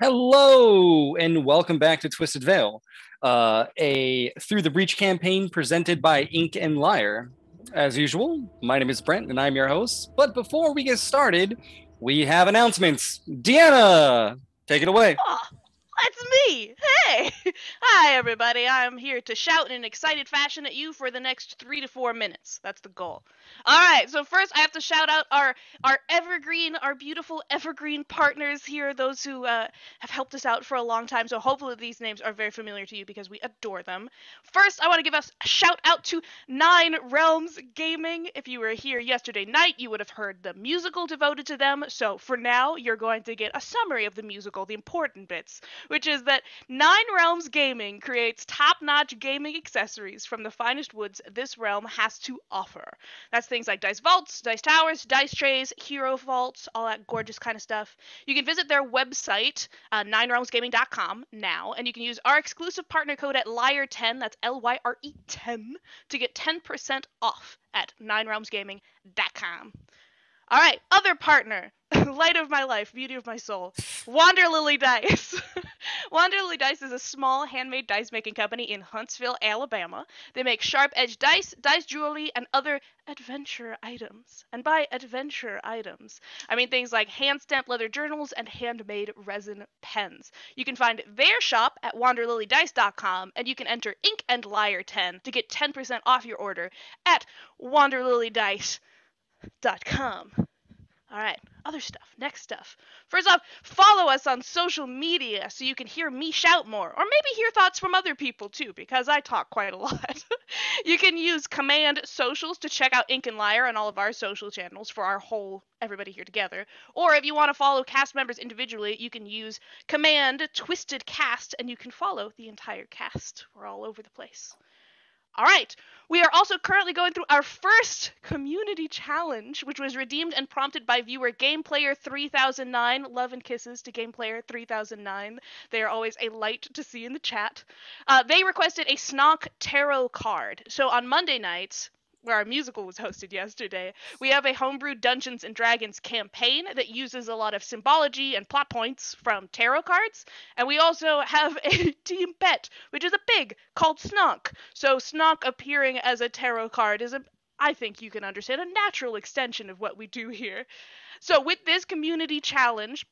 Hello and welcome back to Twisted Veil, a Through the Breach campaign presented by Ink&Lyre. As usual, my name is Brent and I'm your host. But before we get started, we have announcements. Deanna, take it away. Oh, that's me! Hey! Hi, everybody. I'm here to shout in an excited fashion at you for the next 3 to 4 minutes. That's the goal. Alright, so first I have to shout out our evergreen, our beautiful evergreen partners here, those who have helped us out for a long time. So hopefully these names are very familiar to you because we adore them. First, I want to give us a shout out to Nine Realms Gaming. If you were here yesterday night, you would have heard the musical devoted to them. So for now, you're going to get a summary of the musical, the important bits, which is that Nine Realms Gaming creates top-notch gaming accessories from the finest woods this realm has to offer. That's things like dice vaults, dice towers, dice trays, hero vaults, all that gorgeous kind of stuff. You can visit their website, ninerealmsgaming.com now, and you can use our exclusive partner code at LYRE10, that's Lyre 10, to get 10% off at ninerealmsgaming.com. All right, other partner, light of my life, beauty of my soul, WANDERLILY Dice. WANDERLILY Dice is a small handmade dice making company in Huntsville, Alabama. They make sharp edged dice, dice jewelry, and other adventure items. And by adventure items, I mean things like hand stamped leather journals and handmade resin pens. You can find their shop at wanderlilydice.com, and you can enter Ink&Lyre 10 to get 10% off your order at wanderlilydice.com. All right, other stuff, next stuff. First off, follow us on social media so you can hear me shout more, or maybe hear thoughts from other people too, because I talk quite a lot. You can use Command Socials to check out Ink&Lyre on all of our social channels for our whole everybody here together. Or if you want to follow cast members individually, you can use Command Twisted Cast, and you can follow the entire cast. We're all over the place. All right, we are also currently going through our first community challenge, which was redeemed and prompted by viewer GamePlayer 3009. Love and kisses to GamePlayer 3009. They are always a light to see in the chat. They requested a Snock Tarot card. So on Monday nights, where our musical was hosted yesterday, we have a homebrew Dungeons and Dragons campaign that uses a lot of symbology and plot points from tarot cards, and we also have a team pet, which is a pig called Snock. So Snock appearing as a tarot card is I think you can understand, a natural extension of what we do here. So with this community challenge,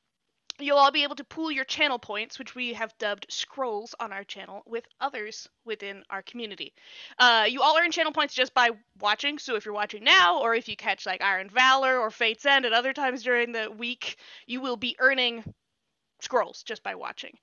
you'll all be able to pool your channel points, which we have dubbed scrolls on our channel, with others within our community. You all earn channel points just by watching, so if you're watching now, or if you catch like Iron Valor or Fate's End at other times during the week, you will be earning scrolls just by watching.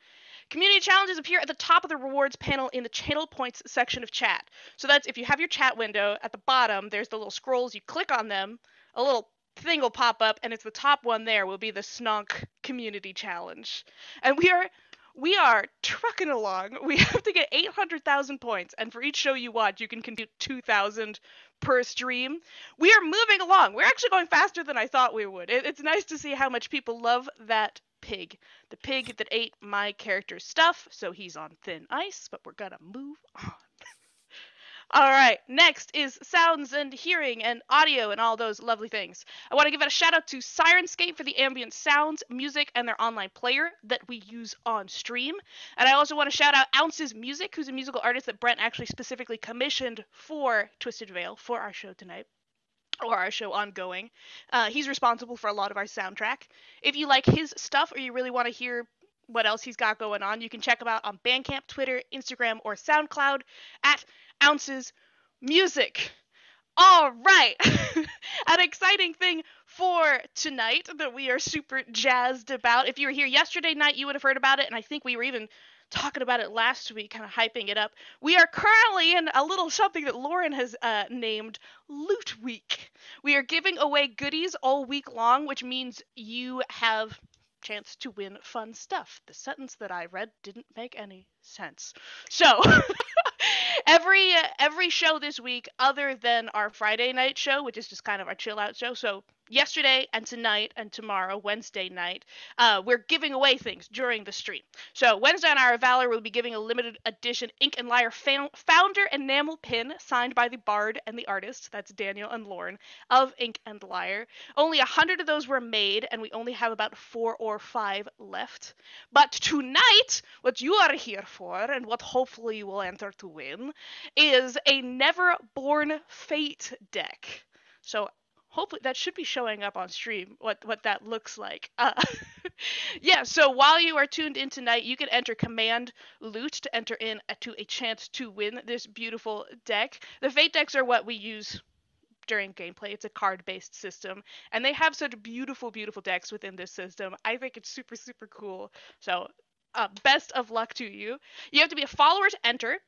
Community challenges appear at the top of the rewards panel in the channel points section of chat. So that's if you have your chat window, at the bottom, there's the little scrolls, you click on them, a little thing will pop up, and it's the top one there will be the Snonk Community Challenge. And we are trucking along. We have to get 800,000 points, and for each show you watch, you can compute 2,000 per stream. We are moving along. We're actually going faster than I thought we would. It's nice to see how much people love that pig. The pig that ate my character's stuff, so he's on thin ice, but we're gonna move on. All right, next is sounds and hearing and audio and all those lovely things. I want to give a shout out to Sirenscape for the ambient sounds, music, and their online player that we use on stream. And I also want to shout out Ounces Music, who's a musical artist that Brent actually specifically commissioned for Twisted Veil for our show tonight. Or our show ongoing. He's responsible for a lot of our soundtrack. If you like his stuff or you really want to hear what else he's got going on, you can check him out on Bandcamp, Twitter, Instagram, or SoundCloud at Ounces Music. All right. An exciting thing for tonight that we are super jazzed about. If you were here yesterday night, you would have heard about it, and I think we were even talking about it last week, kind of hyping it up. We are currently in a little something that Lauren has named Loot Week. We are giving away goodies all week long, which means you have chance to win fun stuff. The sentence that I read didn't make any sense. So every show this week, other than our Friday night show, which is just kind of our chill out show. So yesterday and tonight and tomorrow, Wednesday night, we're giving away things during the stream. So Wednesday on Hour of Valor, we'll be giving a limited edition Ink&Lyre founder enamel pin signed by the bard and the artist, that's Daniel and Lauren, of Ink&Lyre. Only 100 of those were made, and we only have about 4 or 5 left. But tonight, what you are here for, and what hopefully you will enter to win, is a Neverborn Fate deck. So hopefully that should be showing up on stream what that looks like. Yeah, so while you are tuned in tonight, you can enter command loot to enter in to a chance to win this beautiful deck. The Fate decks are what we use during gameplay. It's a card-based system, and they have such beautiful decks within this system. I think it's super, super cool. So best of luck to you. You have to be a follower to enter,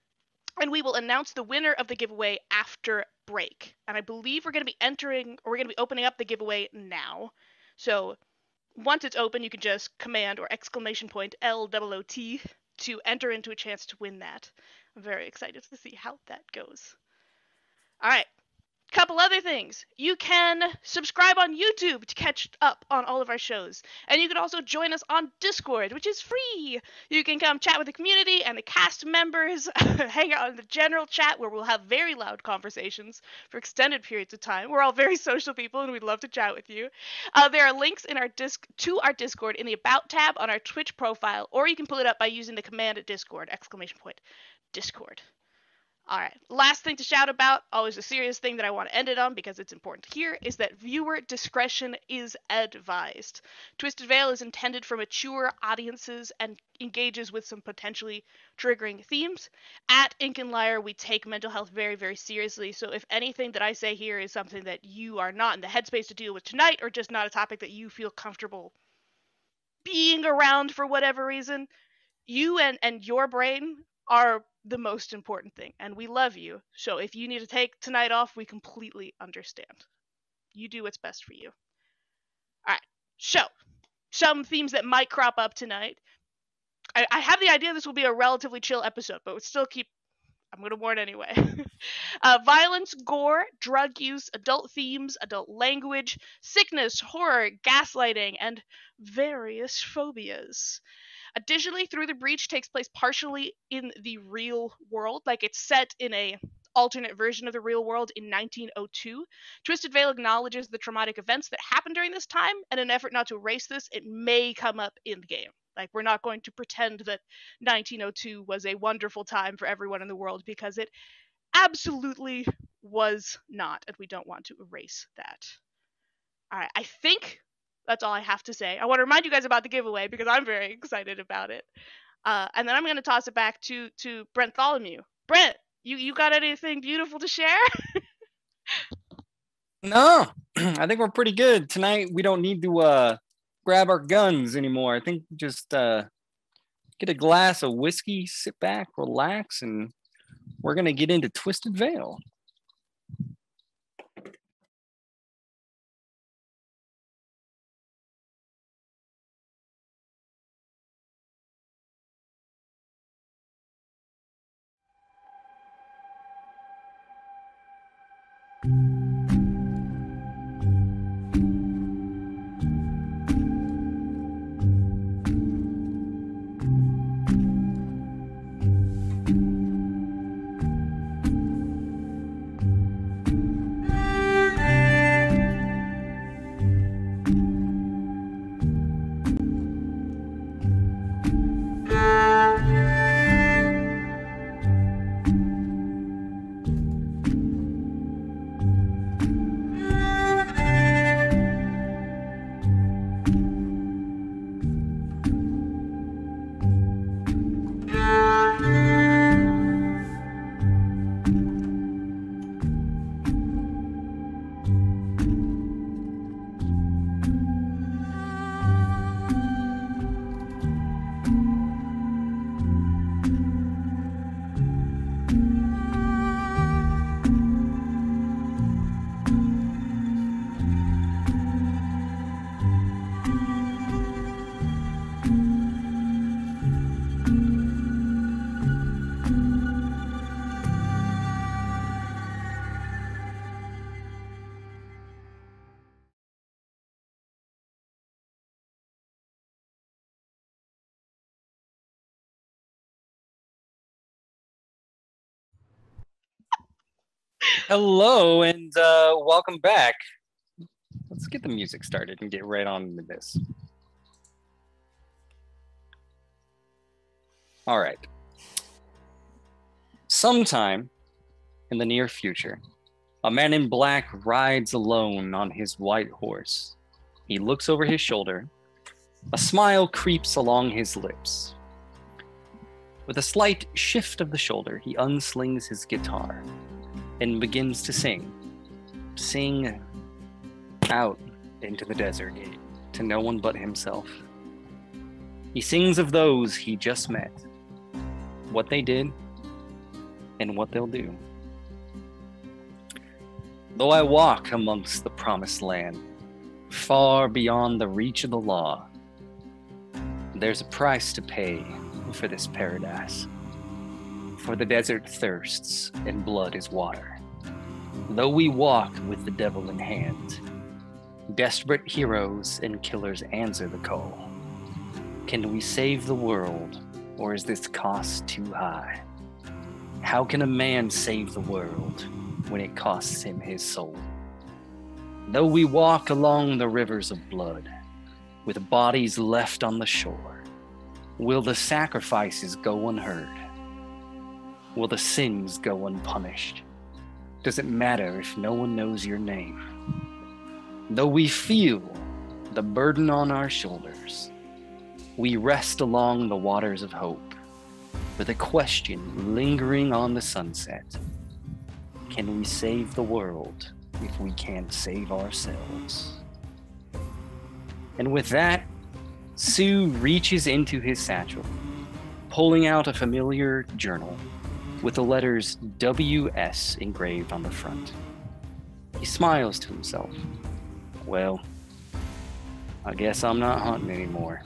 and we will announce the winner of the giveaway after break. And I believe we're going to be opening up the giveaway now. So once it's open, you can just command or exclamation point LOOT to enter into a chance to win that. I'm very excited to see how that goes. All right. Couple other things. You can subscribe on YouTube to catch up on all of our shows. And you can also join us on Discord, which is free. You can come chat with the community and the cast members, hang out in the general chat where we'll have very loud conversations for extended periods of time. We're all very social people and we'd love to chat with you. There are links in to our Discord in the About tab on our Twitch profile, or you can pull it up by using the command at Discord, exclamation point, Discord. All right, last thing to shout about, always a serious thing that I want to end it on because it's important here, is that viewer discretion is advised. Twisted Veil is intended for mature audiences and engages with some potentially triggering themes. At Ink&Lyre, we take mental health very, very seriously, so if anything that I say here is something that you are not in the headspace to deal with tonight, or just not a topic that you feel comfortable being around for whatever reason, you and your brain are the most important thing, and we love you. So if you need to take tonight off, we completely understand. You do what's best for you. All right, so some themes that might crop up tonight. I have the idea this will be a relatively chill episode, but I'm going to warn anyway. Violence, gore, drug use, adult themes, adult language, sickness, horror, gaslighting, and various phobias. Additionally, Through the Breach takes place partially in the real world, like it's set in a alternate version of the real world in 1902. Twisted Veil acknowledges the traumatic events that happened during this time, and in an effort not to erase this, it may come up in the game. Like, we're not going to pretend that 1902 was a wonderful time for everyone in the world, because it absolutely was not, and we don't want to erase that. All right, I think that's all I have to say. I want to remind you guys about the giveaway because I'm very excited about it. And then I'm going to toss it back to Brent Tholomew. Brent, you got anything beautiful to share? No, I think we're pretty good. Tonight, we don't need to grab our guns anymore. I think just get a glass of whiskey, sit back, relax, and we're going to get into Twisted Veil. Hello and welcome back. Let's get the music started and get right on into this. All right. Sometime in the near future, a man in black rides alone on his white horse. He looks over his shoulder. A smile creeps along his lips. With a slight shift of the shoulder, he unslings his guitar and begins to sing. Sing out into the desert to no one but himself. He sings of those he just met, what they did, and what they'll do. Though I walk amongst the promised land, far beyond the reach of the law, there's a price to pay for this paradise. For the desert thirsts and blood is water. Though we walk with the devil in hand, desperate heroes and killers answer the call. Can we save the world, or is this cost too high? How can a man save the world when it costs him his soul? Though we walk along the rivers of blood, with bodies left on the shore, will the sacrifices go unheard? Will the sins go unpunished? Does it matter if no one knows your name? Though we feel the burden on our shoulders, we rest along the waters of hope, with a question lingering on the sunset. Can we save the world if we can't save ourselves? And with that, Sue reaches into his satchel, pulling out a familiar journal with the letters WS engraved on the front. He smiles to himself. Well, I guess I'm not hunting anymore.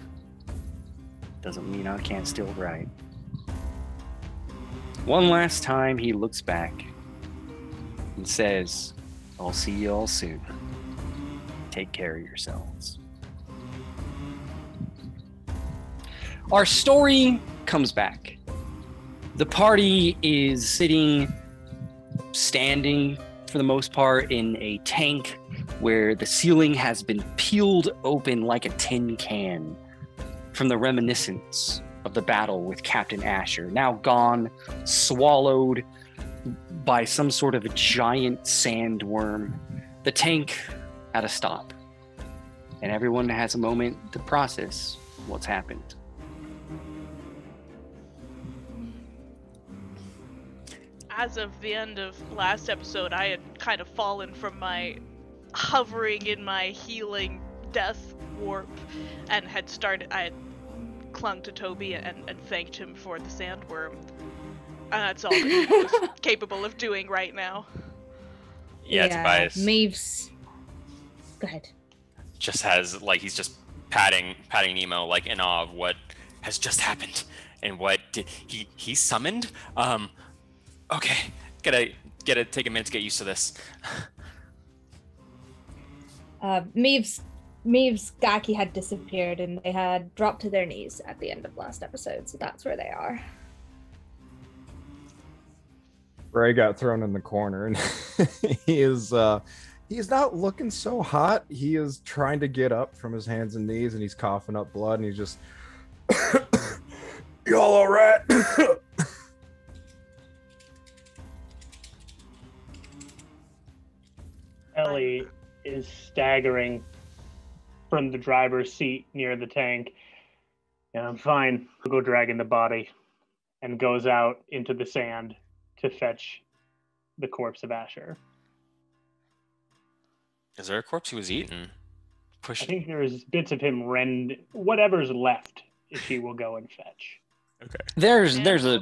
Doesn't mean I can't still write. One last time he looks back and says, I'll see you all soon. Take care of yourselves. Our story comes back. The party is standing for the most part in a tank where the ceiling has been peeled open like a tin can from the reminiscence of the battle with Captain Asher, now gone, swallowed by some sort of a giant sandworm. The tank at a stop, and everyone has a moment to process what's happened. As of the end of last episode, I had kind of fallen from my hovering in my healing death warp and I had clung to Toby and thanked him for the sandworm. That's all that he was capable of doing right now. Yeah, Tobias. Maeve's... Go ahead. Just has, like, he's just patting Nemo, like, in awe of what has just happened. And what did he summoned? Okay, gotta take a minute to get used to this. Maeve's Gaki had disappeared and they had dropped to their knees at the end of last episode, so that's where they are. Ray got thrown in the corner and he's not looking so hot. He is trying to get up from his hands and knees and he's coughing up blood and he's just y'all all right? Ellie is staggering from the driver's seat near the tank. Yeah, I'm fine. I'll go dragging the body, and goes out into the sand to fetch the corpse of Asher. Is there a corpse he was eaten? I think there's bits of him whatever's left, she will go and fetch. Okay. There's a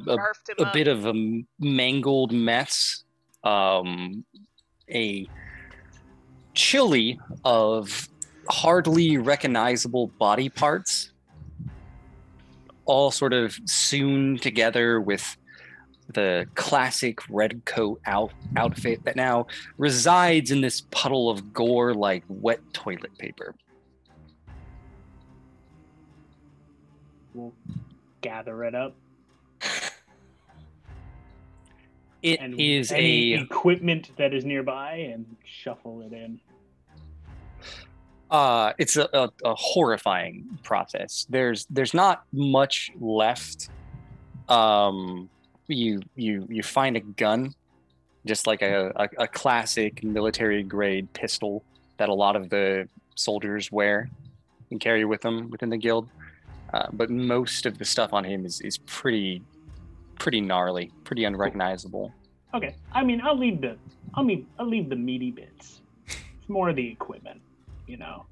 bit of a mangled mess, a chili of hardly recognizable body parts, all sort of sewn together with the classic red coat outfit that now resides in this puddle of gore like wet toilet paper. We'll gather it up. It and is any a equipment that is nearby and shuffle it in. it's a horrifying process. There's not much left. You find a gun, just like a classic military grade pistol that a lot of the soldiers wear and carry with them within the guild. But most of the stuff on him is pretty gnarly, pretty unrecognizable. Okay, I mean, I'll leave the meaty bits. It's more the equipment, you know.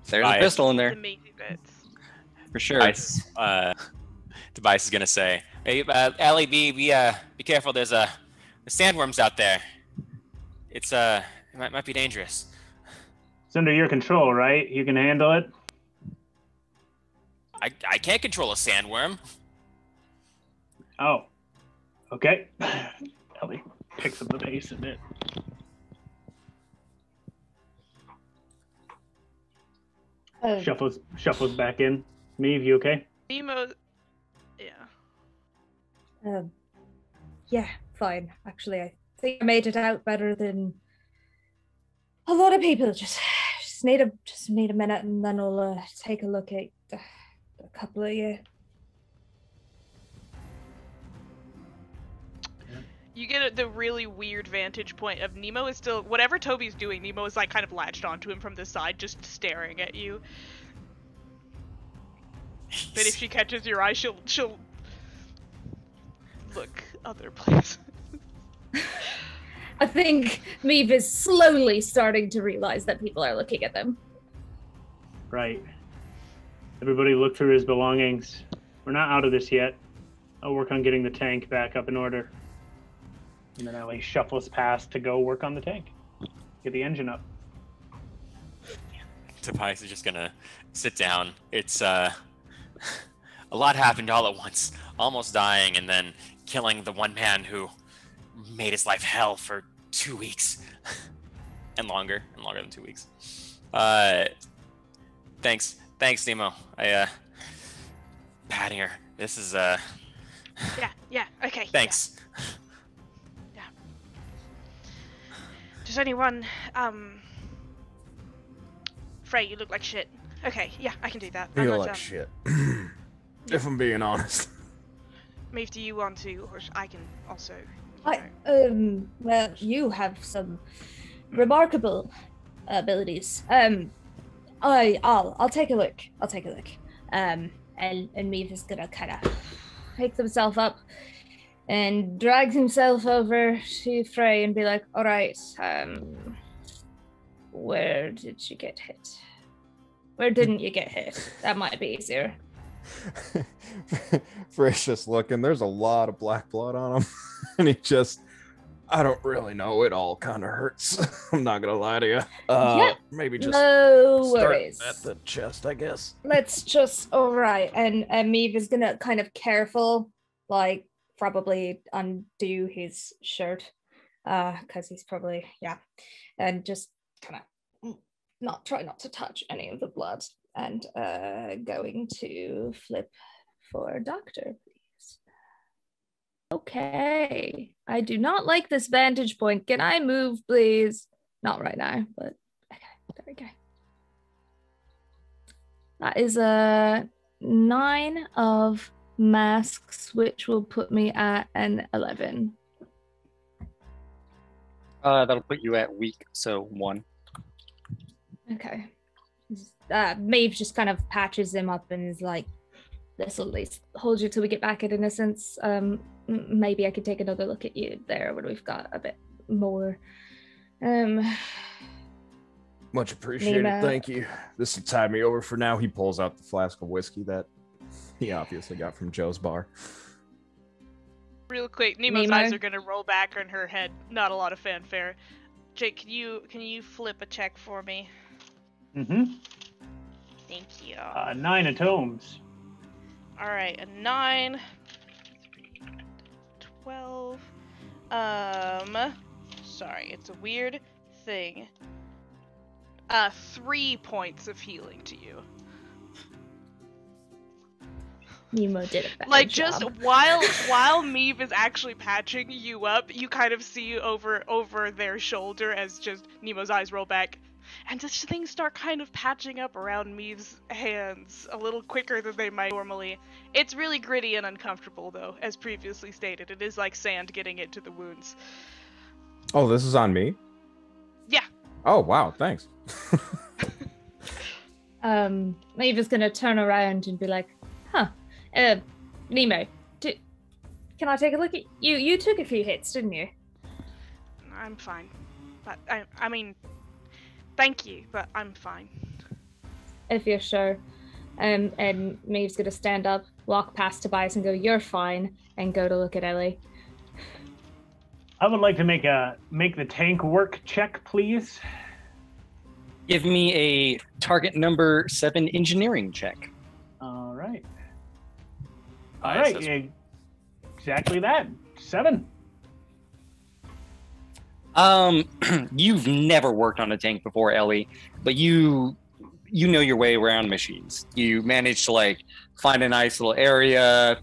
There's a pistol in The there meaty bits. for sure. Tobias is gonna say, "Hey, Ellie, be careful. There's sandworms out there. It might be dangerous." It's under your control, right? You can handle it. I can't control a sandworm. Oh, okay. Ellie picks up the pace a bit. Shuffles back in. Maeve, you okay? Nemo, yeah. Yeah, fine. Actually, I think I made it out better than a lot of people. Just need a minute, and then I'll take a look at a couple of you. You get the really weird vantage point of Nemo is still, whatever Toby's doing, Nemo is like kind of latched onto him from the side, just staring at you. But if she catches your eye, she'll look other places. I think Meave is slowly starting to realize that people are looking at them. Right. Everybody look through his belongings. We're not out of this yet. I'll work on getting the tank back up in order. And then Ellie shuffles past to go work on the tank. Get the engine up. Tobias is just gonna sit down. It's a lot happened all at once. Almost dying and then killing the one man who made his life hell for 2 weeks. and longer than 2 weeks. Thanks, Nemo. Patting her. This is Yeah, okay. Thanks. Yeah. Does anyone, Frey, you look like shit. Okay, yeah, I can do that. Feel like shit. If I'm being honest. Maeve, do you want to, or I can also. Well, you have some remarkable abilities. I'll take a look. And Meave is gonna kind of pick himself up and drag himself over to Frey and be like, all right, where did you get hit? Where didn't you get hit? That might be easier. Frey's just looking. There's a lot of black blood on him. And I don't really know. It all kind of hurts. I'm not going to lie to you. Yeah, maybe just no start worries. at the chest, I guess. Let's just, all right. And Meave is going to kind of careful, like probably undo his shirt. Because he's probably, yeah. And just kind of try not to touch any of the blood. And going to flip for doctor, please. Okay. I do not like this vantage point. Can I move, please? Not right now, but okay. There we go. That is a 9 of masks, which will put me at an 11. That'll put you at weak, so 1. Okay. Maeve just kind of patches him up and is like, this will at least hold you till we get back at innocence. Maybe I could take another look at you there when we've got a bit more. Much appreciated. Nemo. Thank you. This will tide me over for now. He pulls out the flask of whiskey that he obviously got from Joe's bar. Real quick, Nemo's Nemo? eyes are gonna roll back on her head. Not a lot of fanfare. Jake, can you flip a check for me? Mm-hmm. Thank you. 9 atomes. All right, a 9, 12. Sorry, it's a weird thing. 3 points of healing to you. Nemo did a better Like, job. just while Meave is actually patching you up, you kind of see over their shoulder as just Nemo's eyes roll back. And just things start kind of patching up around Meave's hands a little quicker than they might normally. It's really gritty and uncomfortable, though, as previously stated. It is like sand getting into the wounds. Oh, this is on me? Yeah. Oh, wow, thanks. Maeve is gonna turn around and be like, Nemo, can I take a look at you? You took a few hits, didn't you? I'm fine. But, I mean, thank you, but I'm fine. If you're sure. And Maeve's gonna stand up, walk past Tobias and go, you're fine, and go to look at Ellie. I would like to make the tank work check, please. Give me a target number 7 engineering check. All right. All All right. Exactly that. 7. You've never worked on a tank before, Ellie, but you know your way around machines. You managed to like find a nice little area,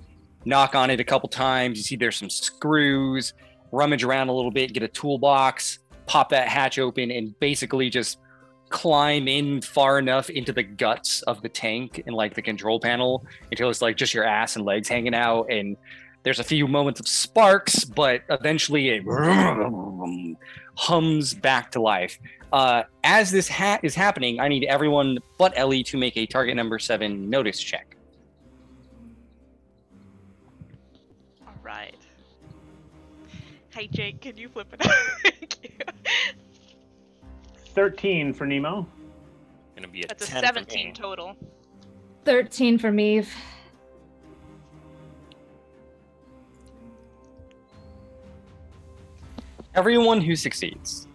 knock on it a couple times. You see there's some screws, rummage around a little bit, get a toolbox, pop that hatch open, and basically just climb in far enough into the guts of the tank and like the control panel until it's like just your ass and legs hanging out, and there's a few moments of sparks, but eventually it hums back to life. As this is happening, I need everyone but Ellie to make a target number 7 notice check. All right. Hey, Jake, can you flip it out? Thank you. 13 for Nemo. Gonna be a That's a 10 17 total. 13 for Maeve. Everyone who succeeds.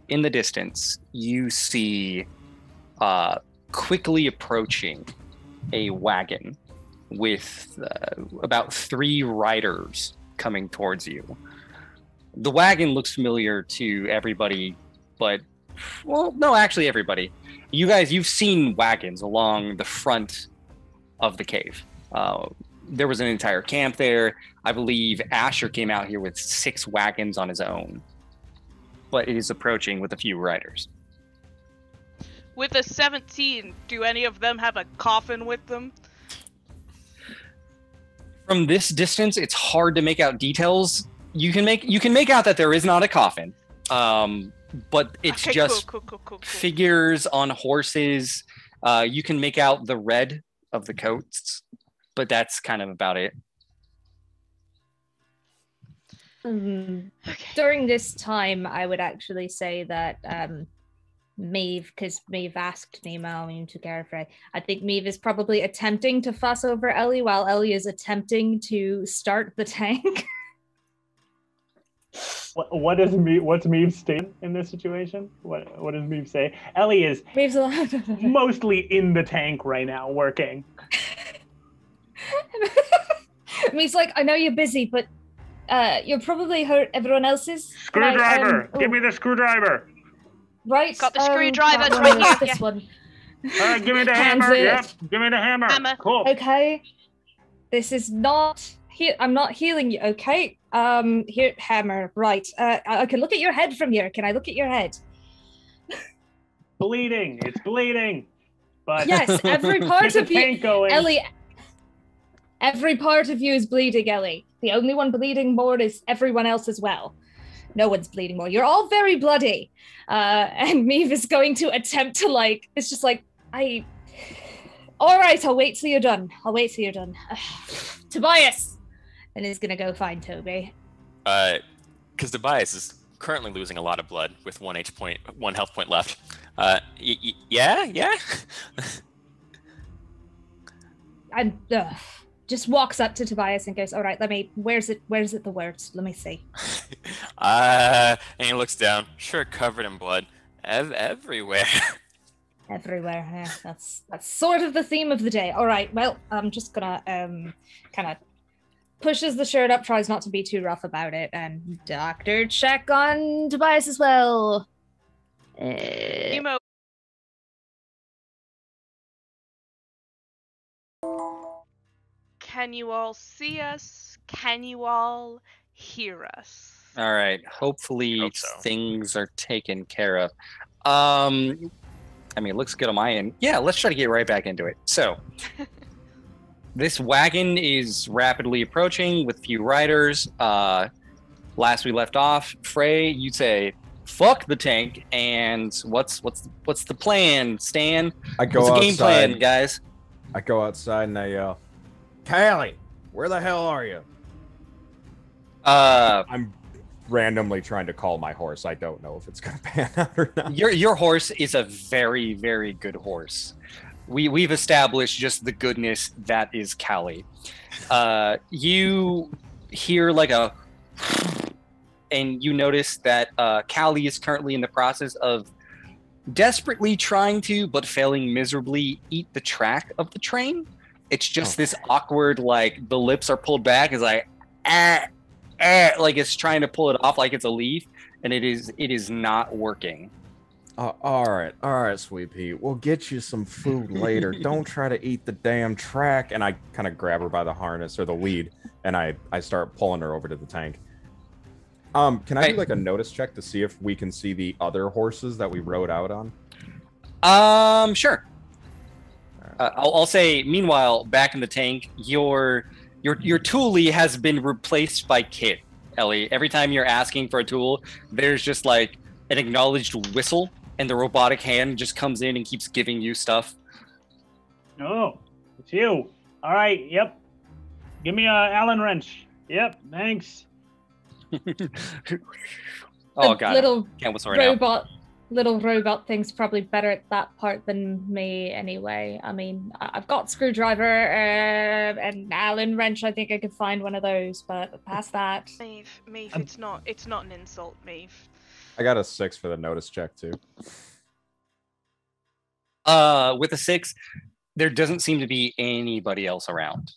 In the distance, you see quickly approaching a wagon with about 3 riders coming towards you. The wagon looks familiar to everybody, but, well, no, actually everybody. You've seen wagons along the front of the cave. There was an entire camp there. I believe Asher came out here with 6 wagons on his own, but it is approaching with a few riders. With a 17, do any of them have a coffin with them? From this distance, it's hard to make out details. You can make out that there is not a coffin, but it's just cool. figures on horses. You can make out the red of the coats, but that's kind of about it. Okay. During this time, I would actually say that Maeve, because Maeve asked Nemo and took care of her, I think Maeve is probably attempting to fuss over Ellie while Ellie is attempting to start the tank. What's Maeve stand in this situation? What does Maeve say? Ellie is mostly in the tank right now working. Maeve's like, I know you're busy, but you'll probably hurt everyone else's. Screwdriver! Give me the screwdriver! Right. Got the screwdriver, that right here. this one. All right, give me the hammer. Yep, give me the hammer. Cool. Okay. This is not... I'm not healing you, okay? Here, hammer, right. I can look at your head from here. Can I look at your head? Bleeding. It's bleeding. But yes, every part of you... Going. Ellie, every part of you is bleeding, Ellie. The only one bleeding more is everyone else as well. No one's bleeding more. You're all very bloody. And Maeve is going to attempt to, like, it's just like, all right, I'll wait till you're done. Tobias! And he's going to go find Toby. Because Tobias is currently losing a lot of blood with 1 health point left. Yeah? And just walks up to Tobias and goes, all right, where's it the words? Let me see. And he looks down. Sure, covered in blood. Everywhere. Everywhere, yeah. That's sort of the theme of the day. All right, well, I'm just gonna kind of pushes the shirt up, tries not to be too rough about it, and doctor check on Tobias as well. Nemo. Can you all see us? Can you all hear us? All right. Hopefully Hope so. things are taken care of. I mean, it looks good on my end. Yeah, let's try to get right back into it. So, this wagon is rapidly approaching with few riders. Last we left off, Frey, you say, "Fuck the tank," and what's the plan, Stan? I go What's the outside. game plan, guys? I go outside and I yell, "Callie, where the hell are you?" I'm randomly trying to call my horse. I don't know if it's going to pan out or not. Your horse is a very, very good horse. We've established just the goodness that is Callie. You hear like a, and you notice that Callie is currently in the process of desperately trying to, but failing miserably, eat the track of the train. It's just this awkward, like the lips are pulled back. It's like, like it's trying to pull it off like it's a leaf, and it is not working. All right, Sweet Pea. We'll get you some food later. Don't try to eat the damn track. And I kind of grab her by the harness or the lead, and I start pulling her over to the tank. Can I do like a notice check to see if we can see the other horses that we rode out on? Sure. I'll say. Meanwhile, back in the tank, your toolie has been replaced by Kit. Ellie, every time you're asking for a tool, there's just like an acknowledged whistle, and the robotic hand just comes in and keeps giving you stuff. Oh, it's you. All right, yep. Give me a Allen wrench. Yep, thanks. Oh god, little can't whistle right now. Little robot thing's probably better at that part than me anyway. I mean, I've got screwdriver and Allen wrench. I think I could find one of those, but past that. Maeve, it's not an insult, Maeve. I got a 6 for the notice check too. With a 6, there doesn't seem to be anybody else around.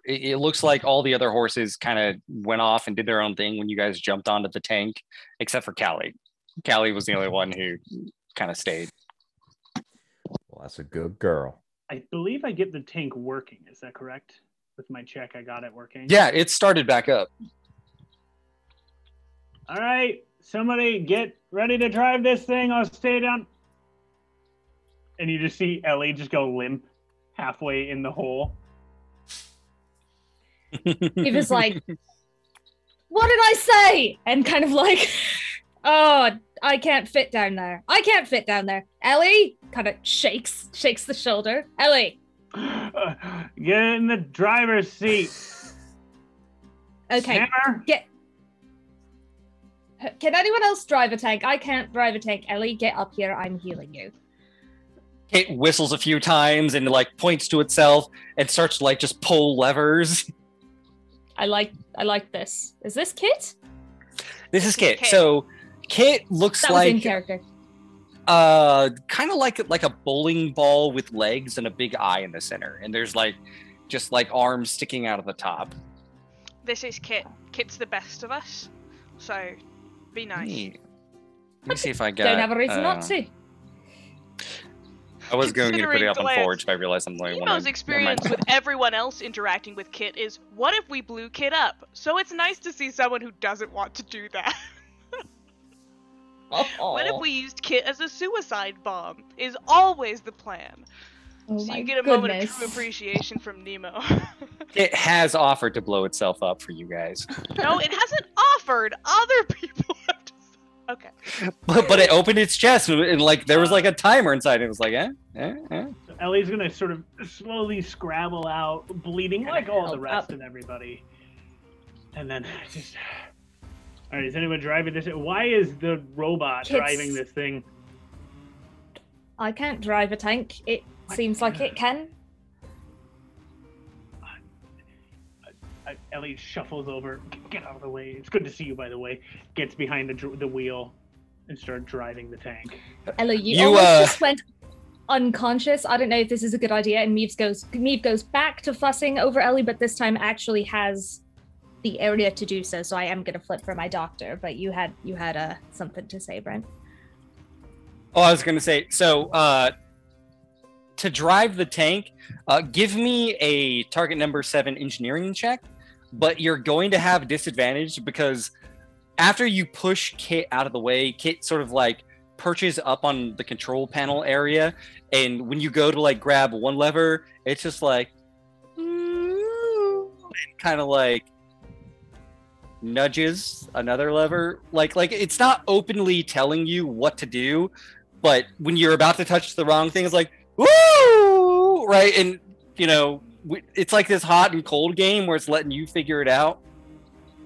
It looks like all the other horses kind of went off and did their own thing when you guys jumped onto the tank, except for Callie. Callie was the only one who kind of stayed. Well, that's a good girl. I believe I get the tank working. Is that correct? With my check, I got it working. Yeah, it started back up. All right, somebody get ready to drive this thing. I'll stay down. And you just see Ellie just go limp halfway in the hole. He was like, "What did I say?" And kind of like, "Oh, I can't fit down there. I can't fit down there." Ellie kind of shakes the shoulder. Ellie, get in the driver's seat. okay, Hammer. Can anyone else drive a tank? I can't drive a tank. Ellie, get up here. I'm healing you. It whistles a few times and like points to itself and starts to like just pull levers. I like this. Is this Kit? This is Kit. So Kit looks That was in character. kind of like a bowling ball with legs and a big eye in the center, and there's like just like arms sticking out of the top. This is Kit. Kit's the best of us, so be nice. Let me see if I got. Don't have a reason not to. I was going to put it up on Considering Forge, but I realized I'm the only one. Nemo's experience with everyone else interacting with Kit is, what if we blew Kit up? So it's nice to see someone who doesn't want to do that. What if we used Kit as a suicide bomb? Is always the plan. Oh so my you get a moment of goodness. true appreciation from Nemo. It has offered to blow itself up for you guys. No, it hasn't offered. Other people have to. Okay. But it opened its chest and like there was like a timer inside. And it was like, So Ellie's gonna sort of slowly scrabble out, bleeding like all the rest of everybody. And then just, all right, is anyone driving this? Why is the robot driving this thing? I can't drive a tank. It seems like it can. Ellie shuffles over. Get out of the way. It's good to see you, by the way. Gets behind the wheel and starts driving the tank. Ellie, you almost just went unconscious. I don't know if this is a good idea. And Meave goes back to fussing over Ellie, but this time actually has the area to do so. So I am going to flip for my doctor. But you had something to say, Brent. Oh, I was going to say, so to drive the tank, give me a target number 7 engineering check, but you're going to have disadvantage because after you push Kit out of the way, Kit sort of like perches up on the control panel area, and when you go to like grab one lever, it's just like kind of like nudges another lever, like it's not openly telling you what to do, but when you're about to touch the wrong thing, it's like woo, right? And you know, it's like this hot and cold game where it's letting you figure it out.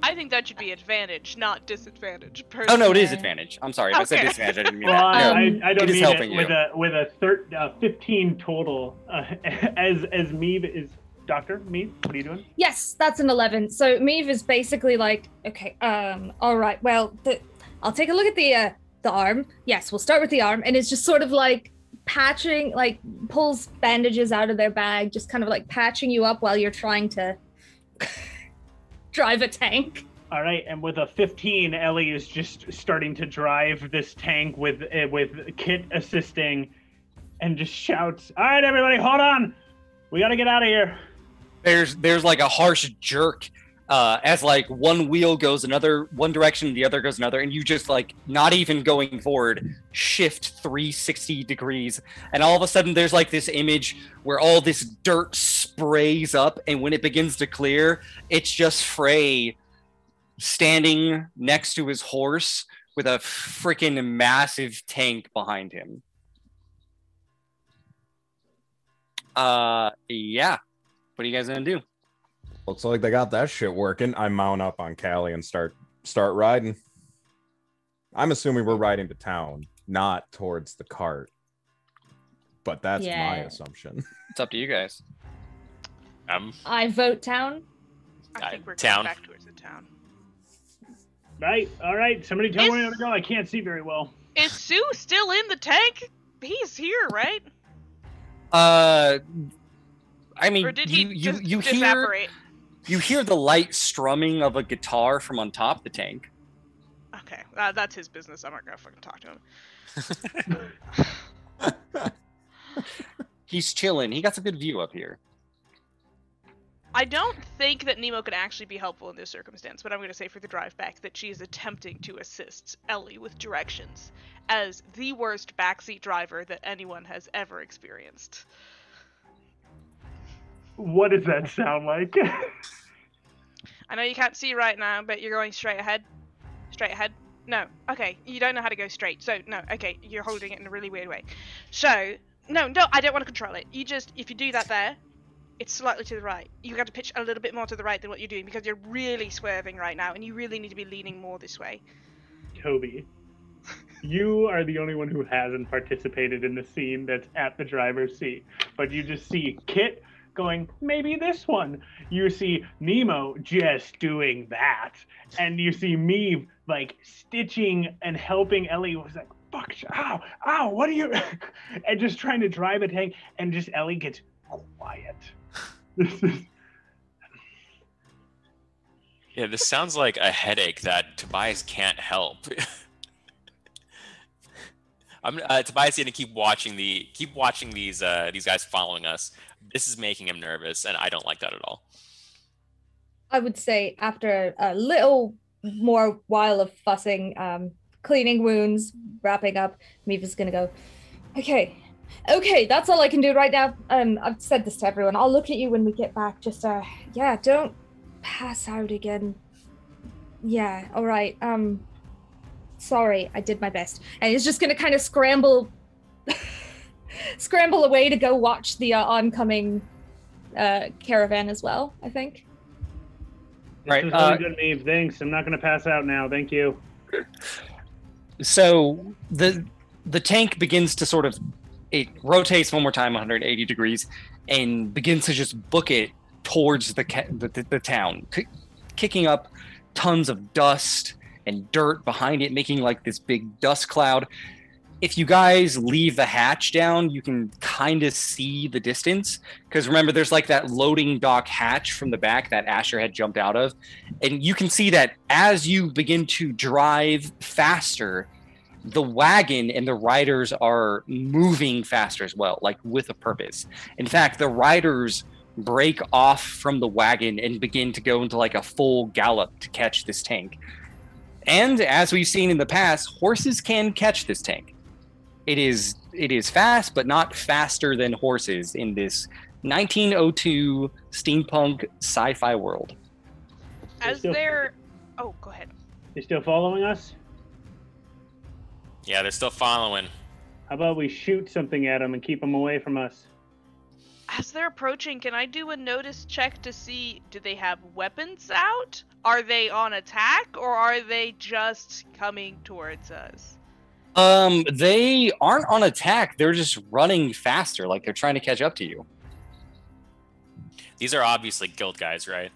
I think that should be advantage, not disadvantage. Oh no, it is advantage. I'm sorry, if I said disadvantage, I didn't mean well, that. No, I don't it is mean helping it you. with a 15 total. As Meave is Doctor Meave, what are you doing? Yes, that's an 11. So Meave is basically like, okay, all right, well, I'll take a look at the arm. Yes, we'll start with the arm, and it's just sort of like patching, like pulls bandages out of their bag, just kind of like patching you up while you're trying to drive a tank. All right, and with a 15, Ellie is just starting to drive this tank with Kit assisting, and just shouts, "All right, everybody, hold on, we got to get out of here." There's like a harsh jerk as like one wheel goes one direction, the other goes another, and you just like not even going forward, shift 360 degrees, and all of a sudden there's like this image where all this dirt sprays up, and when it begins to clear, it's just Frey standing next to his horse with a freaking massive tank behind him. Yeah. What are you guys gonna do? Looks like they got that shit working. I mount up on Callie and start riding. I'm assuming we're riding to town, not towards the cart. But that's my assumption. It's up to you guys. I vote town. I think we're town. going back towards the town. Right, all right. Somebody tell me where to go. I can't see very well. Is Sue still in the tank? He's here, right? I mean, or did he you evaporate? You hear the light strumming of a guitar from on top of the tank. Okay, that's his business. I'm not gonna fucking talk to him. He's chilling. He got some good view up here. I don't think that Nemo could actually be helpful in this circumstance, but I'm going to say for the drive back that she is attempting to assist Ellie with directions as the worst backseat driver that anyone has ever experienced. What does that sound like? I know you can't see right now, but you're going straight ahead. Straight ahead? No. Okay, you don't know how to go straight, so no. Okay, you're holding it in a really weird way. So, no, I don't want to control it. You just, if you do that there, it's slightly to the right. You got to pitch a little bit more to the right than what you're doing because you're really swerving right now and you really need to be leaning more this way. Toby, you are the only one who hasn't participated in the scene that's at the driver's seat. But you just see Kit going, maybe this one. You see Nemo just doing that. And you see me like stitching and helping Ellie was like, fuck, ow, what are you? And just trying to drive a tank, and just Ellie gets quiet. Yeah, this sounds like a headache that Tobias can't help. Tobias is gonna keep watching these guys following us. This is making him nervous, and I don't like that at all. I would say after a little more while of fussing, cleaning wounds, wrapping up, Miva's gonna go, okay, that's all I can do right now. I've said this to everyone. I'll look at you when we get back. Just, don't pass out again. Yeah, all right. Sorry, I did my best. And he's just gonna kind of scramble away to go watch the oncoming caravan as well, I think. This is really good, Maeve. Thanks. I'm not gonna pass out now. Thank you. So the tank begins to it rotates one more time 180 degrees and begins to just book it towards the town, kicking up tons of dust and dirt behind it, making like this big dust cloud. If you guys leave the hatch down, you can kind of see the distance, because remember, there's like that loading dock hatch from the back that Asher had jumped out of. And you can see that as you begin to drive faster, the wagon and the riders are moving faster as well, like with a purpose. In fact, the riders break off from the wagon and begin to go into like a full gallop to catch this tank. And as we've seen in the past, horses can catch this tank. It is fast, but not faster than horses in this 1902 steampunk sci-fi world. As they're... Oh, go ahead. They're still following us? Yeah, they're still following. How about we shoot something at them and keep them away from us? As they're approaching, can I do a notice check to see, do they have weapons out? Are they on attack, or are they just coming towards us? They aren't on attack. They're just running faster, like they're trying to catch up to you. These are obviously guild guys, right?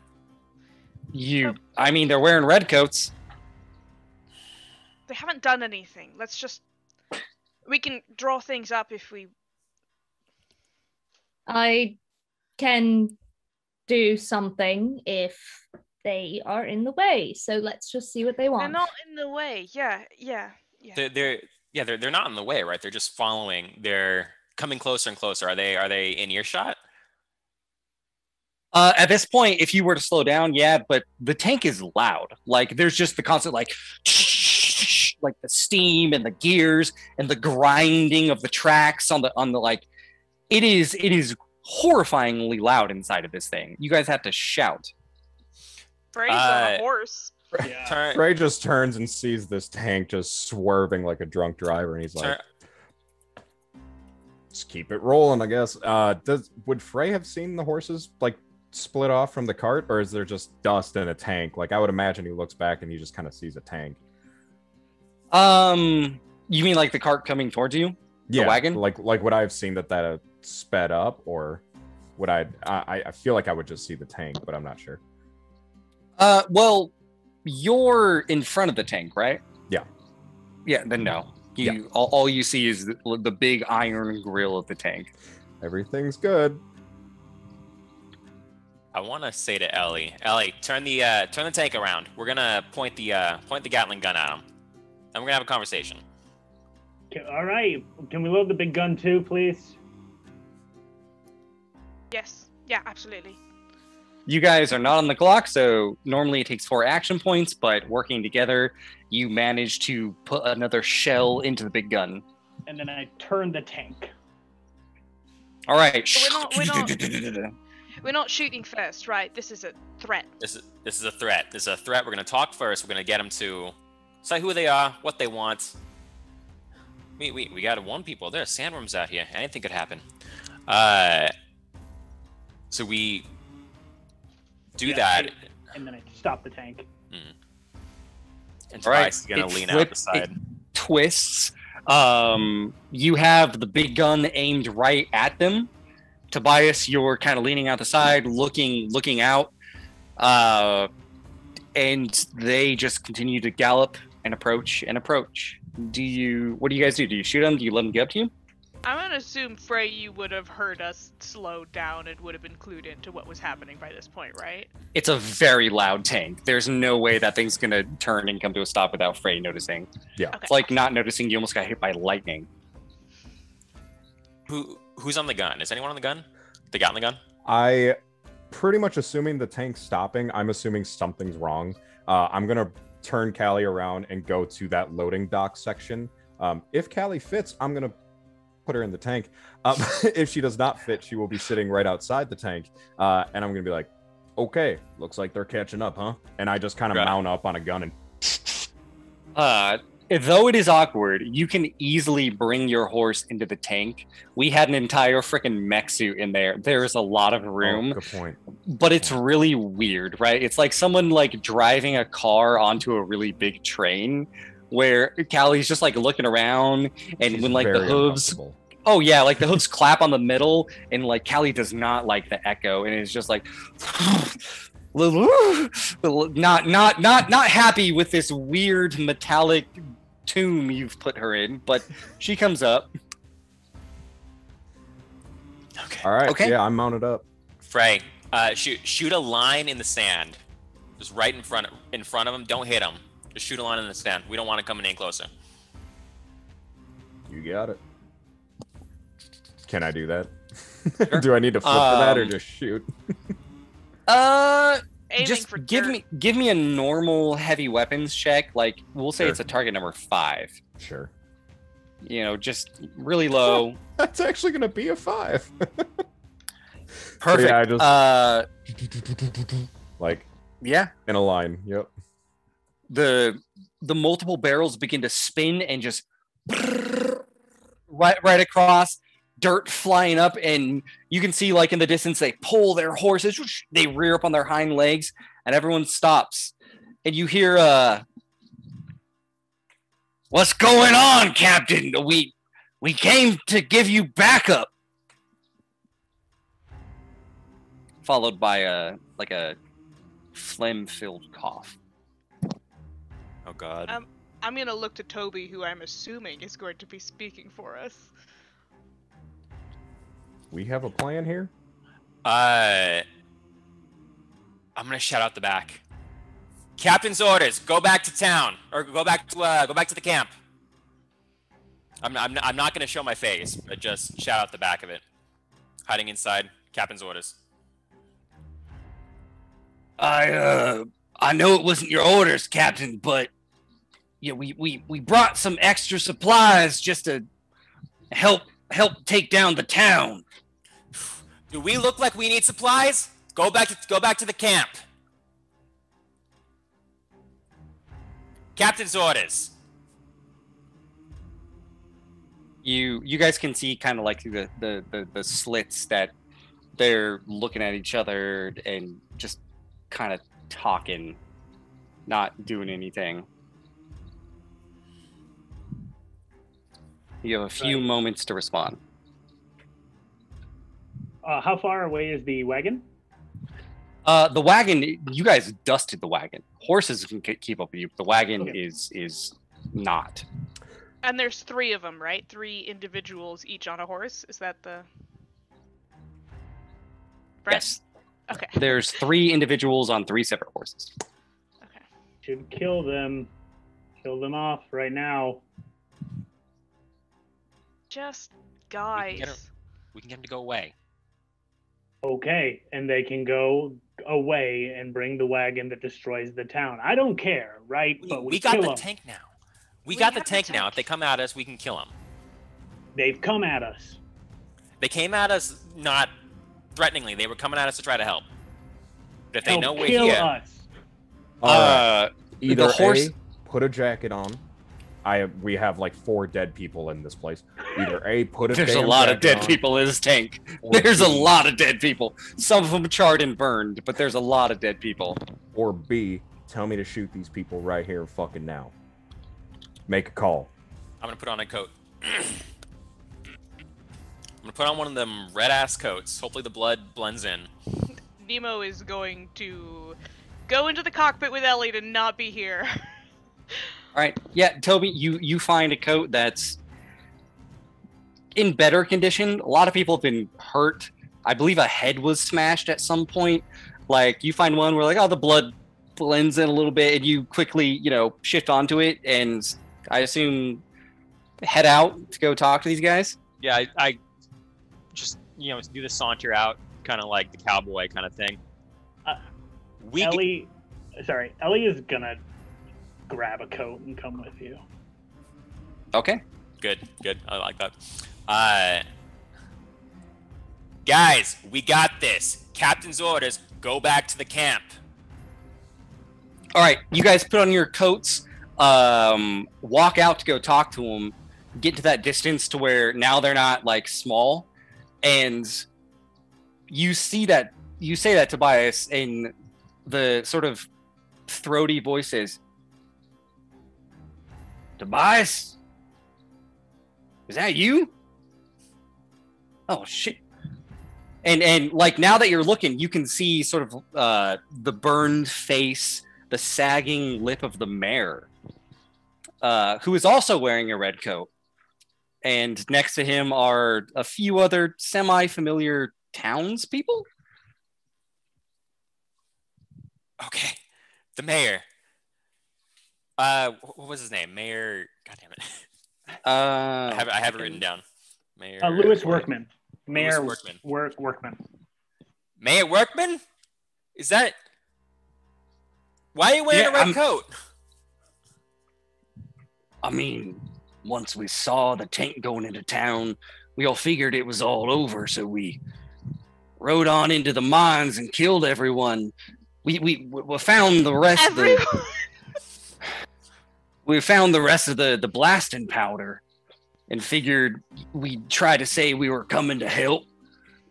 I mean, they're wearing red coats. They haven't done anything. Let's just... We can draw things up if we... I can do something if they are in the way. So let's just see what they want. They're not in the way. Yeah. They're not in the way, right? They're just following. They're coming closer and closer. Are they in earshot? At this point, if you were to slow down, yeah, but the tank is loud. Like there's just the constant like the steam and the gears and the grinding of the tracks on the like. It is horrifyingly loud inside of this thing. You guys have to shout. Frey's on a horse. Yeah. Frey just turns and sees this tank just swerving like a drunk driver, and he's like, just keep it rolling, I guess. Would Frey have seen the horses like split off from the cart, or is there just dust in a tank? Like I would imagine he looks back and he just kind of sees a tank. You mean like the cart coming towards you? Yeah, the wagon? Like would I have seen that sped up, or would I feel like I would just see the tank, but I'm not sure. Well, you're in front of the tank, right? Yeah. Yeah, then no. All you see is the big iron grill of the tank. Everything's good. I want to say to Ellie, turn the tank around. We're gonna point the Gatling gun at him, and we're gonna have a conversation. Okay, all right. Can we load the big gun too, please? Yes. Yeah, absolutely. You guys are not on the clock, so normally it takes 4 action points, but working together, you manage to put another shell into the big gun. And then I turn the tank. All right. We're not shooting first, right? This is a threat. This is a threat. This is a threat. We're gonna talk first. We're gonna get them to say who they are, what they want. We got one people. There are sandworms out here. Anything could happen. So we do that. And then I stop the tank. And Tobias is gonna lean out the side. It twists. You have the big gun aimed right at them. Tobias, you're kind of leaning out the side, looking out. And they just continue to gallop and approach and approach. What do you guys do? Do you shoot them? Do you let them get up to you? I'm gonna assume, Frey, you would have heard us slow down and would have been clued into what was happening by this point, right? It's a very loud tank. There's no way that thing's gonna turn and come to a stop without Frey noticing. Yeah. Okay. It's like not noticing you almost got hit by lightning. Who's on the gun? Is anyone on the gun? The Gatling gun? I pretty much assuming the tank's stopping. I'm assuming something's wrong. I'm gonna turn Callie around and go to that loading dock section. If Callie fits, I'm gonna put her in the tank. If she does not fit, she will be sitting right outside the tank. And I'm gonna be like, okay, looks like they're catching up, huh? And I just kind of mount up on a gun and though it is awkward, you can easily bring your horse into the tank. We had an entire freaking mech suit in there. There's a lot of room. Oh, good point. But it's really weird, right? It's like someone like driving a car onto a really big train where Callie's just like looking around and She's when like the hooves uncomfortable. Oh yeah, like the hooves clap on the middle and like Callie does not like the echo and it's just like not happy with this weird metallic tomb you've put her in, but she comes up. Okay. All right. Okay. Yeah, I'm mounted up. Frey, shoot a line in the sand, just right in front of them. Don't hit them. Just shoot a line in the sand. We don't want to come any closer. You got it. Can I do that? Sure. Do I need to flip for that or just shoot? Aiming Just for give dirt. me a normal heavy weapons check. Like we'll say Sure. it's a target number 5. Sure. You know, just really low. That's actually gonna be a 5. Perfect. Yeah, I just like Yeah. in a line. Yep. The multiple barrels begin to spin and just right across, dirt flying up, and you can see like in the distance they pull their horses, they rear up on their hind legs, and everyone stops. And you hear "What's going on, Captain? We came to give you backup." Followed by a phlegm-filled cough. Oh God. I'm gonna look to Toby, who I'm assuming is going to be speaking for us. We have a plan here. I'm gonna shout out the back. Captain's orders: go back to town, or go back to the camp. I'm not gonna show my face, but just shout out the back of it. Hiding inside. Captain's orders. I know it wasn't your orders, Captain, but yeah, we brought some extra supplies just to help take down the town. Do we look like we need supplies? Go back to the camp. Captain's orders. You guys can see kind of like the slits that they're looking at each other and just kind of talking, not doing anything. You have a few moments to respond. How far away is the wagon? The wagon, you guys dusted the wagon. Horses can keep up with you. The wagon is not. And there's 3 of them, right? 3 individuals, each on a horse. Is that the? Brent? Yes. Okay. There's 3 individuals on 3 separate horses. Okay. Should kill them. Kill them off right now. Just guys. We can get him to go away. Okay, and they can go away and bring the wagon that destroys the town. I don't care, right? But We got kill the 'em. tank now. We have got the tank now. If they come at us, we can kill them. They've come at us. They came at us not threateningly. They were coming at us to try to help. But if they Help know we're kill here, us. Either the horse. put a jacket on. We have like 4 dead people in this place. Either A, put a There's a damn lot of jacket dead on, people in this tank. or There's a B, lot of dead people. Some of them charred and burned, but there's a lot of dead people. Or B, tell me to shoot these people right here fucking now. Make a call. I'm gonna put on a coat. I'm gonna put on one of them red ass coats. Hopefully the blood blends in. Nemo is going to go into the cockpit with Ellie to not be here. All right. Yeah, Toby, you find a coat that's in better condition. A lot of people have been hurt. I believe a head was smashed at some point. Like you find one where like, oh, the blood blends in a little bit, and you quickly, shift onto it, and I assume head out to go talk to these guys. Yeah, I just do the saunter out, kind of like the cowboy kind of thing. Ellie is gonna grab a coat and come with you. Okay. Good. I like that. Guys, we got this. Captain's orders: go back to the camp. All right, you guys put on your coats, walk out to go talk to them, get to that distance to where now they're not like small, and you say that Tobias, in the sort of throaty voices. Tobias? Is that you? Oh shit. And like now that you're looking, you can see sort of the burned face, the sagging lip of the mayor, who is also wearing a red coat. And next to him are a few other semi-familiar townspeople. Okay, the mayor. What was his name? Mayor. God damn it. I have it written down. Mayor Lewis Workman. Mayor Lewis Workman. Workman. Mayor Workman? Is that? Why are you wearing a red coat? I mean, once we saw the tank going into town, we all figured it was all over, so we rode on into the mines and killed everyone. We found the rest of the we found the rest of the blasting powder and figured we'd try to say we were coming to help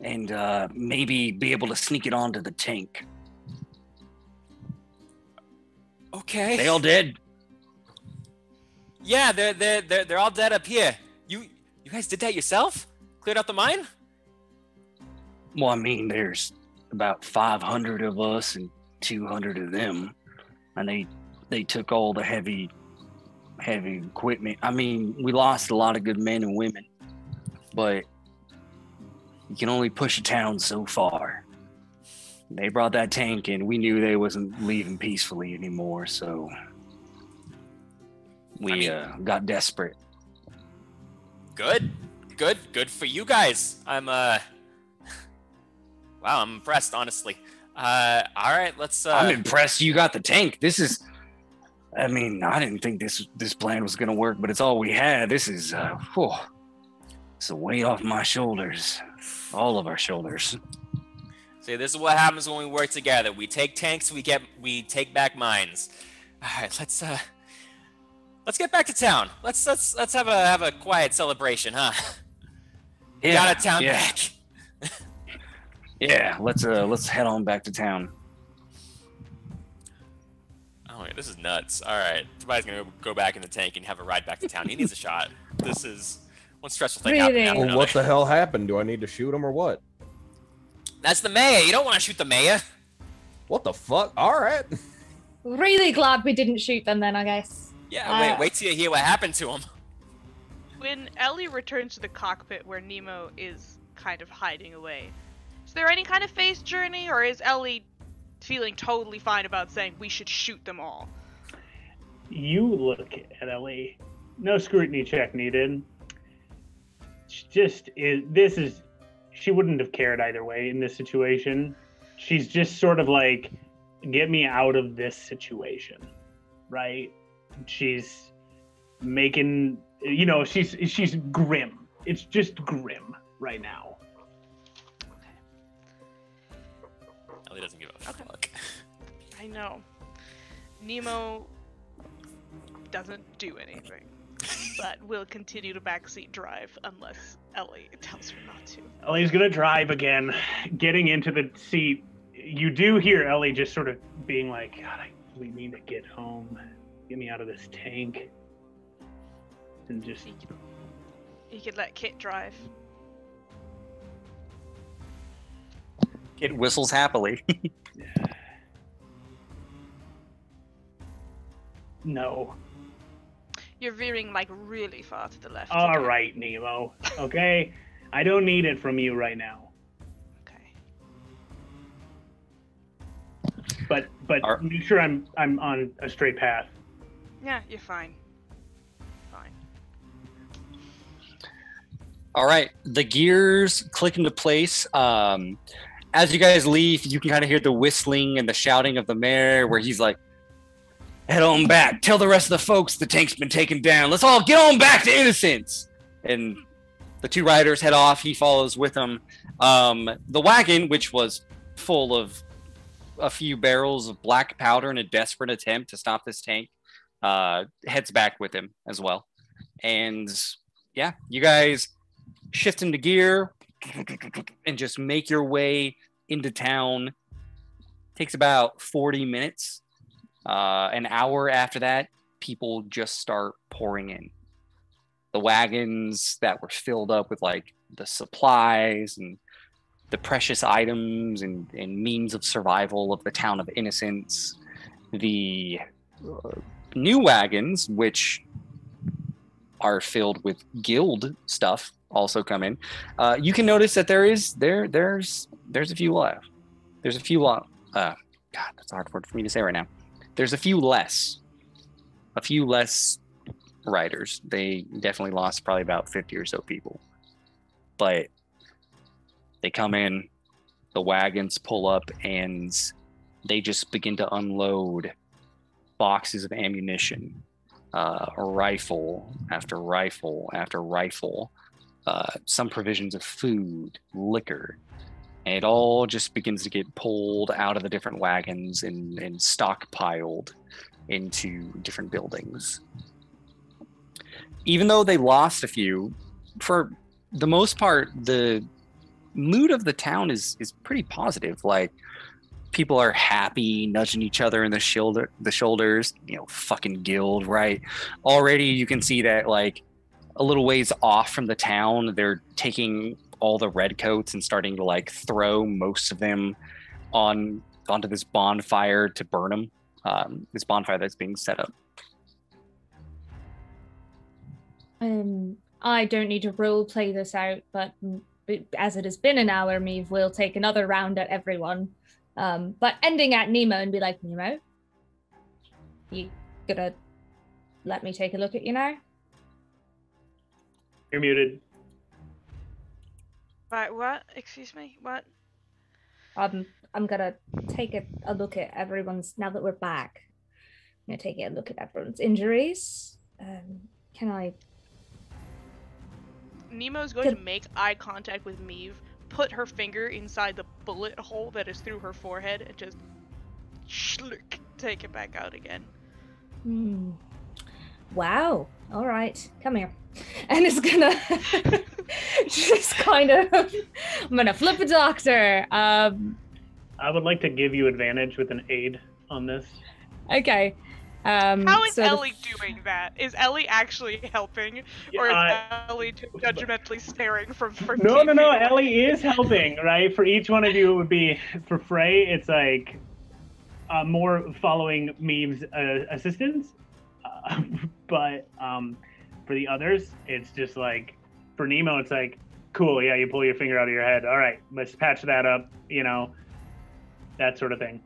and maybe be able to sneak it onto the tank. Okay. They all dead? Yeah, they're all dead up here. You guys did that yourself? Cleared out the mine? Well, I mean, there's about 500 of us and 200 of them, and they took all the heavy equipment. I mean, we lost a lot of good men and women, but you can only push a town so far. They brought that tank in. We knew they wasn't leaving peacefully anymore, so we got desperate. Good for you guys. Wow, I'm impressed, honestly. All right, let's. I'm impressed you got the tank. I mean, I didn't think this plan was gonna work, but it's all we had. This is, it's a weight off my shoulders, all of our shoulders. See, this is what happens when we work together. We take tanks, we take back mines. All right, let's get back to town. Let's have a quiet celebration, huh? Yeah, got a town back. Yeah, let's head on back to town. Oh, wait, this is nuts. All right, Tobias gonna go back in the tank and have a ride back to town. He needs a shot. This is one stressful thing happening after Well, another. what the hell happened? Do I need to shoot him or what? That's the mayor. You don't want to shoot the mayor. What the fuck? All right. Really glad we didn't shoot them then, I guess. Yeah, wait till you hear what happened to him. When Ellie returns to the cockpit where Nemo is kind of hiding away, is there any kind of face journey, or is Ellie feeling totally fine about saying we should shoot them all? You look at Ellie. No scrutiny check needed. She wouldn't have cared either way in this situation. She's just sort of like, get me out of this situation, right? She's making, she's grim. It's just grim right now. Ellie doesn't give a fuck. I know. Nemo doesn't do anything, but will continue to backseat drive unless Ellie tells her not to. Ellie's gonna drive again, getting into the seat. You do hear Ellie just sort of being like, God, I really need to get home. Get me out of this tank. And just... You could let Kit drive. Kit whistles happily. No. You're veering like really far to the left. All again. right, Nemo. Okay? I don't need it from you right now. Okay. But make sure I'm on a straight path. Yeah, you're fine. Fine. All right, the gears click into place. As you guys leave, you can kind of hear the whistling and the shouting of the mayor, where he's like, "Head on back. Tell the rest of the folks the tank's been taken down. Let's all get on back to Innocence." And the two riders head off. He follows with them. The wagon, which was full of a few barrels of black powder in a desperate attempt to stop this tank, heads back with him as well. And yeah, you guys shift into gear and just make your way into town. Takes about 40 minutes. An hour after that, people just start pouring in. The wagons that were filled up with like the supplies and the precious items and means of survival of the town of Innocence. The new wagons, which are filled with guild stuff, also come in. You can notice that there's a few left. There's a few God, that's a hard word for me to say right now. There's a few less riders. They definitely lost probably about 50 or so people. But they come in, the wagons pull up, and they just begin to unload boxes of ammunition, rifle after rifle after rifle, some provisions of food, liquor, and it all just begins to get pulled out of the different wagons and stockpiled into different buildings. Even though they lost a few, for the most part, the mood of the town is pretty positive. Like, people are happy, nudging each other in the shoulders, fucking guild, right? Already you can see that, like, a little ways off from the town, they're taking all the redcoats and starting to, like, throw most of them onto this bonfire to burn them. This bonfire that's being set up. I don't need to role play this out, but as it has been an hour, Meave will take another round at everyone. But ending at Nemo and be like, Nemo, you gonna let me take a look at you now? You're muted. Right, what? Excuse me? What? I'm gonna take a look at everyone's, now that we're back. I'm gonna take a look at everyone's injuries. Can I... Nemo's going to make eye contact with Meave, put her finger inside the bullet hole that is through her forehead, and just shlick, take it back out again. Wow. All right. Come here. And it's gonna just kind of... I'm gonna flip a doctor. I would like to give you advantage with an aid on this. Okay. How is Ellie doing that? Is Ellie actually helping, or is Ellie judgmentally staring from? No. Ellie is helping, right? For each one of you, it would be for Frey. It's like more following Meave's assistance, but for the others, it's just like for Nemo, it's like cool. Yeah, you pull your finger out of your head. All right, let's patch that up. That sort of thing.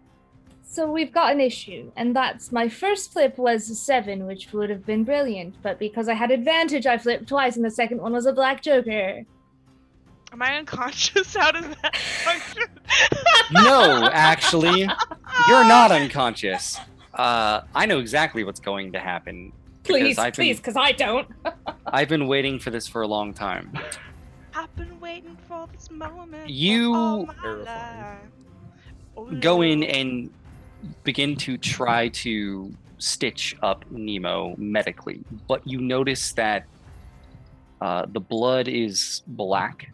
So we've got an issue, and that's my first flip was a 7, which would have been brilliant, but because I had advantage, I flipped twice, and the second one was a black joker. Am I unconscious? How does that function? No, actually, you're not unconscious. I know exactly what's going to happen. Please, because I don't. I've been waiting for this for a long time. I've been waiting for this moment. You go in and begin to try to stitch up Nemo medically, but you notice that the blood is black.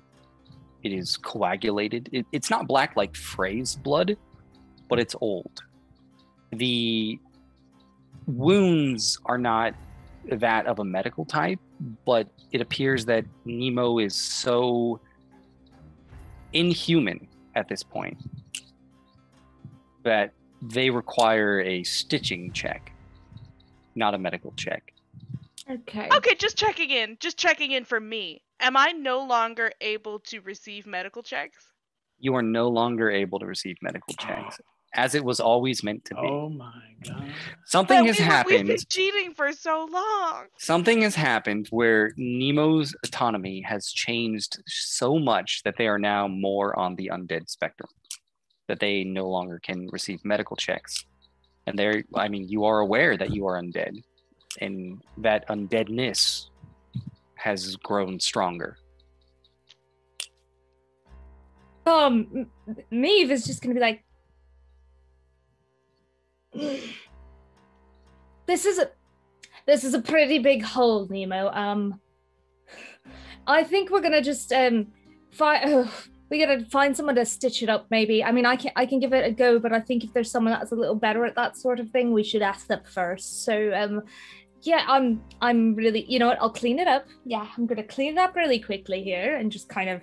It is coagulated. It's not black like Frey's blood, but it's old. The wounds are not that of a medical type, but it appears that Nemo is so inhuman at this point that they require a stitching check, not a medical check. Okay, just checking in for me. Am I no longer able to receive medical checks? You are no longer able to receive medical checks, as it was always meant to be. Oh my god. Something has happened. We've been cheating for so long. Something has happened where Nemo's autonomy has changed so much that they are now more on the undead spectrum, that they no longer can receive medical checks. And you are aware that you are undead, and that undeadness has grown stronger. Meave is just gonna be like, this is a pretty big hole, Nemo. I think we're gonna just we gotta find someone to stitch it up, maybe. I mean, I can give it a go, but I think if there's someone that's a little better at that sort of thing, we should ask them first. So yeah, I'm really, you know what, I'll clean it up. Yeah, I'm gonna clean it up really quickly here and just kind of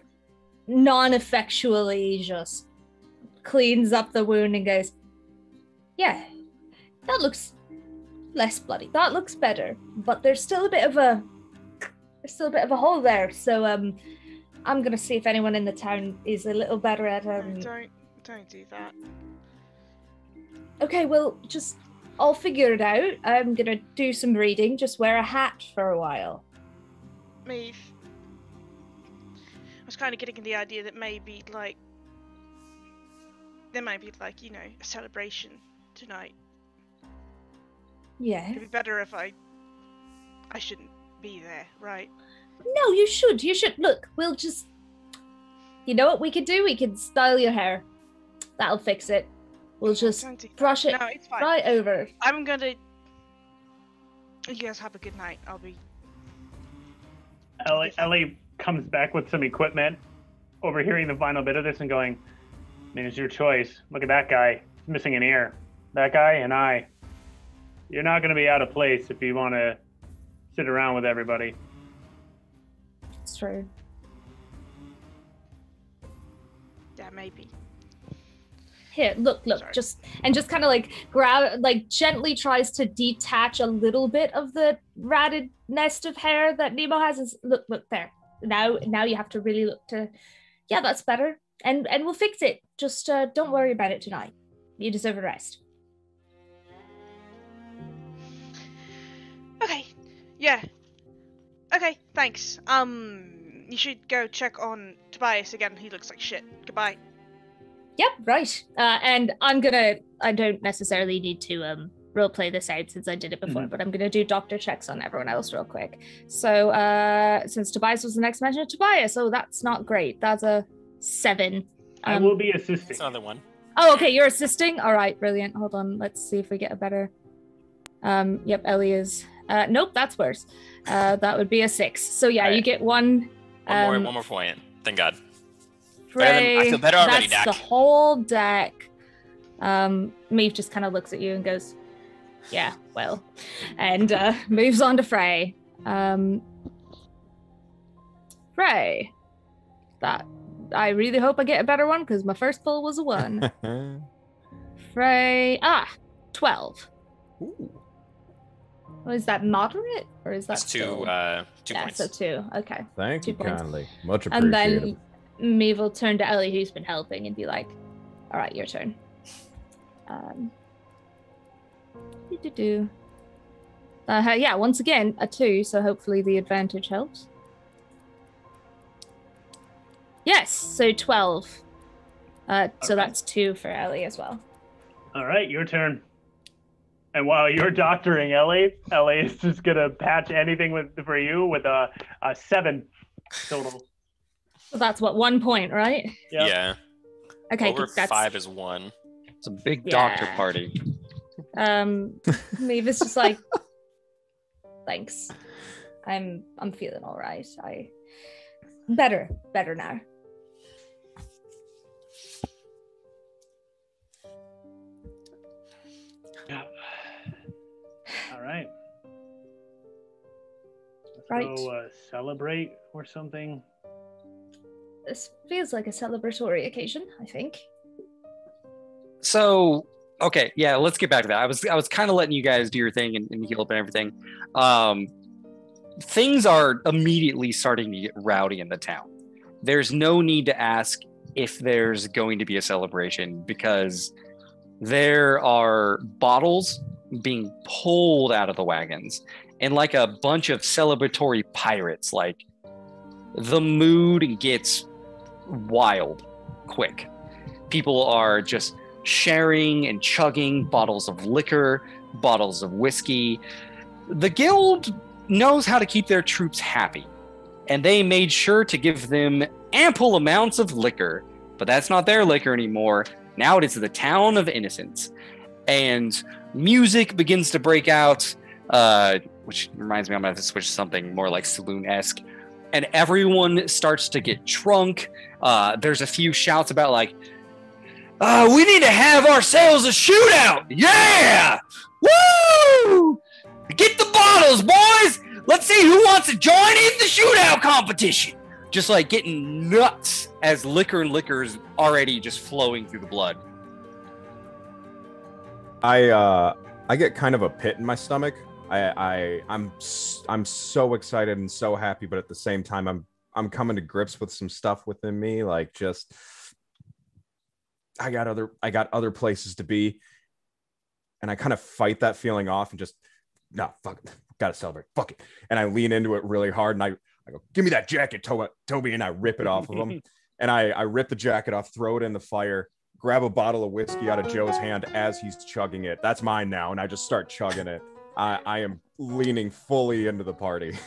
non-effectually just cleans up the wound and goes, yeah, that looks less bloody. That looks better, but there's still a bit of a hole there. So I'm gonna see if anyone in the town is a little better at Don't do that. Okay, well, just I'll figure it out. I'm gonna do some reading. Just wear a hat for a while. Maeve. I was kind of getting the idea that maybe, like, there might be, like, you know, a celebration tonight. Yeah. It'd be better if I shouldn't be there, right? No, you should. You should. Look, we'll just... You know what we could do? We could style your hair. That'll fix it. We'll just brush it No, it's fine. right over. I'm gonna... You guys have a good night. I'll be... Ellie comes back with some equipment, overhearing the final bit of this and going, I mean, it's your choice. Look at that guy. He's missing an ear. That guy and I. You're not going to be out of place if you want to sit around with everybody. It's true. Yeah, maybe. Here, look, Sorry. just kind of like grab, like gently tries to detach a little bit of the ratted nest of hair that Nemo has. Is look there. Now you have to really look to, yeah, that's better. And we'll fix it. Just don't worry about it tonight. You deserve a rest. Okay. Yeah. Okay, thanks. You should go check on Tobias again. He looks like shit. Goodbye. Yep, right. And I don't necessarily need to roleplay this out since I did it before, but I'm gonna do doctor checks on everyone else real quick. So since Tobias was the next mention, Tobias, that's not great. That's a 7. I will be assisting. That's another one. Oh, okay, you're assisting? All right, brilliant. Hold on, let's see if we get a better... Yep, Ellie is... nope, that's worse. That would be a 6. So yeah, All right. you get one... One more point. Thank God. Frey, I feel better already, that's Dak. the whole deck. Maeve just kind of looks at you and goes, yeah, well, and moves on to Frey. Frey, that I really hope I get a better one because my first pull was a 1. Frey, 12. Ooh. Well, is that moderate or is that That's two still... two yeah, points. so 2. Okay. Thank 2 you points. kindly. Much And appreciated. then Maeve will turn to Ellie, who's been helping, and be like, all right, your turn. Yeah, once again, a 2, so hopefully the advantage helps. Yes, so 12. So that's 2 for Ellie as well. All right, your turn. And while you're doctoring Ellie is just going to patch anything for you with a 7 total. So that's what, 1 point, right? Yep. Yeah. Okay, Over 'cause that's 5 is 1. It's a big doctor Yeah. party. Maeve is just like, thanks. I'm feeling all right. Better now. Yeah. All right. Let's Right. go celebrate or something. This feels like a celebratory occasion, I think. So, okay, yeah, let's get back to that. I was kind of letting you guys do your thing and heal up and everything. Things are immediately starting to get rowdy in the town. There's no need to ask if there's going to be a celebration because there are bottles being pulled out of the wagons and like a bunch of celebratory pirates. Like the mood gets wild quick. People are just sharing and chugging bottles of liquor, bottles of whiskey. The guild knows how to keep their troops happy, and they made sure to give them ample amounts of liquor, but that's not their liquor anymore. Now it is the town of innocence, and music begins to break out, which reminds me I'm going to have to switch to something more like saloon-esque, and everyone starts to get drunk. There's a few shouts about like, we need to have ourselves a shootout. Yeah! Woo! Get the bottles, boys! Let's see who wants to join in the shootout competition. Just like getting nuts as liquor is already just flowing through the blood. I get kind of a pit in my stomach. I'm so excited and so happy, but at the same time I'm coming to grips with some stuff within me, like just I got other places to be. and I kind of fight that feeling off and just, no, fuck it. Gotta celebrate. Fuck it. And I lean into it really hard, and I go, give me that jacket, Toby, and I rip it off of him. And I rip the jacket off, throw it in the fire, grab a bottle of whiskey out of Joe's hand as he's chugging it. That's mine now, and I just start chugging it. I am leaning fully into the party.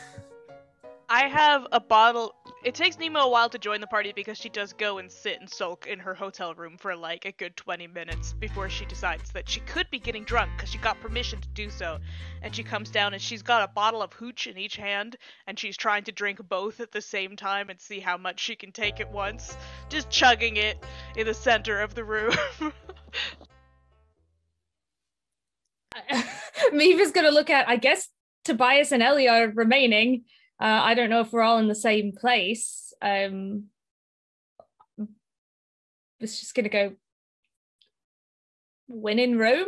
I have a bottle. It takes Nemo a while to join the party because she does go and sit and sulk in her hotel room for like a good 20 minutes before she decides that she could be getting drunk because she got permission to do so. And she comes down and she's got a bottle of Huebsch in each hand and she's trying to drink both at the same time and see how much she can take at once. Just chugging it in the center of the room. Meave is going to look at, I guess Tobias and Ellie are remaining. I don't know if we're all in the same place. It's just gonna go. When in Rome?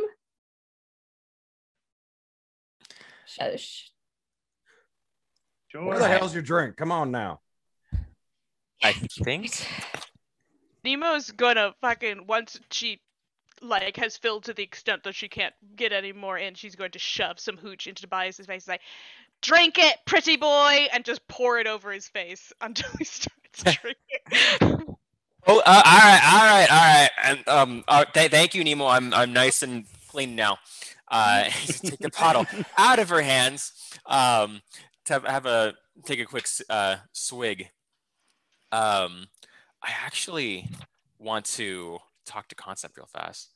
Sure. Where the hell's your drink? Come on now. I think. Nemo's gonna fucking, once she like has filled to the extent that she can't get any more in, she's going to shove some Huebsch into Tobias's face and say, drink it, pretty boy, and just pour it over his face until he starts drinking. Oh, all right. And thank you, Nemo. I'm nice and clean now. Take the bottle out of her hands. Take a quick swig. I actually want to talk to Concept real fast.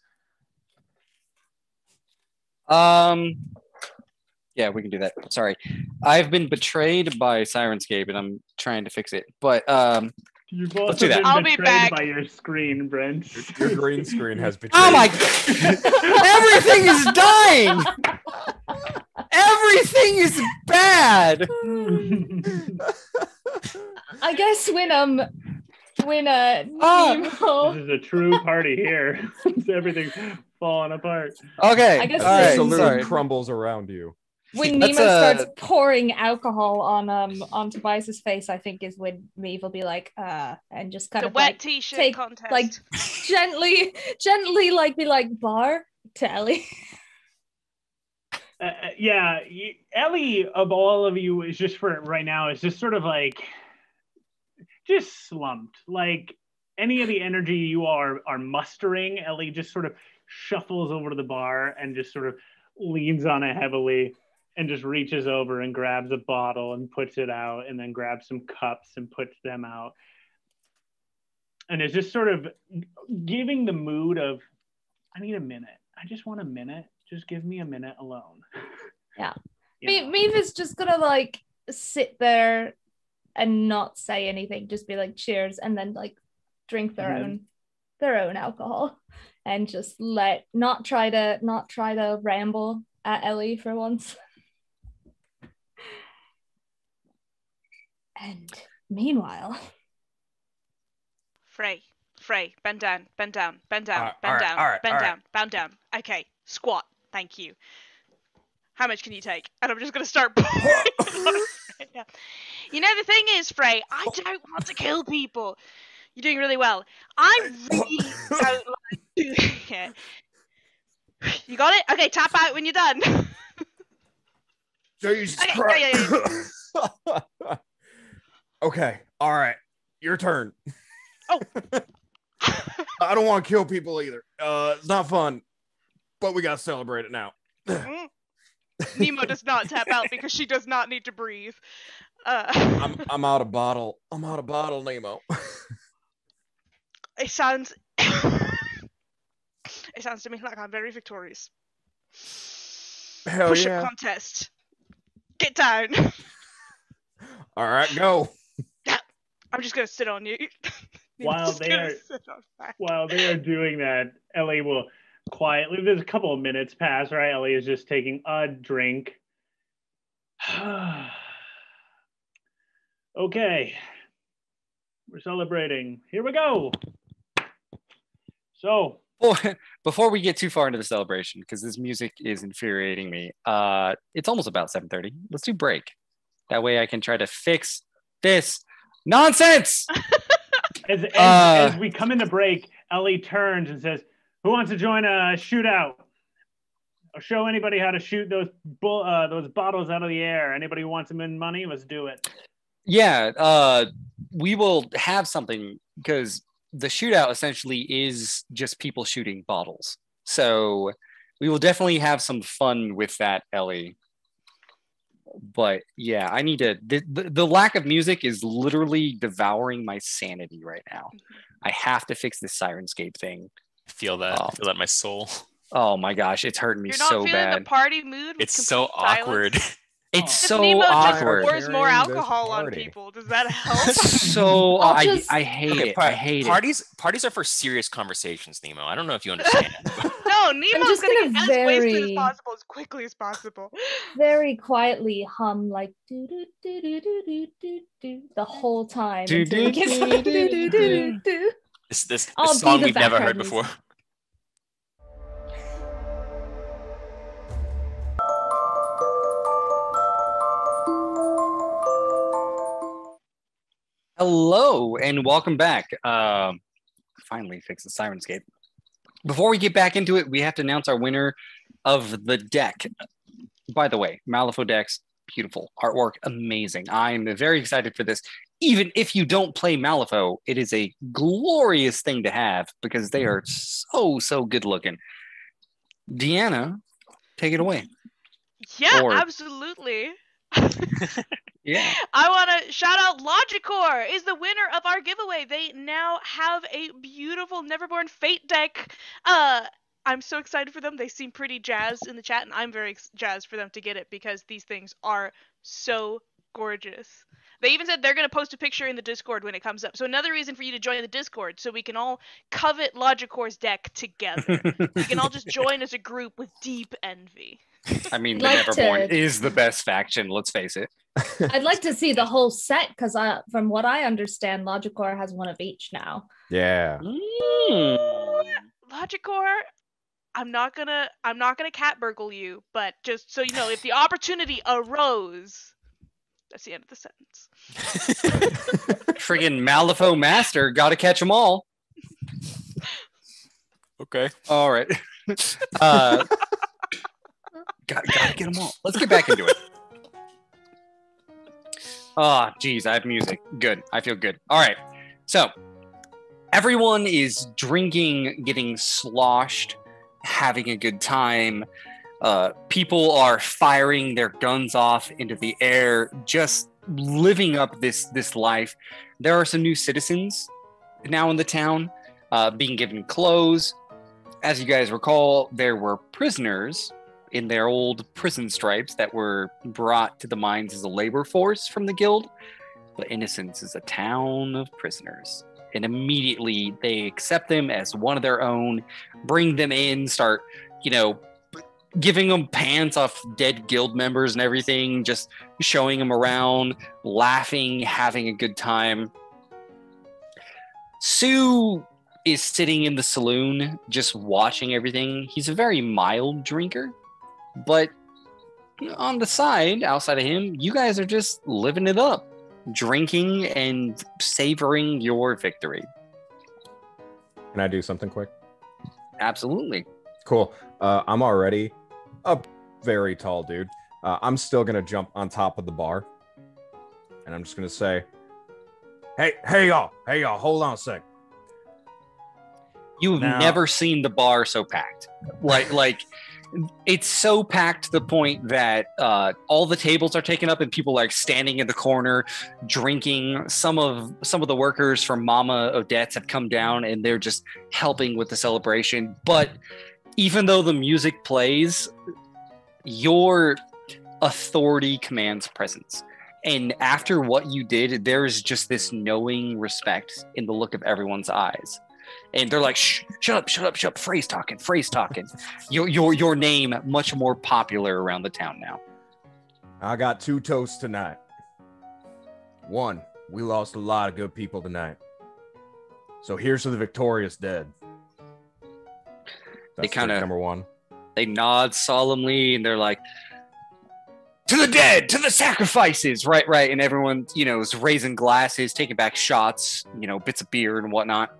Yeah, we can do that. Sorry. I've been betrayed by Sirenscape and I'm trying to fix it. But You've let's also do that. been I'll be betrayed back. by your screen, Brent. Your green screen has betrayed. Oh my god! Everything is dying! Everything is bad! I guess when Oh. Nemo, This is a true party here. Everything's falling apart. Okay. I guess all right, Saloon sorry. crumbles around you. when That's Nemo starts pouring alcohol on Tobias's face, I think is when Meave will be like, and just kind The of wet like t-shirt take contest. like gently like be like bar to Ellie. Yeah, Ellie, of all of you, is just for right now, is just sort of like, just slumped. Like any of the energy you are mustering, Ellie just sort of shuffles over to the bar and just sort of leans on it heavily and just reaches over and grabs a bottle and puts it out and then grabs some cups and puts them out. And it's just sort of giving the mood of, I need a minute. I just want a minute. Just give me a minute alone. Yeah. You know? Meave is just gonna like sit there and not say anything, just be like cheers, and then like drink their own alcohol and just not try to ramble at Ellie for once. And meanwhile, Frey, bend down. All right. Okay, squat. Thank you. How much can you take? And I'm just gonna start pouring. Yeah. You know, the thing is, Frey, I don't want to kill people. You're doing really well. I really don't like doing it. You got it? Okay, tap out when you're done. Jesus Okay, Christ. Okay, all right. Your turn. Oh. I don't want to kill people either. It's not fun, but we gotta celebrate it now. Nemo does not tap out because she does not need to breathe. I'm out of bottle. I'm out of bottle, Nemo. It sounds to me like I'm very victorious. Hell Push-up yeah. contest. Get down. All right, go. I'm just gonna sit on you. While they are doing that, Ellie will quietly, there's a couple of minutes pass, right? Ellie is just taking a drink. Okay. We're celebrating. Here we go. So, Before we get too far into the celebration, because this music is infuriating me, it's almost about 7:30. Let's do break. That way I can try to fix this nonsense. as we come into break, Ellie turns and says, "Who wants to join a shootout?" I'll show anybody how to shoot those bottles out of the air. Anybody who wants them in money, let's do it. Yeah, we will have something because the shootout essentially is just people shooting bottles. So we will definitely have some fun with that, Ellie. But yeah, I need to. The lack of music is literally devouring my sanity right now. I have to fix this Sirenscape thing. I feel that. I feel that in my soul. Oh my gosh, it's hurting me You're not so feeling bad. the party mood? It's so awkward. It's so Nemo awkward. just pours more Carrying this alcohol on party. people. Does that help? So I'll I just- hate it. I hate it. Parties are for serious conversations, Nemo. I don't know if you understand. No, Nemo's just gonna gonna get as wasted as very- possible, as quickly as possible. Very quietly hum like do do do do do do do do the whole time Do, until it do, gets do, like do, do do do do. This I'll be song the we've never background heard before. music. Hello and welcome back. Finally fixed the Sirenscape. Before we get back into it, we have to announce our winner of the deck. By the way, Malifaux decks, beautiful artwork, amazing. I'm very excited for this. Even if you don't play Malifaux, it is a glorious thing to have because they are so good looking. Deanna, take it away. Yeah, Or- absolutely. Yeah. I want to shout out Logicor is the winner of our giveaway. They now have a beautiful Neverborn Fate deck. I'm so excited for them. They seem pretty jazzed in the chat, and I'm very jazzed for them to get it because these things are so gorgeous. They even said they're going to post a picture in the Discord when it comes up. So another reason for you to join the Discord, so we can all covet Logicor's deck together. We can all just join as a group with deep envy. I mean, the Like Neverborn to- is the best faction, let's face it. I'd like to see the whole set because from what I understand, Logicor has one of each now. Yeah. Logicor, I'm not gonna cat burgle you, but just so you know, if the opportunity arose, that's the end of the sentence. Friggin' Malifaux Master, gotta catch them all. Okay. All right. Gotta get them all. Let's get back into it. Oh, geez, I have music. Good. I feel good. All right. So, everyone is drinking, getting sloshed, having a good time. People are firing their guns off into the air, just living up this life. There are some new citizens now in the town, being given clothes. As you guys recall, there were prisoners in their old prison stripes that were brought to the mines as a labor force from the guild. But Innocence is a town of prisoners. And immediately they accept them as one of their own, bring them in, start, giving them pants off dead guild members and everything, just showing them around, laughing, having a good time. Sue is sitting in the saloon, just watching everything. He's a very mild drinker, but on the side, outside of him, you guys are just living it up, drinking and savoring your victory. Can I do something quick? Absolutely. Cool. I'm already a very tall dude. I'm still gonna jump on top of the bar, and I'm just gonna say, "Hey y'all, hold on a sec." You've Now- never seen the bar so packed. Like it's so packed to the point that all the tables are taken up and people like standing in the corner drinking. Some of the workers from Mama Odette's have come down and they're just helping with the celebration. But even though the music plays, your authority commands presence. And after what you did, there is just this knowing respect in the look of everyone's eyes. And they're like, shut up, phrase talking. Your name much more popular around the town now. I got 2 toasts tonight. 1, we lost a lot of good people tonight. So here's to the victorious dead. That's kinda- drink number 1. They nod solemnly and they're like, to the dead, to the sacrifices, right. And everyone, is raising glasses, taking back shots, bits of beer and whatnot.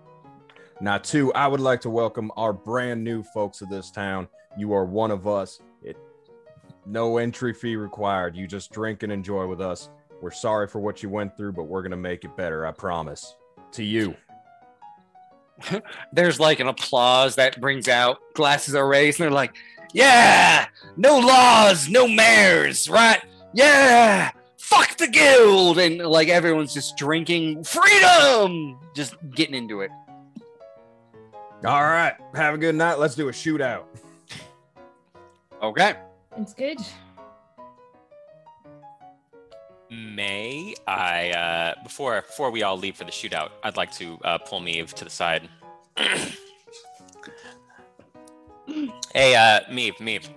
Now 2, I would like to welcome our brand new folks of this town. You are one of us. No entry fee required. You just drink and enjoy with us. We're sorry for what you went through, but we're going to make it better, I promise. To you. There's like an applause that brings out glasses are raised, and they're like, yeah, no laws, no mayors, right? Yeah, fuck the guild. And like everyone's just drinking freedom, just getting into it. All right, have a good night. Let's do a shootout. Okay. It's good. May I, before we all leave for the shootout, I'd like to pull Meave to the side. Hey, Meave.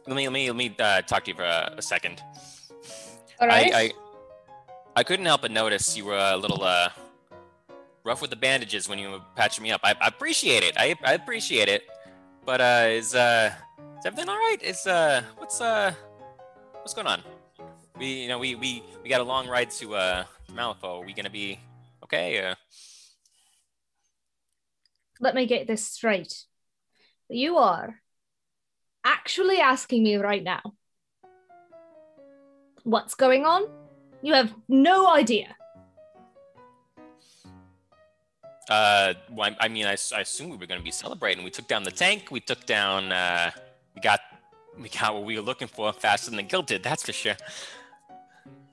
Let me talk to you for a second. All right. I couldn't help but notice you were a little rough with the bandages when you were patching me up. I appreciate it. I appreciate it. But is everything all right? What's going on? We got a long ride to Malifaux. Are we gonna be okay? Let me get this straight. You are actually asking me right now what's going on? You have no idea. Well, I mean, I assume we were going to be celebrating. We took down the tank. We took down. We got what we were looking for faster than the guild did. That's for sure.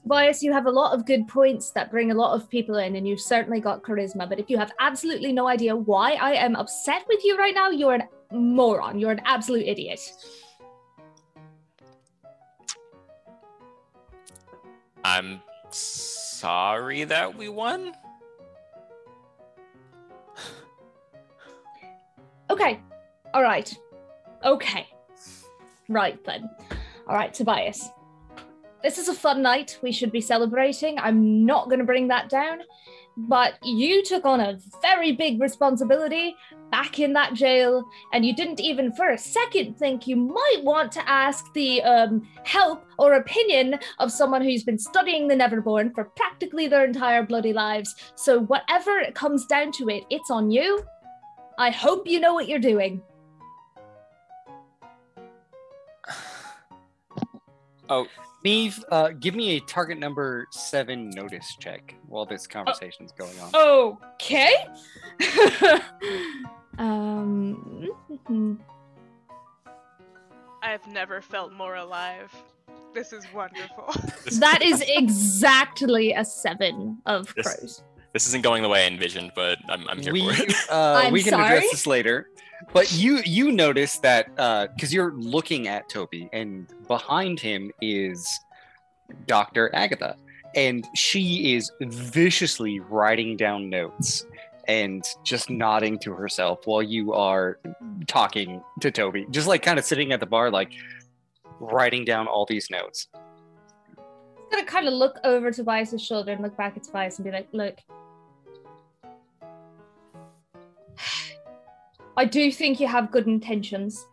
Tobias, you have a lot of good points that bring a lot of people in, and you've certainly got charisma. But if you have absolutely no idea why I am upset with you right now, you're an moron. You're an absolute idiot. I'm sorry that we won. Okay. All right. Okay. Right then. All right, Tobias. This is a fun night. We should be celebrating. I'm not going to bring that down. But you took on a very big responsibility back in that jail, and you didn't even for a second think you might want to ask the help or opinion of someone who's been studying the Neverborn for practically their entire bloody lives. So whatever it comes down to it, it's on you. I hope you know what you're doing. Oh, Meave, give me a target number 7 notice check while this conversation's going on. Okay. I've never felt more alive. This is wonderful. That is exactly a 7 of crows. This isn't going the way I envisioned, but I'm here for it. We can sorry? address this later. But you notice that because you're looking at Toby, and behind him is Dr. Agatha, and she is viciously writing down notes and just nodding to herself while you are talking to Toby, just like kind of sitting at the bar, like writing down all these notes. I'm gonna kind of look over Tobias' shoulder and look back at Tobias and be like, look, I do think you have good intentions.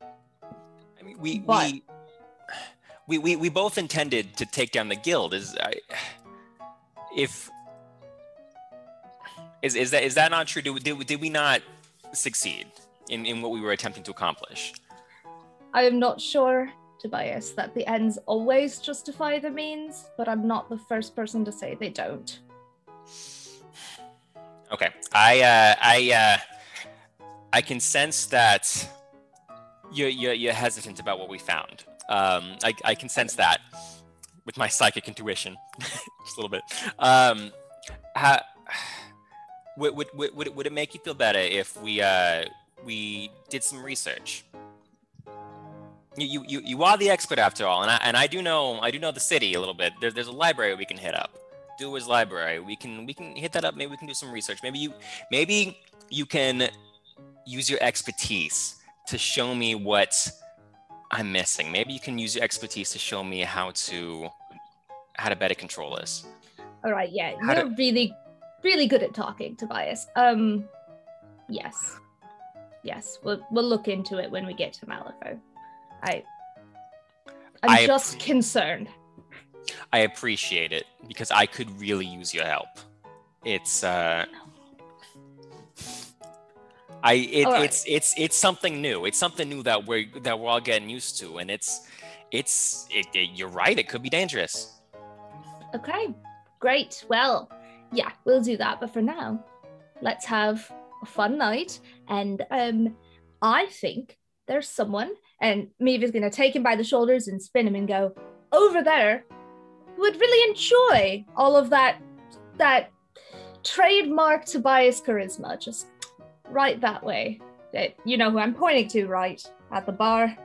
I mean, we both intended to take down the guild. Is that not true? Did we not succeed in what we were attempting to accomplish? I am not sure, Tobias, that the ends always justify the means, but I'm not the first person to say they don't. Okay, I can sense that you're hesitant about what we found. I can sense that with my psychic intuition, just a little bit. Would it make you feel better if we did some research? You are the expert after all, and I do know the city a little bit. There's a library we can hit up. Dewar's library. We can hit that up. Maybe we can do some research. Maybe you can use your expertise to show me what I'm missing. Maybe you can use your expertise to show me how to better control this. All right, yeah, you're really, really good at talking, Tobias. Yes, we'll look into it when we get to Malifaux. I'm just concerned. I appreciate it because I could really use your help. It's All right. It's something new. It's something new that we're all getting used to, and you're right. It could be dangerous. Okay, great. Well, yeah, we'll do that. But for now, let's have a fun night. And I think there's someone, and Maeve is going to take him by the shoulders and spin him and go, over there, who would really enjoy all of that trademark Tobias charisma, just right that way. You know who I'm pointing to, right? At the bar.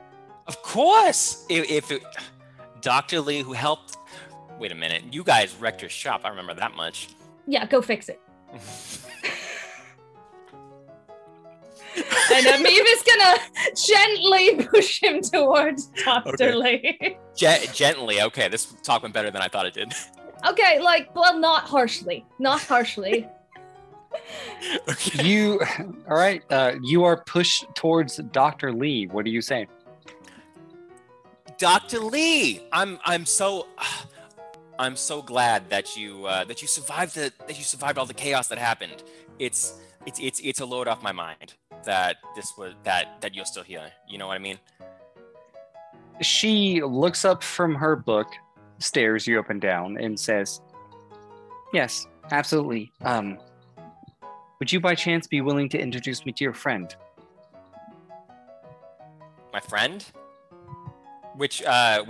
Of course. If Dr. Lee, who helped. Wait a minute. You guys wrecked your shop. I remember that much. Yeah, go fix it. And Maeve is gonna gently push him towards Dr. Lee. Gently. Okay, this talk went better than I thought it did. Okay, not harshly. Not harshly. Okay. All right. You are pushed towards Dr. Lee. What do you say? Dr. Lee, I'm so glad that you survived all the chaos that happened. It's a load off my mind that you're still here. You know what I mean? She looks up from her book, stares you up and down, and says, "Yes, absolutely. Would you by chance be willing to introduce me to your friend?" My friend? Which friend?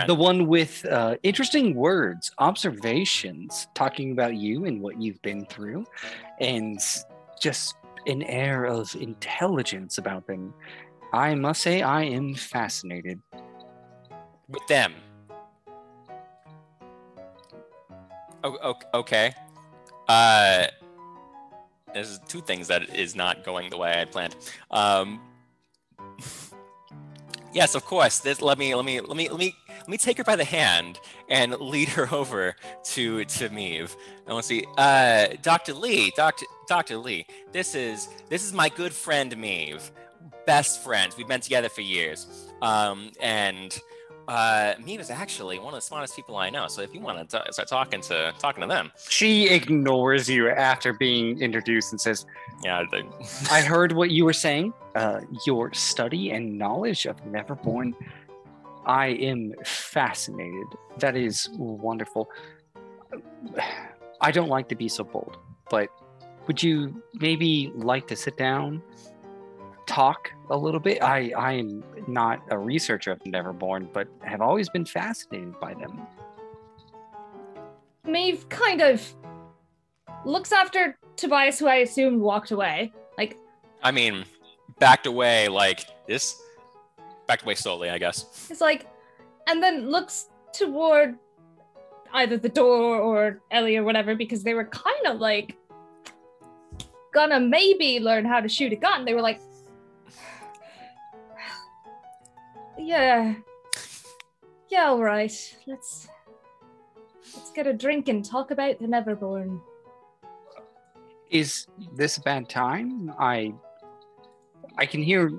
The one with interesting words, observations, talking about you and what you've been through, and just an air of intelligence about them. I must say, I am fascinated with them. Okay. There's two things that is not going the way I had planned. Yes, of course. Let me take her by the hand and lead her over to Maeve. And let's see, Dr. Lee, this is my good friend Maeve, best friends. We've been together for years. And Maeve is actually one of the smartest people I know. So if you want to start talking to them, she ignores you after being introduced and says, "Yeah, I heard what you were saying. Your study and knowledge of Neverborn. I am fascinated. That is wonderful. I don't like to be so bold, but would you maybe like to sit down, talk a little bit? I am not a researcher of Neverborn, but have always been fascinated by them." Maeve kind of looks after Tobias, who I assume walked away. Backed away like this. Backed away slowly, I guess. It's and then looks toward either the door or Ellie or whatever, because they were kind of gonna maybe learn how to shoot a gun. They were like, yeah, all right. Let's get a drink and talk about the Neverborn. Is this a bad time? I can hear,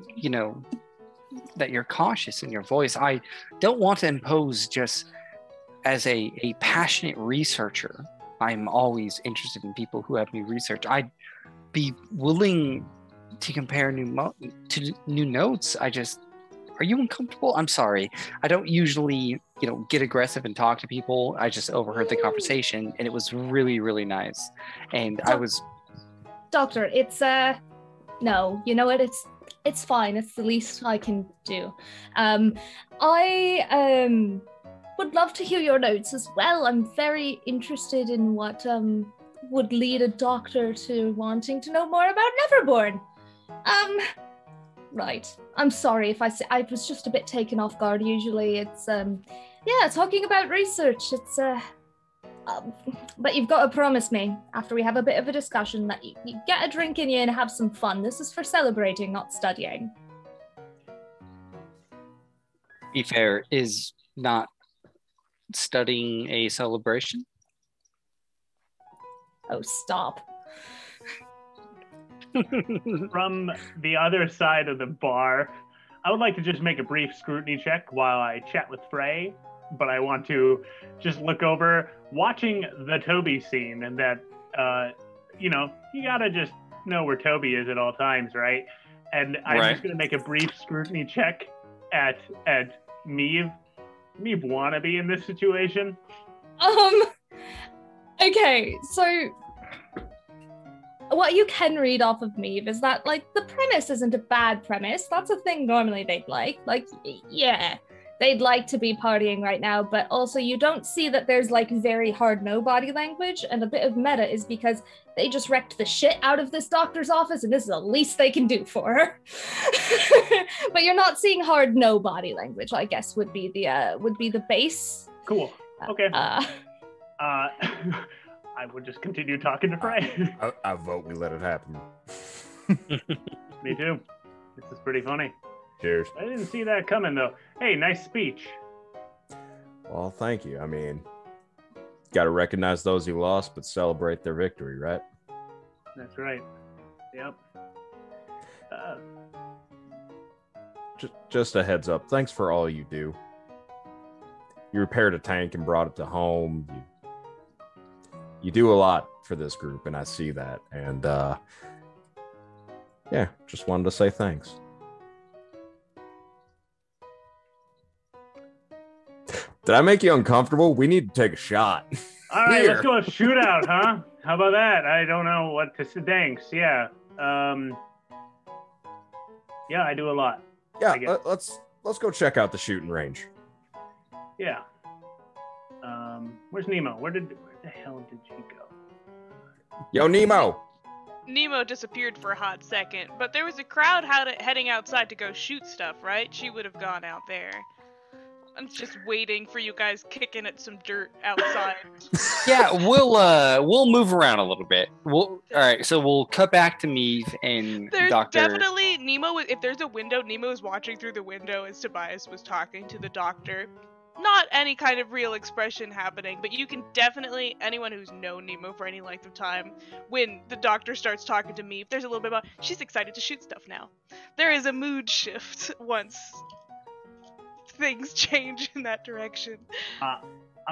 that you're cautious in your voice. I don't want to impose just as a passionate researcher. I'm always interested in people who have new research. I'd be willing to compare new notes. Are you uncomfortable? I'm sorry. I don't usually, get aggressive and talk to people. I just overheard the conversation and it was really, really nice. And Doctor, it's no, you know what? It's fine. It's the least I can do. I would love to hear your notes as well. I'm very interested in what would lead a doctor to wanting to know more about Neverborn. Right. I'm sorry if I was just a bit taken off guard. Usually it's talking about research. It's but you've got to promise me, after we have a bit of a discussion, that you get a drink in you and have some fun. This is for celebrating, not studying. Be fair, is not studying a celebration? Oh, stop. From the other side of the bar, I would like to just make a brief scrutiny check while I chat with Frey, but I want to just look over watching the Toby scene, and that, you gotta just know where Toby is at all times, right? And I'm just gonna make a brief scrutiny check at Meave. Meave wannabe in this situation. Okay, so what you can read off of Meave is that, like, the premise isn't a bad premise. That's a thing normally they'd like. Like, yeah, they'd like to be partying right now, but also you don't see that there's, like, very hard no body language, and a bit of meta is because they just wrecked the shit out of this doctor's office, and this is the least they can do for her. But you're not seeing hard no body language, I guess, would be the base. Cool. Okay. I would just continue talking to Frey. I vote we let it happen. Me too. This is pretty funny. Cheers. I didn't see that coming, though. Hey, nice speech. Well, thank you. I mean, got to recognize those you lost, but celebrate their victory, right? That's right. Yep. Just a heads up. Thanks for all you do. You repaired a tank and brought it to home. You do a lot for this group, and I see that. And yeah, just wanted to say thanks. Did I make you uncomfortable? We need to take a shot. All right, let's go a shootout, huh? How about that? I don't know what to say. Thanks. Yeah. Yeah, I do a lot. Yeah, let's go check out the shooting range. Yeah. Where's Nemo? Where the hell did she go? Yo, Nemo! Nemo disappeared for a hot second, but there was a crowd heading outside to go shoot stuff, right? She would have gone out there. I'm just waiting for you guys kicking at some dirt outside. Yeah, we'll move around a little bit. All right, so we'll cut back to Meave and there's Doctor. Definitely Nemo. If there's a window, Nemo is watching through the window as Tobias was talking to the doctor. Not any kind of real expression happening, but you can definitely, anyone who's known Nemo for any length of time, when the doctor starts talking to Meave, there's a little bit about, she's excited to shoot stuff now. There is a mood shift once things change in that direction. I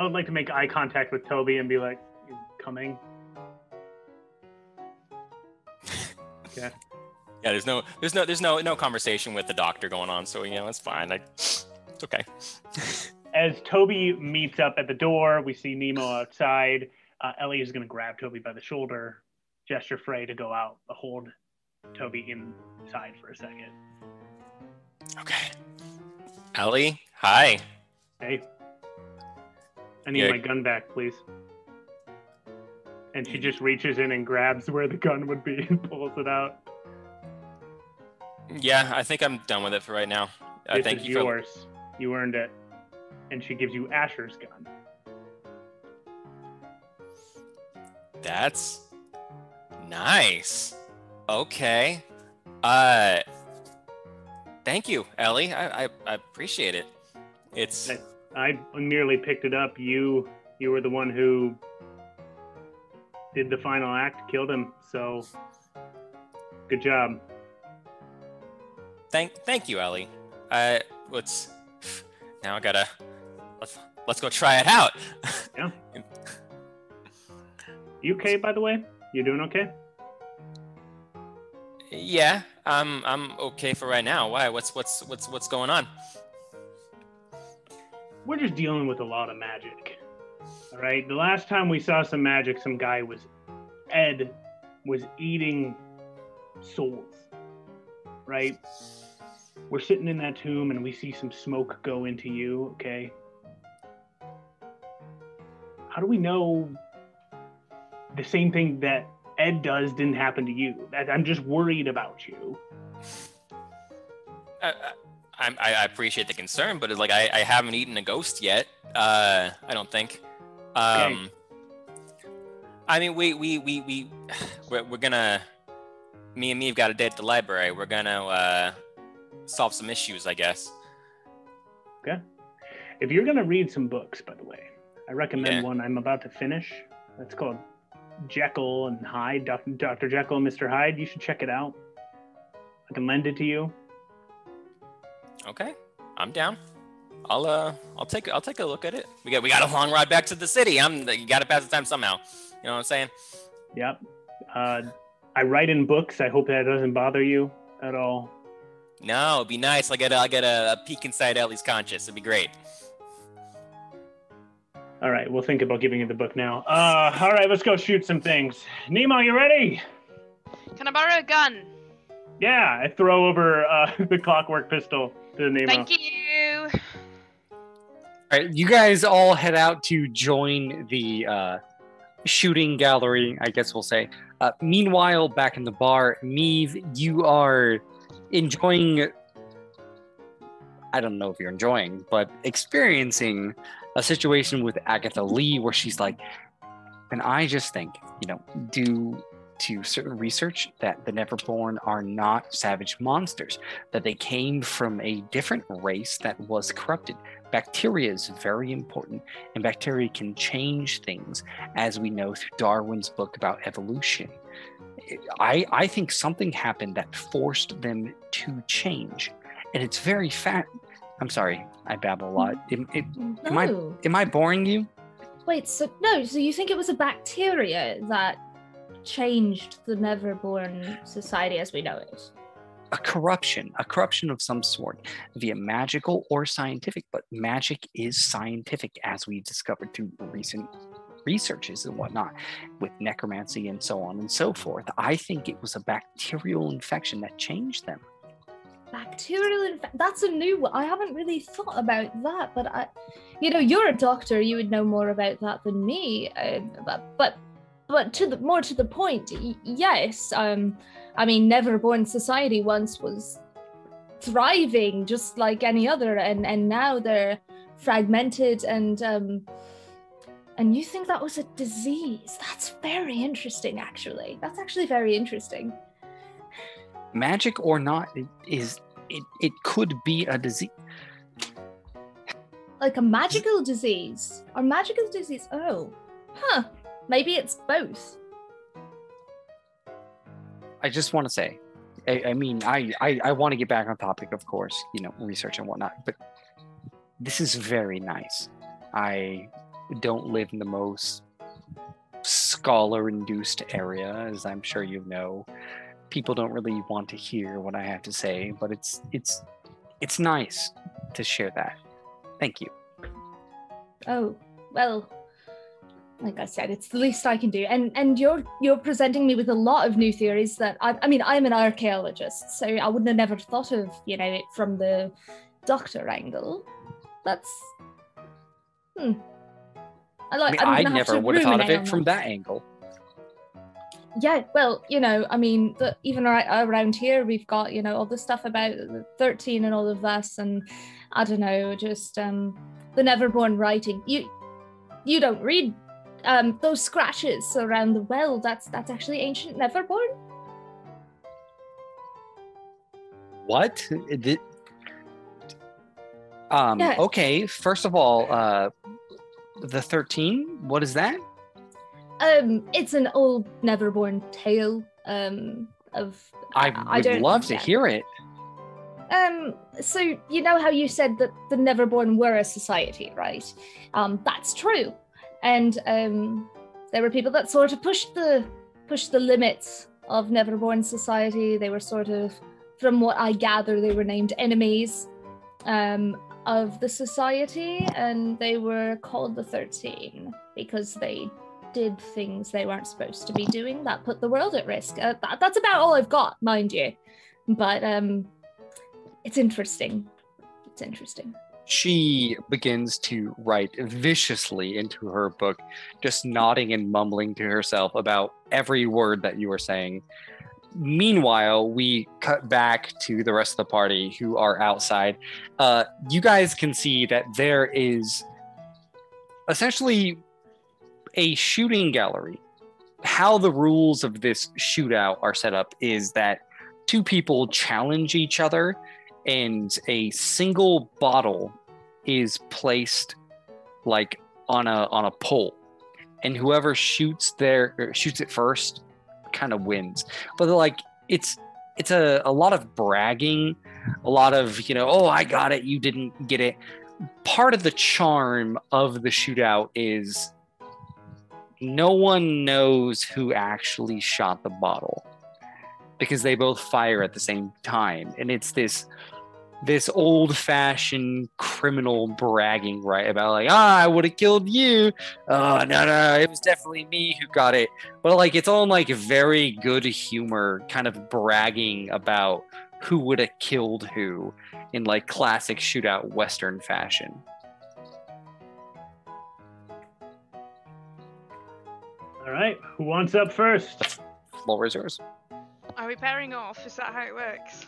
would like to make eye contact with Toby and be like, "You coming?" Okay. Yeah, there's no conversation with the doctor going on, so it's fine. It's okay. As Toby meets up at the door, we see Nemo outside. Ellie is going to grab Toby by the shoulder, gesture Frey to go out, hold Toby inside for a second. Okay. Ellie, hi. Hey. I need my gun back, please. And she just reaches in and grabs where the gun would be and pulls it out. Yeah, I think I'm done with it for right now. This is yours. You earned it. And she gives you Asher's gun. That's nice. Okay. Thank you, Ellie. I appreciate it. I merely picked it up. You were the one who did the final act, killed him. So good job. Thank you, Ellie. Now I gotta let's go try it out. Yeah. You okay, by the way? You doing okay? Yeah, I'm okay for right now. Why? What's going on? We're just dealing with a lot of magic. All right. The last time we saw some magic, some guy Ed was eating souls. Right? We're sitting in that tomb and we see some smoke go into you, okay? How do we know the same thing that Ed does didn't happen to you? I'm just worried about you. I appreciate the concern, but I haven't eaten a ghost yet. I don't think. Okay. I mean, we're gonna. Me and me have got a date at the library. We're gonna solve some issues, I guess. Okay. If you're gonna read some books, by the way, I recommend one I'm about to finish. It's called Jekyll and Hyde, Dr. Jekyll and Mr. Hyde. You should check it out. I can lend it to you. Okay, I'm down. I'll take a look at it. We got a long ride back to the city. You got to pass the time somehow. You know what I'm saying? Yep. I I write in books. I hope that doesn't bother you at all. No, it'd be nice. I'll get a peek inside Ellie's conscience. It'd be great. All right, we'll think about giving you the book now. All right, let's go shoot some things. Nemo, you ready? Can I borrow a gun? Yeah, I throw over the clockwork pistol to Nemo. Thank you. All right, you guys all head out to join the shooting gallery, I guess we'll say. Meanwhile, back in the bar, Meave, you are enjoying, I don't know if you're enjoying, but experiencing a situation with Agatha Lee where she's like, and I just think, due to certain research that the Neverborn are not savage monsters, that they came from a different race that was corrupted. Bacteria is very important, and bacteria can change things, as we know through Darwin's book about evolution. I think something happened that forced them to change, and it's very I'm sorry, I babble a lot. Am I boring you? Wait, so you think it was a bacteria that changed the Neverborn society as we know it? A corruption of some sort, via magical or scientific, but magic is scientific, as we've discovered through recent researches and whatnot, with necromancy and so on and so forth. I think it was a bacterial infection that changed them. That's a new one. I haven't really thought about that, but you're a doctor, you would know more about that than me. But more to the point, yes. I mean, Neverborn society once was thriving just like any other, and now they're fragmented, and you think that was a disease? That's very interesting, actually. That's actually very interesting. Magic or not, it could be a disease. Like a magical disease? Or magical disease? Oh. Huh. Maybe it's both. I just want to say, I mean, I want to get back on topic, of course, research and whatnot, but this is very nice. I don't live in the most scholar-induced area, as I'm sure you know. People don't really want to hear what I have to say, but it's nice to share that. Thank you. Oh, well, like I said, it's the least I can do. And you're presenting me with a lot of new theories that I'm an archaeologist, so I wouldn't have never thought of, it from the doctor angle. That's I never would have thought of it from that angle. Yeah, well, even around here, we've got, all the stuff about the 13 and all of this, and I don't know, just the Neverborn writing. You don't read those scratches around the well. That's actually ancient Neverborn. What? Yeah. Okay, first of all, the 13, what is that? It's an old Neverborn tale of... I would love to hear it. So you know how you said that the Neverborn were a society, right? That's true. And there were people that sort of pushed the limits of Neverborn society. They were sort of, from what I gather, they were named enemies of the society, and they were called the 13 because they did things they weren't supposed to be doing that put the world at risk. That's about all I've got, mind you. But it's interesting. It's interesting. She begins to write viciously into her book, just nodding and mumbling to herself about every word that you are saying. Meanwhile, we cut back to the rest of the party who are outside. You guys can see that there is essentially a shooting gallery. How the rules of this shootout are set up is that two people challenge each other, and a single bottle is placed like on a pole, and whoever shoots it first kind of wins. But like it's a lot of bragging, a lot of oh, I got it, you didn't get it. Part of the charm of the shootout is no one knows who actually shot the bottle. because they both fire at the same time. And it's this old-fashioned criminal bragging, right? About like, I would have killed you. Oh, no, it was definitely me who got it. But like, it's all in like very good humor, kind of bragging about who would have killed who in like classic shootout Western fashion. All right, who wants up first? Floor is yours. Are we pairing off? Is that how it works?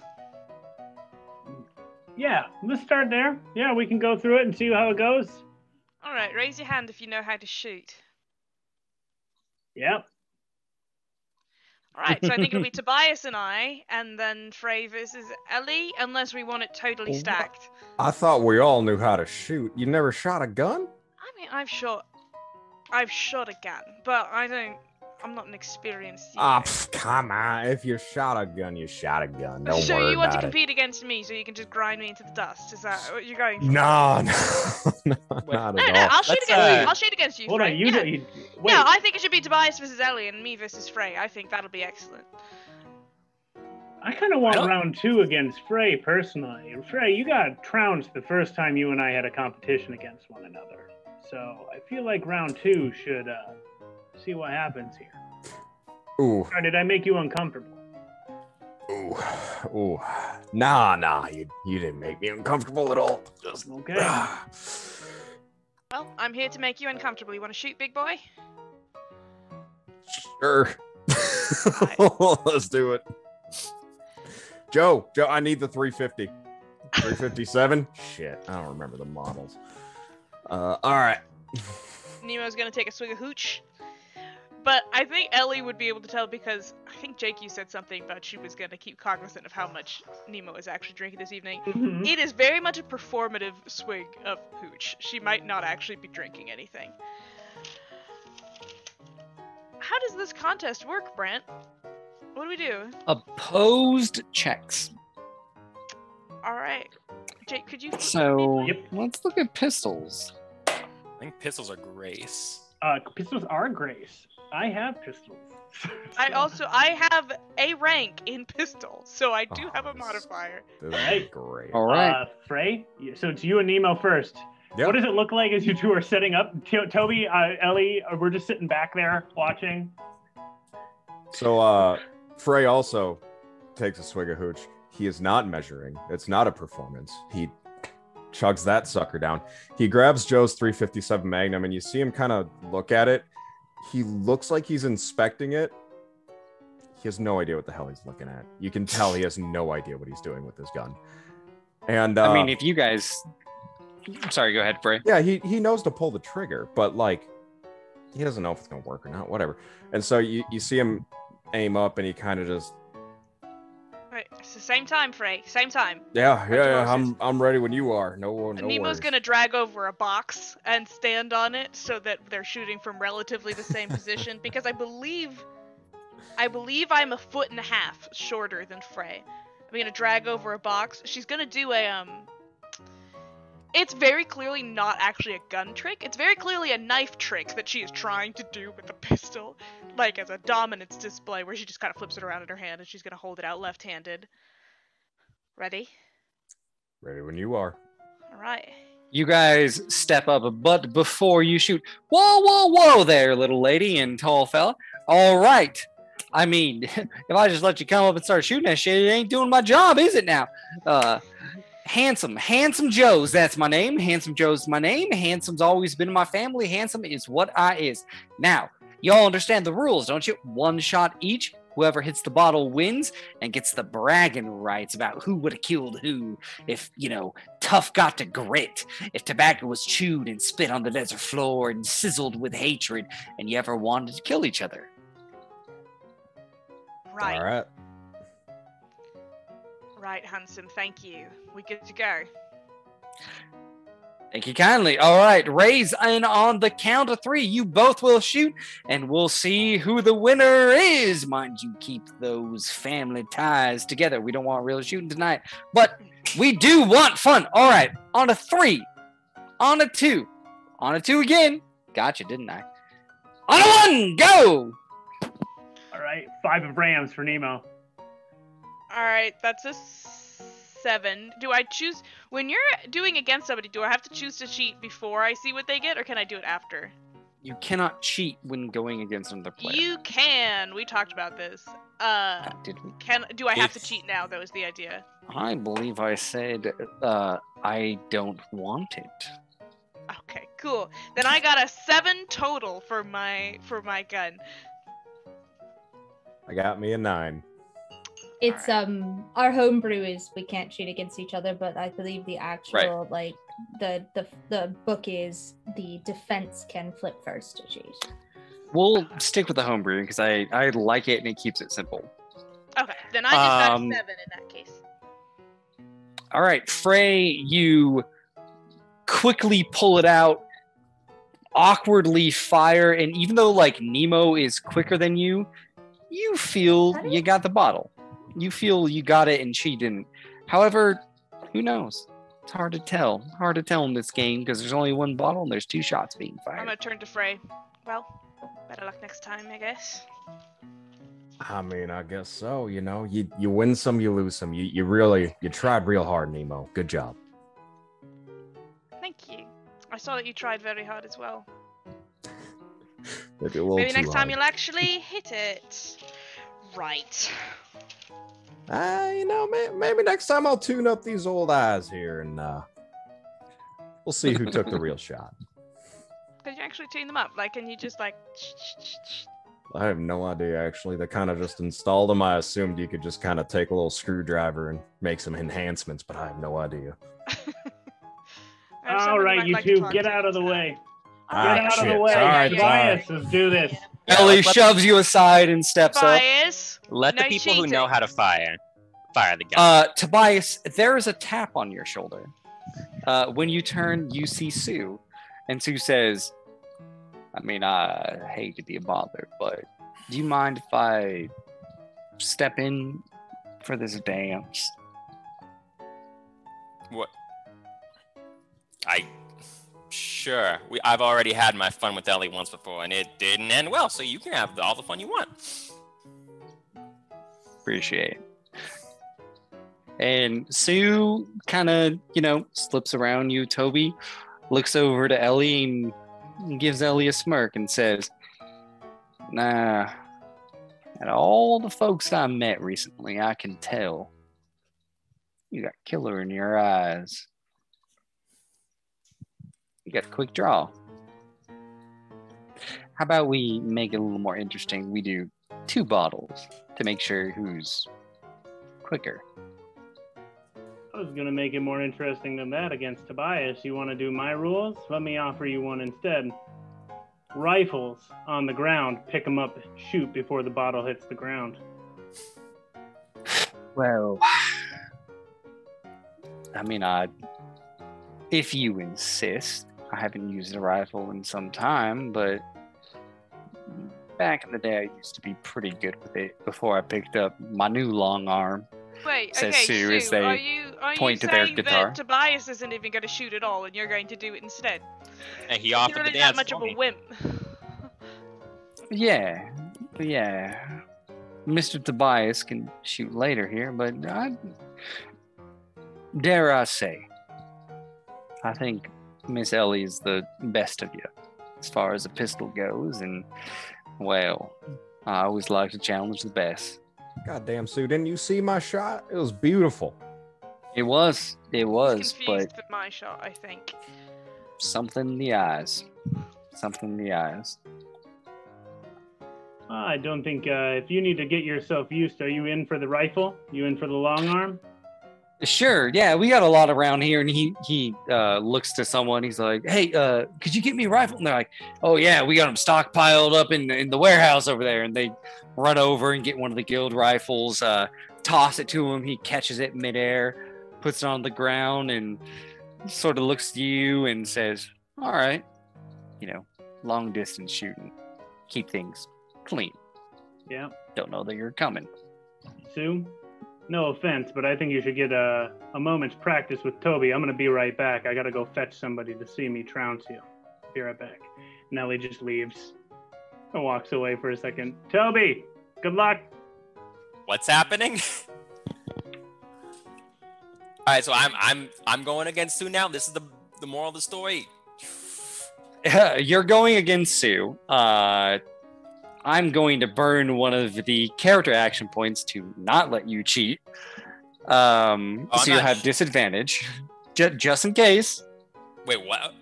Yeah, let's start there. Yeah, we can go through it and see how it goes. All right, raise your hand if you know how to shoot. Yep. All right, so I think it'll be Tobias and I, and then Frey versus Ellie, unless we want it totally stacked. I thought we all knew how to shoot. You never shot a gun? I mean, I've shot a gun, but I'm not an experienced. Come on. If you shot a gun, you shot a gun. Don't So worry you want to about it. compete against me, so you can just grind me into the dust? Is that what you're going for? No, not No, at all. I'll shoot Let's, against you. I'll shoot against you. Hold Frey. on, Yeah. wait. No, I think it should be Tobias versus Ellie and me versus Frey. I think that'll be excellent. I kind of want round 2 against Frey personally. And Frey, you got trounced the first time you and I had a competition against one another. So I feel like round 2 should see what happens here. Ooh, Or did I make you uncomfortable? ooh. Nah. You didn't make me uncomfortable at all. Just Okay. Well, I'm here to make you uncomfortable. You want to shoot, big boy? Sure. Let's do it. Joe, I need the 350. 357? Shit, I don't remember the models. All right. Nemo's gonna take a swig of hooch. But I think Ellie would be able to tell because I think Jake, you said something about she was gonna keep cognizant of how much Nemo is actually drinking this evening. Mhm. It is very much a performative swig of hooch. She might not actually be drinking anything. How does this contest work, Brent? What do we do? Opposed checks. All right, Jake, could you? So Yep. let's look at pistols. I think pistols are grace. Pistols are grace. I have pistols. I have a rank in pistol, so I do Oh, have a this- modifier. This Right. is great. All right. Frey, so it's you and Nemo first. Yep. What does it look like as you two are setting up? Toby, Ellie, we're just sitting back there watching. So, Frey also takes a swig of hooch. He is not measuring. It's not a performance. He chugs that sucker down. He grabs Joe's 357 Magnum, and you see him kind of look at it. He looks like he's inspecting it. He has no idea what the hell he's looking at. You can tell he has no idea what he's doing with this gun. And I mean, if you guys, sorry, go ahead, Frey. yeah, he knows to pull the trigger, but like he doesn't know if it's gonna work or not. Whatever. And so you see him aim up, and he kind of just Right, it's the same time, Frey. Same time. yeah. I'm ready when you are. No Nemo's worries. gonna drag over a box and stand on it so that they're shooting from relatively the same position because I believe I'm a foot and a half shorter than Frey. I'm gonna drag over a box. She's gonna do a it's very clearly not actually a gun trick. It's very clearly a knife trick that she is trying to do with the pistol, like as a dominance display where she just kind of flips it around in her hand and she's gonna hold it out left-handed. Ready? Ready when you are. All right. You guys step up, but before you shoot, whoa there, little lady and tall fella. All right. I mean, if I just let you come up and start shooting that shit, it ain't doing my job, is it now? Handsome Joe's, that's my name. Handsome Joe's my name. Handsome's always been in my family. Handsome is what I is. Now, y'all understand the rules, don't you? One shot each. Whoever hits the bottle wins and gets the bragging rights about who would have killed who. If, tough got to grit. If tobacco was chewed and spit on the desert floor and sizzled with hatred and you ever wanted to kill each other. Right. All right. Right, handsome. Thank you. We good to go. Thank you kindly. All right, raise in on the count of 3. You both will shoot, and we'll see who the winner is. Mind you, keep those family ties together. We don't want real shooting tonight, but we do want fun. All right, on a 3, on a 2, on a 2 again. Gotcha, didn't I? On a 1, go! All right, 5 of Rams for Nemo. All right, that's a 7. Do I choose when you're doing against somebody? Do I have to choose to cheat before I see what they get, or can I do it after? You cannot cheat when going against another player. You can. We talked about this. Did we? Do I have to If- cheat now? That was the idea. I believe I said I don't want it. Okay, cool. Then I got a 7 total for my gun. I got me a 9. It's our homebrew is we can't cheat against each other, but I believe the actual like the book is the defense can flip first to cheat. We'll stick with the homebrew because I like it and it keeps it simple. Okay, then I just got a 7 in that case. All right, Frey, you quickly pull it out, awkwardly fire, and even though like Nemo is quicker than you feel you got the bottle. You feel you got it and she didn't. However, who knows? It's hard to tell. Hard to tell in this game because there's only one bottle and there's 2 shots being I'm fired. gonna turn to Frey. Well, better luck next time, I guess. I mean, I guess so. You know, you win some, you lose some. You tried real hard, Nemo. Good job. Thank you. I saw that you tried very hard as well. Maybe a little Maybe too next time hard. you'll actually hit it. Right. You know, maybe next time I'll tune up these old eyes here and we'll see who took the real shot. Could you actually tune them up? Like, can you just like... I have no idea, actually. They kind of just installed them. I assumed you could just kind of take a little screwdriver and make some enhancements, but I have no idea. All right, you two, get out of the way. Get out of the way. Sorry, Tobias, let's do this. Ellie shoves you aside and steps up. Tobias, Let the no people who cheating. know how to fire the gun. Tobias, there is a tap on your shoulder. When you turn, you see Sue, and Sue says, I mean, I hate to be a bother, but do you mind if I step in for this dance? What? Sure. I've already had my fun with Ellie once before, and it didn't end well, so you can have all the fun you want. Appreciate it. And Sue kind of, slips around you, Toby, looks over to Ellie and gives Ellie a smirk and says, nah, at all the folks I met recently, I can tell you got killer in your eyes. You got a quick draw. How about we make it a little more interesting? We do 2 bottles to make sure who's quicker. I was going to make it more interesting than that against Tobias. You want to do my rules? Let me offer you one instead. Rifles on the ground. Pick them up, shoot before the bottle hits the ground. Well, I mean, if you insist. I haven't used a rifle in some time, but back in the day, I used to be pretty good with it before I picked up my new long arm. Wait, Says okay, Sue Sue, as they are you point to their saying guitar. that Tobias isn't even going to shoot at all and you're going to do it instead? And he You're offered really the that dance much for of a me. wimp. Yeah. Mr. Tobias can shoot later here, but dare I say, I think Miss Ellie is the best of you as far as a pistol goes, and well, I always like to challenge the best. Goddamn, Sue, didn't you see my shot? It was beautiful. It was, He's but confused with my shot, I think. something in the eyes. I don't think if you need to get yourself used, are you in for the rifle? You in for the long arm? Sure, yeah, we got a lot around here, and he looks to someone. He's like, "Hey, could you get me a rifle?" And they're like, "Oh yeah, we got them stockpiled up in the warehouse over there." And they run over and get one of the guild rifles, toss it to him. He catches it midair, puts it on the ground, and sort of looks at you and says, "All right, long distance shooting, keep things clean. Yeah. Don't know that you're coming." Sue? No offense, but I think you should get a moment's practice with Toby. I'm going to be right back. I got to go fetch somebody to see me trounce you. Be right back. And Ellie just leaves and walks away for a second. Toby, good luck. What's happening? All right, so I'm going against Sue now. This is the moral of the story. You're going against Sue. I'm going to burn one of the character action points to not let you cheat. So you have disadvantage, just in case. Wait, what?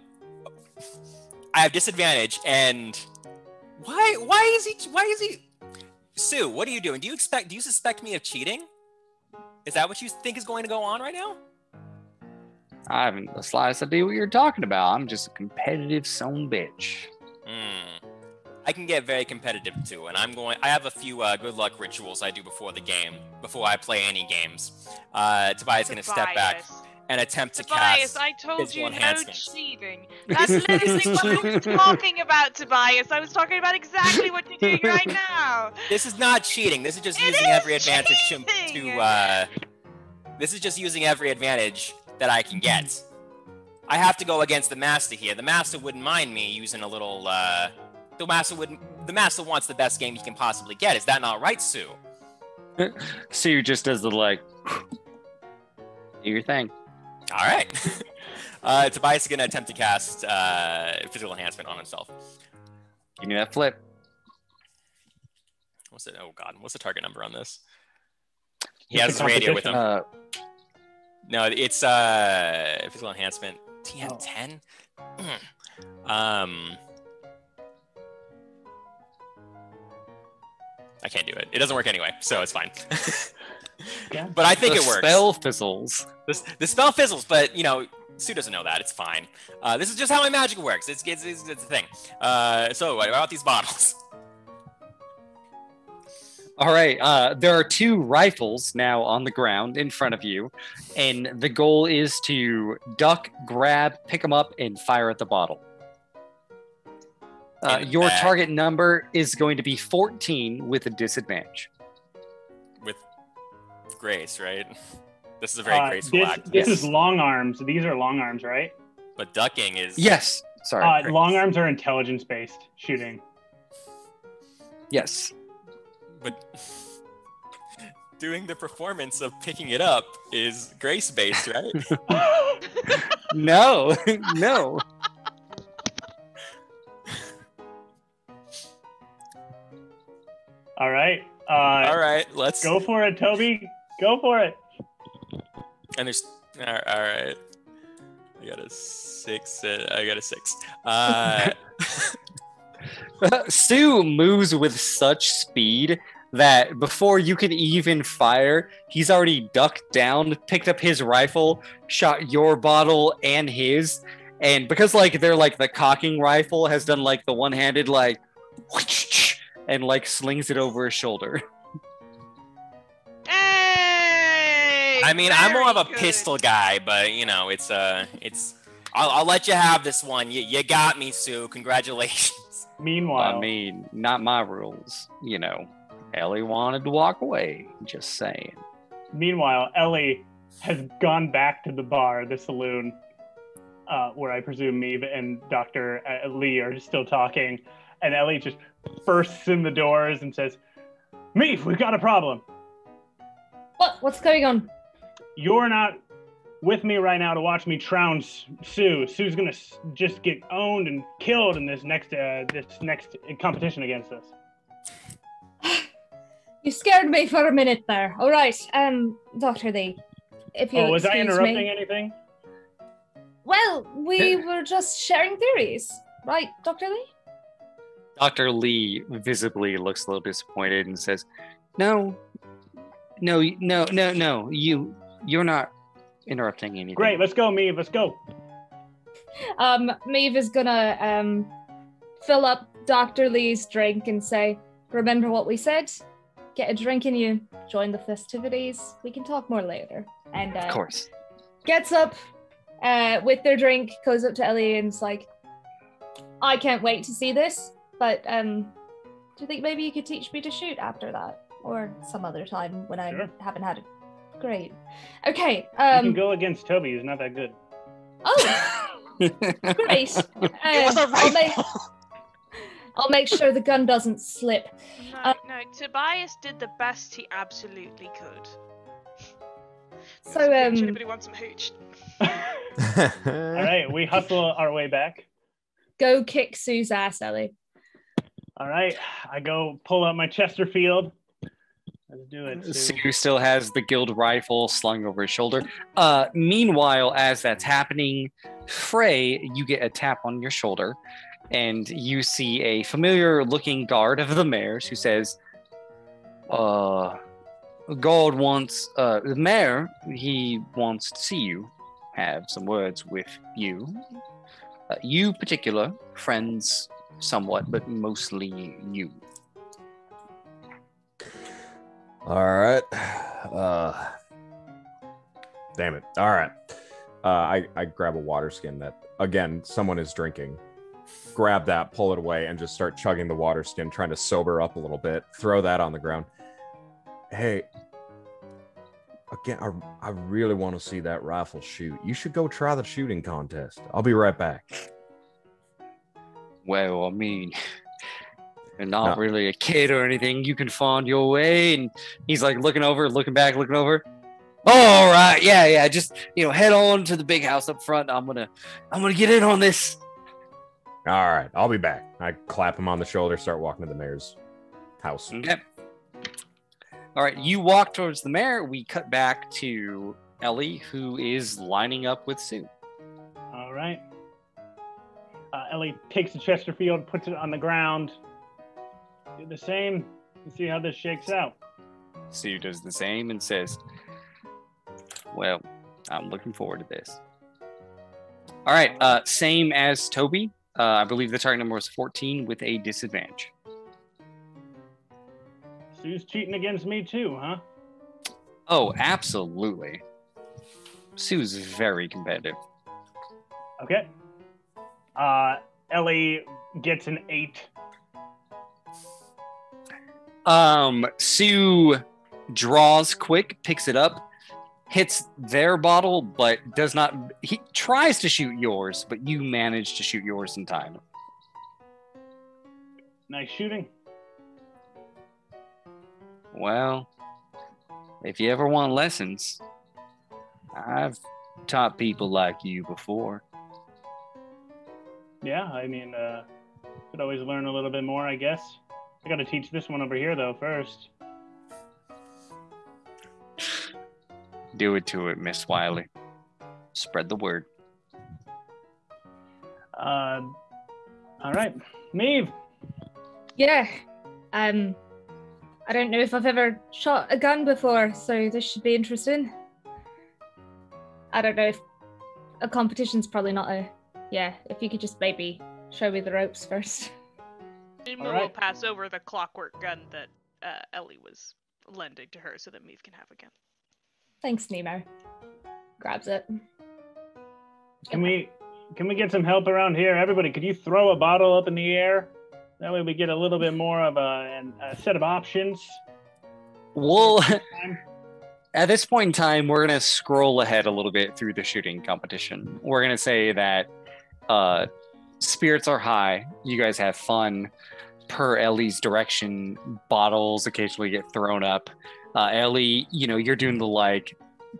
I have disadvantage, and why is he? Sue, what are you doing? Do you suspect me of cheating? Is that what you think is going to go on right now? I haven't the slightest idea what you're talking about. I'm just a competitive son bitch. I can get very competitive too, and I have a few good luck rituals I do before the game, before I play any games. Tobias is going to step back and attempt to Tobias, cast I told you no enhancements. cheating. That's literally what I was talking about, Tobias. I was talking about exactly what you're doing right now. This is not cheating. This is just using every advantage This is just using every advantage that I can get. I have to go against the master here. The master wouldn't mind me using a little. The master wants the best game he can possibly get. Is that not right, Sue? Sue just does the like. Do your thing. All right. Tobias is going to attempt to cast physical enhancement on himself. Give me that flip. What's it? Oh God, what's the target number on this? He has his radio with him. No, it's physical enhancement. TM10. I can't do it. It doesn't work anyway, so it's fine. Yeah. But I think it works. Spell fizzles. The spell fizzles, but Sue doesn't know that. It's fine. This is just how my magic works. It's a thing. So what about these bottles? All right. There are 2 rifles now on the ground in front of you, and the goal is to duck, grab, pick them up, and fire at the bottle. Your target number is going to be 14 with a disadvantage. With grace, right? This is a very graceful act. This is long arms. These are long arms, right? But ducking is... Yes. Sorry. Long arms are intelligence-based shooting. Yes. But doing the performance of picking it up is grace-based, right? No. No. All right. All right, let's go for it, Toby. Go for it. And there's all right. I got a 6. I got a 6. Stu moves with such speed that before you can even fire, he's already ducked down, picked up his rifle, shot your bottle and his. And because they're the cocking rifle has done the one-handed and slings it over his shoulder. Hey! I mean, I'm more of a pistol guy, but it's. I'll let you have this one. You got me, Sue. Congratulations. Meanwhile, I mean, not my rules. Ellie wanted to walk away. Just saying. Meanwhile, Ellie has gone back to the bar, the saloon, where I presume Meave and Dr. Lee are still talking. And Ellie just bursts in the doors and says, Meave, we've got a problem. What's going on? You're not with me right now to watch me trounce Sue. Sue's gonna just get owned and killed in this next competition against us. You scared me for a minute there. All right, Dr. Lee, if you was I interrupting me. anything? Well, we were just sharing theories, right, Dr. Lee? Dr. Lee visibly looks a little disappointed and says, No, you're not interrupting anything. Great, let's go, Meave, let's go. Meave is gonna fill up Dr. Lee's drink and say, remember what we said? Get a drink and you join the festivities. We can talk more later. And of course. Gets up with their drink, goes up to Ellie and is like, I can't wait to see this, but do you think maybe you could teach me to shoot after that? Or some other time when I haven't had it. Great. Okay. You can go against Toby, he's not that good. Oh! Great. It was a rifle! I'll make sure the gun doesn't slip. No, Tobias did the best he absolutely could. So Hooch. Anybody want some hooch? All right, we hustle our way back. go kick Sue's ass, Ellie. All right, I go pull out my Chesterfield. Let's do it, Sue. Sue still has the guild rifle slung over his shoulder. Meanwhile, as that's happening, Frey, you get a tap on your shoulder, and you see a familiar-looking guard of the mayor's who says, the mayor, he wants to see you, have some words with you. You particular, friends somewhat, but mostly you. All right. Damn it. All right. I grab a water skin that, again, someone is drinking. Grab that, pull it away, and just start chugging the water skin, trying to sober up a little bit. Throw that on the ground. Hey, again, I really want to see that rifle shoot. You should go try the shooting contest. I'll be right back. Well, I mean, you're not really a kid or anything. You can find your way. And he's like looking over, looking back, looking over. Oh, all right, yeah. Just head on to the big house up front. I'm gonna get in on this. All right, I'll be back. I clap him on the shoulder, start walking to the mayor's house. Okay. All right, you walk towards the mayor. We cut back to Ellie, who is lining up with Sue. All right. Ellie takes the Chesterfield, puts it on the ground. Do the same and see how this shakes out. Sue does the same and says, well, I'm looking forward to this. All right, same as Toby. I believe the target number was 14 with a disadvantage. Sue's cheating against me too, huh? Oh, absolutely. Sue's very competitive. Okay. Ellie gets an 8. Sue draws quick, picks it up, hits their bottle, but does not. He tries to shoot yours, but you manage to shoot yours in time. Nice shooting. Well, if you ever want lessons, I've taught people like you before. Yeah, I mean, could always learn a little bit more, I guess. I gotta teach this one over here, though, first. Do it to it, Miss Wylie. Spread the word. All right. Maeve. Yeah. I don't know if I've ever shot a gun before, so this should be interesting. I don't know if a competition's probably not a... Yeah, if you could just maybe show me the ropes first. Nemo will pass over the clockwork gun that Ellie was lending to her so that Maeve can have again. Thanks, Nemo. Grabs it. Can we get some help around here? Everybody, could you throw a bottle up in the air? That way we get a little bit more of a set of options. Well, at this point in time, we're going to scroll ahead a little bit through the shooting competition. We're going to say that spirits are high. You guys have fun. Per Ellie's direction, bottles occasionally get thrown up. Ellie, you're doing the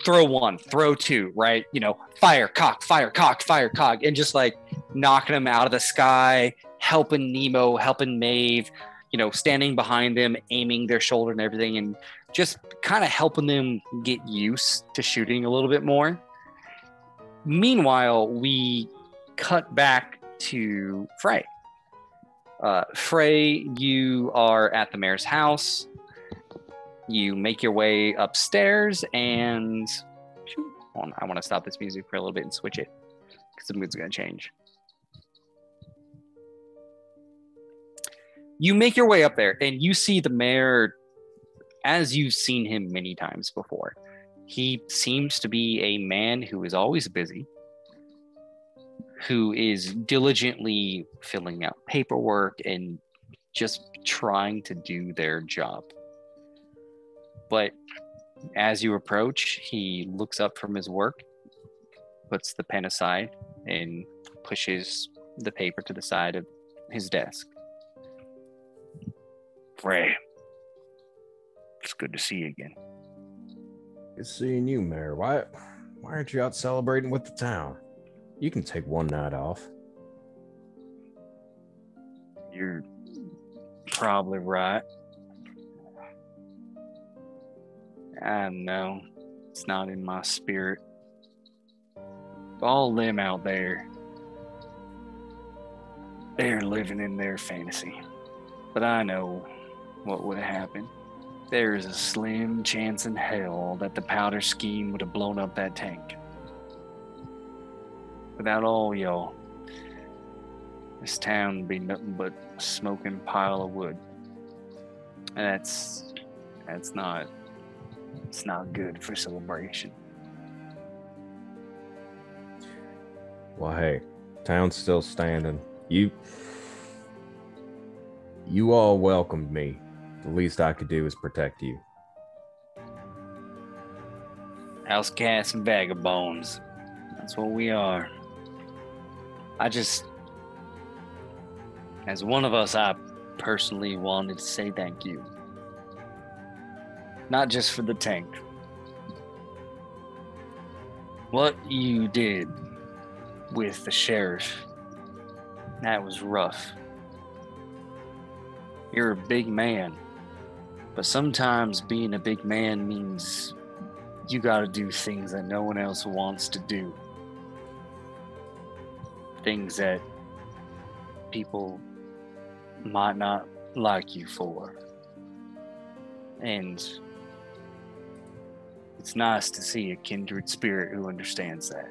throw 1, throw 2, right? Fire, cock, and just knocking them out of the sky, helping Nemo, helping Maeve, standing behind them, aiming their shoulder and everything, and just kind of helping them get used to shooting a little bit more. Meanwhile, we cut back to Frey. Frey, you are at the mayor's house. You make your way upstairs and... I want to stop this music for a little bit and switch it because the mood's going to change. You make your way up there and you see the mayor as you've seen him many times before. He seems to be a man who is always busy, who is diligently filling out paperwork and just trying to do their job. But as you approach, he looks up from his work, puts the pen aside, and pushes the paper to the side of his desk. Frey, it's good to see you again. Good seeing you, Mayor. Why aren't you out celebrating with the town? You can take one night off. You're probably right. I know. It's not in my spirit. All them out there, they're living in their fantasy. But I know what would have happened. There is a slim chance in hell that the powder scheme would have blown up that tank. Without all y'all, this town would be nothing but a smoking pile of wood. And it's not good for celebration. Well, hey, town's still standing. You all welcomed me. The least I could do is protect you. House cats and vagabonds. That's what we are. As one of us, I personally wanted to say thank you. Not just for the tank. What you did with the sheriff, that was rough. You're a big man, but sometimes being a big man means you gotta do things that no one else wants to do. Things that people might not like you for. And it's nice to see a kindred spirit who understands that.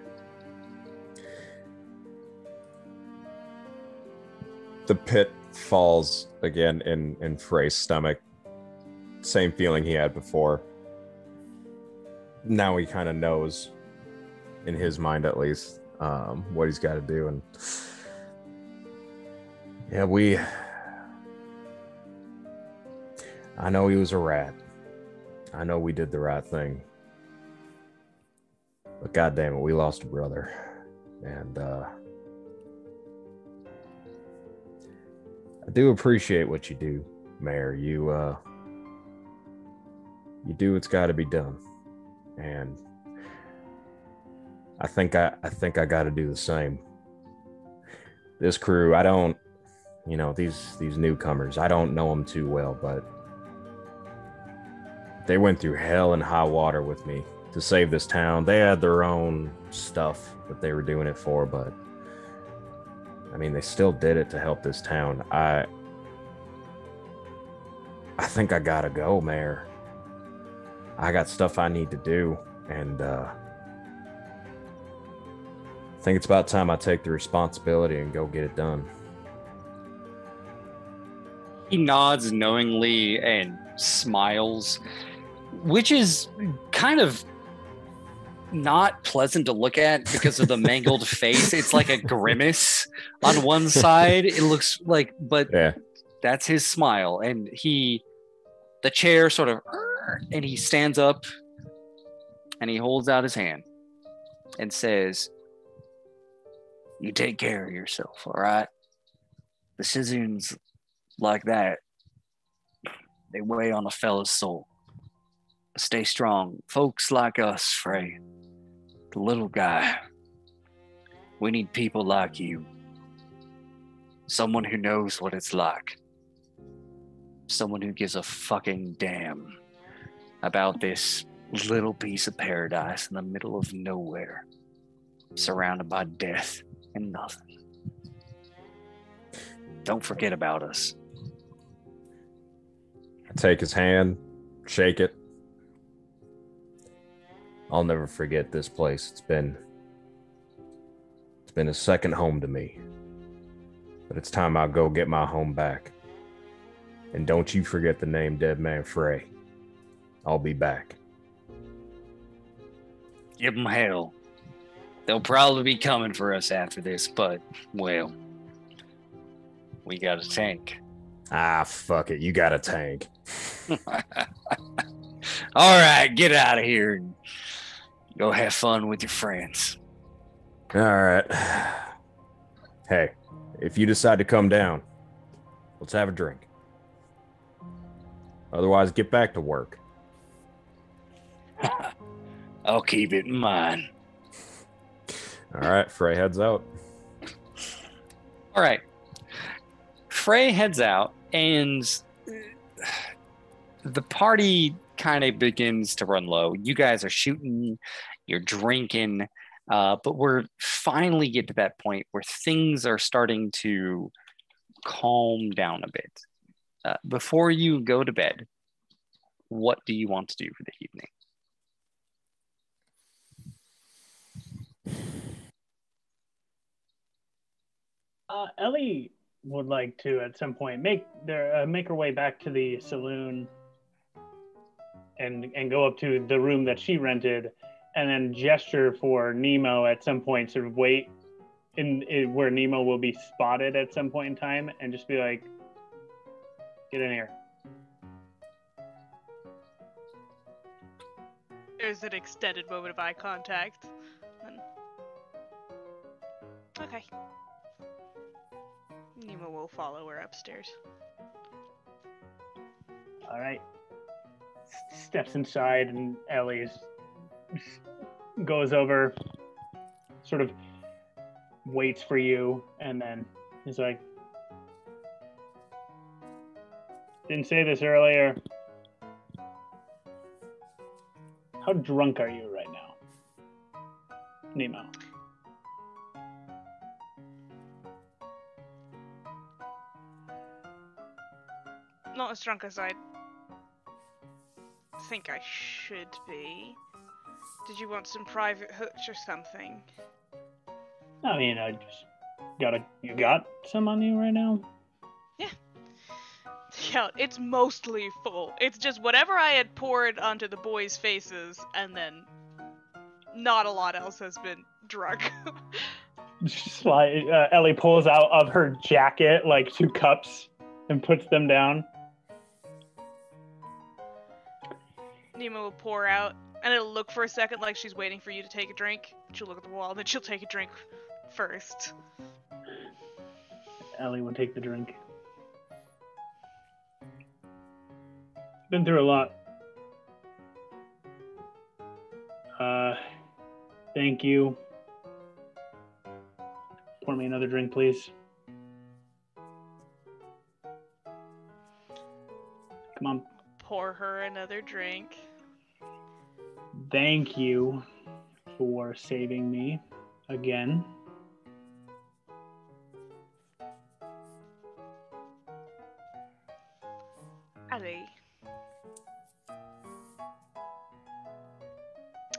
The pit falls again in Frey's stomach. Same feeling he had before. Now he kind of knows, in his mind at least, what he's got to do. And yeah, I know he was a rat. I know we did the right thing. But goddamn it, we lost a brother. And I do appreciate what you do, Mayor. You do what's got to be done, and I think I got to do the same. This crew, I don't, these newcomers, I don't know them too well, but they went through hell and high water with me to save this town. They had their own stuff that they were doing it for, but I mean, they still did it to help this town. I think I gotta go, Mayor. I got stuff I need to do, and I think it's about time I take the responsibility and go get it done. He nods knowingly and smiles, which is kind of not pleasant to look at because of the mangled face. It's like a grimace on one side. It looks like, but yeah, that's his smile. And the chair sort of, and he stands up and he holds out his hand and says, "You take care of yourself, all right? Decisions like that, they weigh on a fella's soul. Stay strong. Folks like us, Frey, the little guy, we need people like you. Someone who knows what it's like. Someone who gives a fucking damn about this little piece of paradise in the middle of nowhere, surrounded by death and nothing. Don't forget about us." I take his hand, shake it. I'll never forget this place. It's been a second home to me. But it's time I go get my home back. And don't you forget the name Dead Man Frey. I'll be back. Give them hell. They'll probably be coming for us after this, but, well, we got a tank. Ah, fuck it. You got a tank. All right, get out of here and go have fun with your friends. All right. Hey, if you decide to come down, let's have a drink. Otherwise, get back to work. I'll keep it in mind. All right, Frey heads out. All right. Frey heads out, and the party kind of begins to run low. You guys are shooting, you're drinking, but we're finally get to that point where things are starting to calm down a bit. Before you go to bed, what do you want to do for the evening? Ellie would like to at some point make her way back to the saloon and go up to the room that she rented, and then gesture for Nemo at some point, sort of wait in where Nemo will be spotted at some point in time, and just be like, "Get in here." There's an extended moment of eye contact. Okay. Nemo will follow her upstairs. All right. Steps inside, and Ellie goes over, sort of waits for you, and then is like, "Didn't say this earlier. How drunk are you right now, Nemo?" Not as drunk as I think I should be. Did you want some private hooch or something? I mean, I just you got some on you right now? Yeah, it's mostly full. It's just whatever I had poured onto the boys' faces, and then not a lot else has been drunk. Ellie pulls out of her jacket like 2 cups and puts them down. Nemo will pour out, and it'll look for a second like she's waiting for you to take a drink. She'll look at the wall, and then she'll take a drink first. Ellie will take the drink. Been through a lot. Thank you. Pour me another drink, please. Come on. Pour her another drink. Thank you for saving me again. Ellie.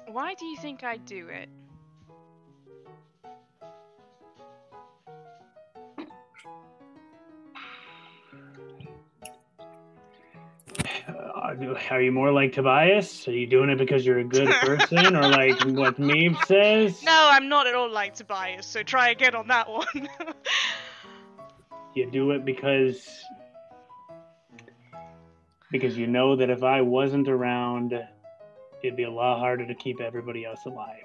Why do you think I do it? Are you more like Tobias? Are you doing it because you're a good person, or like what Meeb says? No, I'm not at all like Tobias, so try again on that one. You do it because you know that if I wasn't around, it'd be a lot harder to keep everybody else alive.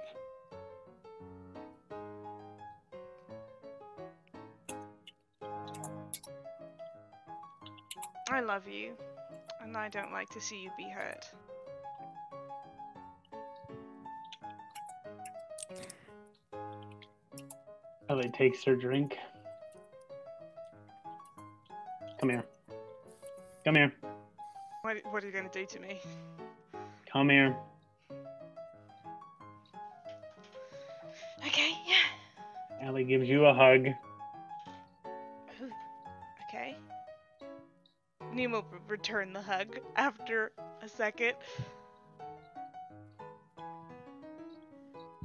I love you, and I don't like to see you be hurt. Ellie takes her drink. Come here. Come here. What are you gonna do to me? Come here. Okay, yeah. Ellie gives you a hug. Ooh, okay. Nemo will return the hug after a second.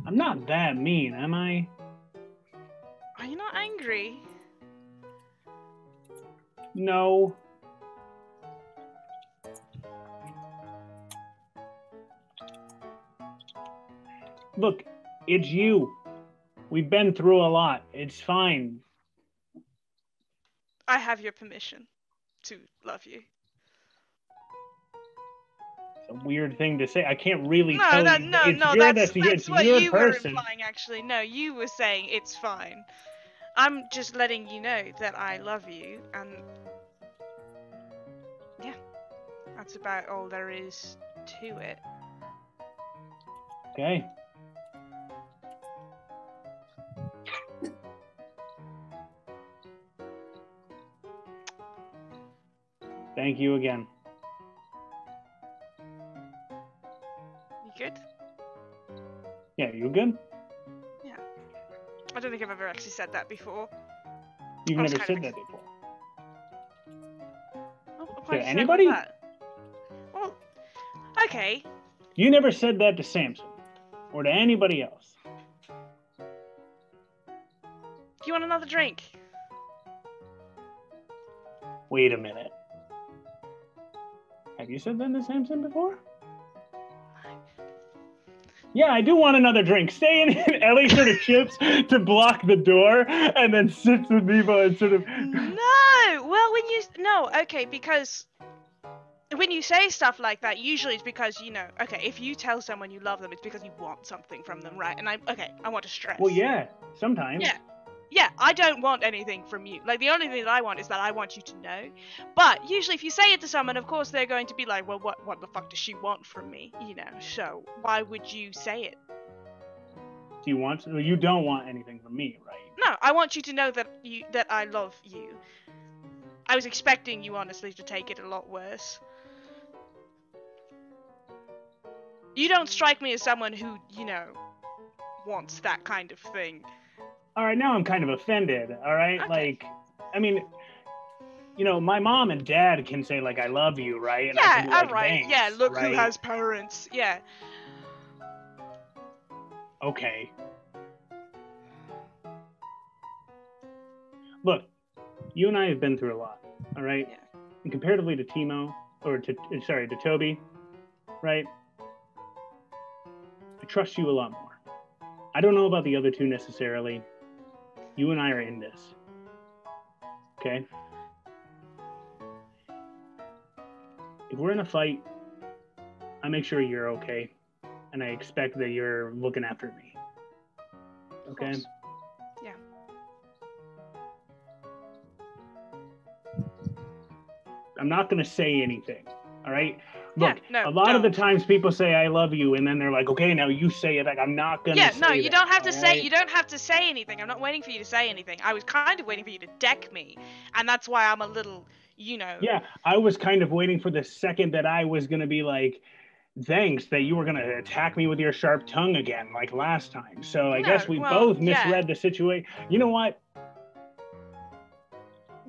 I'm not that mean, am I? Are you not angry? No. Look, it's you. We've been through a lot. It's fine. I have your permission to love you. It's a weird thing to say. I can't really No, tell no, you. no, It's no, your, that's it's what your you person. were implying, actually. No, you were saying it's fine. I'm just letting you know that I love you, and yeah, that's about all there is to it. Okay. Thank you again. You good? Yeah, you good? Yeah. I don't think I've ever actually said that before. You've I was never kind said of that before. Why To did you say anybody? that? Well, okay. You never said that to Samson or to anybody else. Do you want another drink? Wait a minute. Have you said that to Samson before? Yeah, I do want another drink. Stay in. Ellie sort of chips to block the door and then sits with Nemo and sort of. No! Well, okay, because when you say stuff like that, usually it's because, okay, if you tell someone you love them, it's because you want something from them, right? And I want to stress. Well, yeah, sometimes. Yeah, I don't want anything from you. Like, the only thing that I want is that I want you to know. But usually if you say it to someone, of course they're going to be like, well, what the fuck does she want from me? So why would you say it? Do you want to? You don't want anything from me, right? No, I want you to know that I love you. I was expecting you, honestly, to take it a lot worse. You don't strike me as someone who, wants that kind of thing. All right, now I'm kind of offended, all right? Okay. Like, I mean, my mom and dad can say, like, I love you, right? And I Yeah, can be like, alright. thanks, Yeah, look right? who has parents. Yeah. Okay. Look, you and I have been through a lot, all right? Yeah. And comparatively to to Toby, right? I trust you a lot more. I don't know about the other two necessarily. You and I are in this. Okay? If we're in a fight, I make sure you're okay. And I expect that you're looking after me. Okay? Yeah. I'm not going to say anything. All right? Look, yeah, no, a lot of the don't. times people say I love you and then they're like, okay, now you say it. Like, I'm not going to say Yeah, no, you that, don't have to all say right? you don't have to say anything. I'm not waiting for you to say anything. I was kind of waiting for you to deck me. And that's why I'm a little, Yeah, I was kind of waiting for the second that I was going to be like, thanks, that you were going to attack me with your sharp tongue again, like last time. So I guess we both misread the situation. You know what?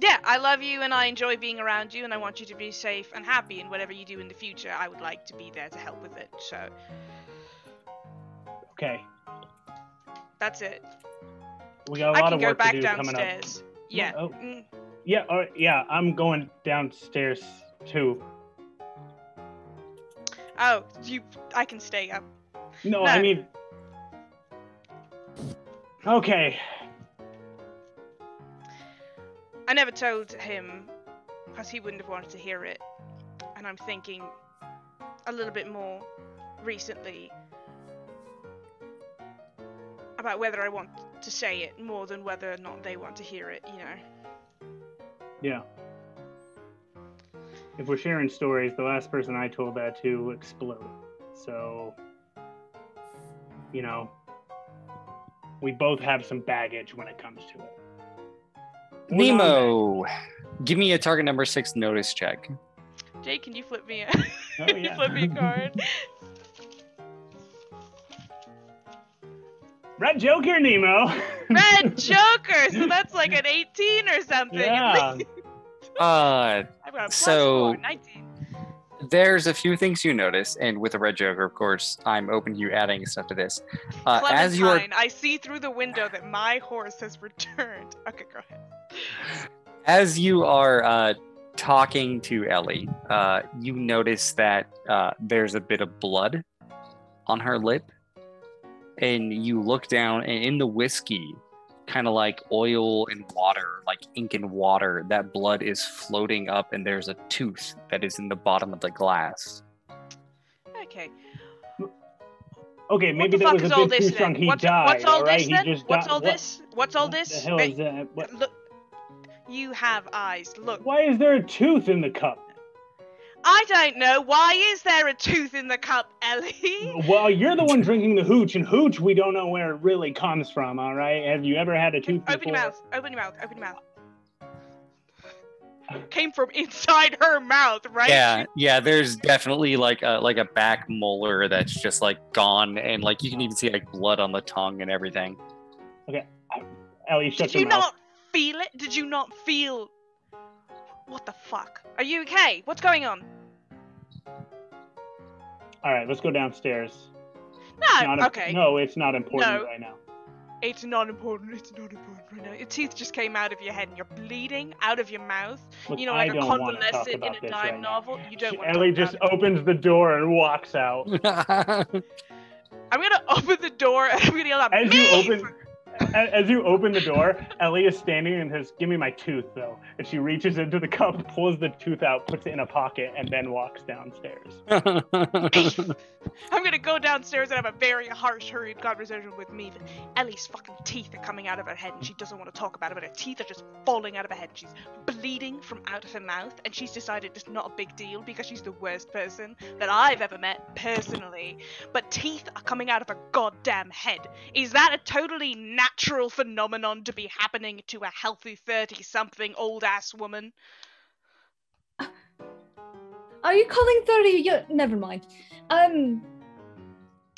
Yeah, I love you and I enjoy being around you and I want you to be safe and happy, and whatever you do in the future, I would like to be there to help with it. So. Okay. That's it. We got a lot of work to do coming up. I can go back downstairs. Yeah. Oh. Yeah, all right, yeah, I'm going downstairs too. Oh, I can stay up. No, I mean... Okay. I never told him, because he wouldn't have wanted to hear it. And I'm thinking a little bit more recently about whether I want to say it more than whether or not they want to hear it, Yeah. If we're sharing stories, the last person I told that to exploded. So, we both have some baggage when it comes to it. Nemo, give me a target number 6 notice check. Jay, can you flip me Oh, yeah. flip me a card? Red Joker, Nemo. Red Joker! So that's like an 18 or something. Yeah. I've got a +4, 19. There's a few things you notice, and with a red joker, of course, I'm open to you adding stuff to this. As you are, I see through the window that my horse has returned. Okay, go ahead. as you are talking to Ellie, you notice that there's a bit of blood on her lip, and you look down, and in the whiskey, kind of like oil and water, like ink and water, that blood is floating up, and there's a tooth that is in the bottom of the glass. Okay. Okay, maybe that was a bit too strong. He died. What's all right? this then? He just What's died. all this? What's all this? The hell is that? What? Look, you have eyes. Look. Why is there a tooth in the cup? I don't know. Why is there a tooth in the cup, Ellie? Well, you're the one drinking the hooch, and hooch we don't know where it really comes from, all right? Have you ever had a tooth before? Open your mouth. Open your mouth. Open your mouth. Came from inside her mouth, right? Yeah. There's definitely like a back molar that's just like gone, and like you can even see like blood on the tongue and everything. Okay, Ellie, shut Did your you mouth. not feel it? Did you not feel? What the fuck? Are you okay? What's going on? All right, let's go downstairs. No. Okay. No, it's not important No. right now. It's not important. It's not important right now. Your teeth just came out of your head and you're bleeding out of your mouth. Look, You know, I like a don't wanna talk convalescent in about a this dime right now. novel. You don't want to Ellie talk just about it. opens the door and walks out. I'm gonna open the door and I'm gonna yell out, As you open the door, Ellie is standing and says, "Give me my tooth, though." And she reaches into the cup, pulls the tooth out, puts it in a pocket, and then walks downstairs. I'm gonna go downstairs and have a very harsh, hurried conversation with me. Ellie's fucking teeth are coming out of her head and she doesn't want to talk about it, but her teeth are just falling out of her head. She's bleeding from out of her mouth, and she's decided it's not a big deal because she's the worst person that I've ever met personally. But teeth are coming out of her goddamn head. Is that a totally natural phenomenon to be happening to a healthy 30-something old-ass woman? Are you calling 30? Never mind.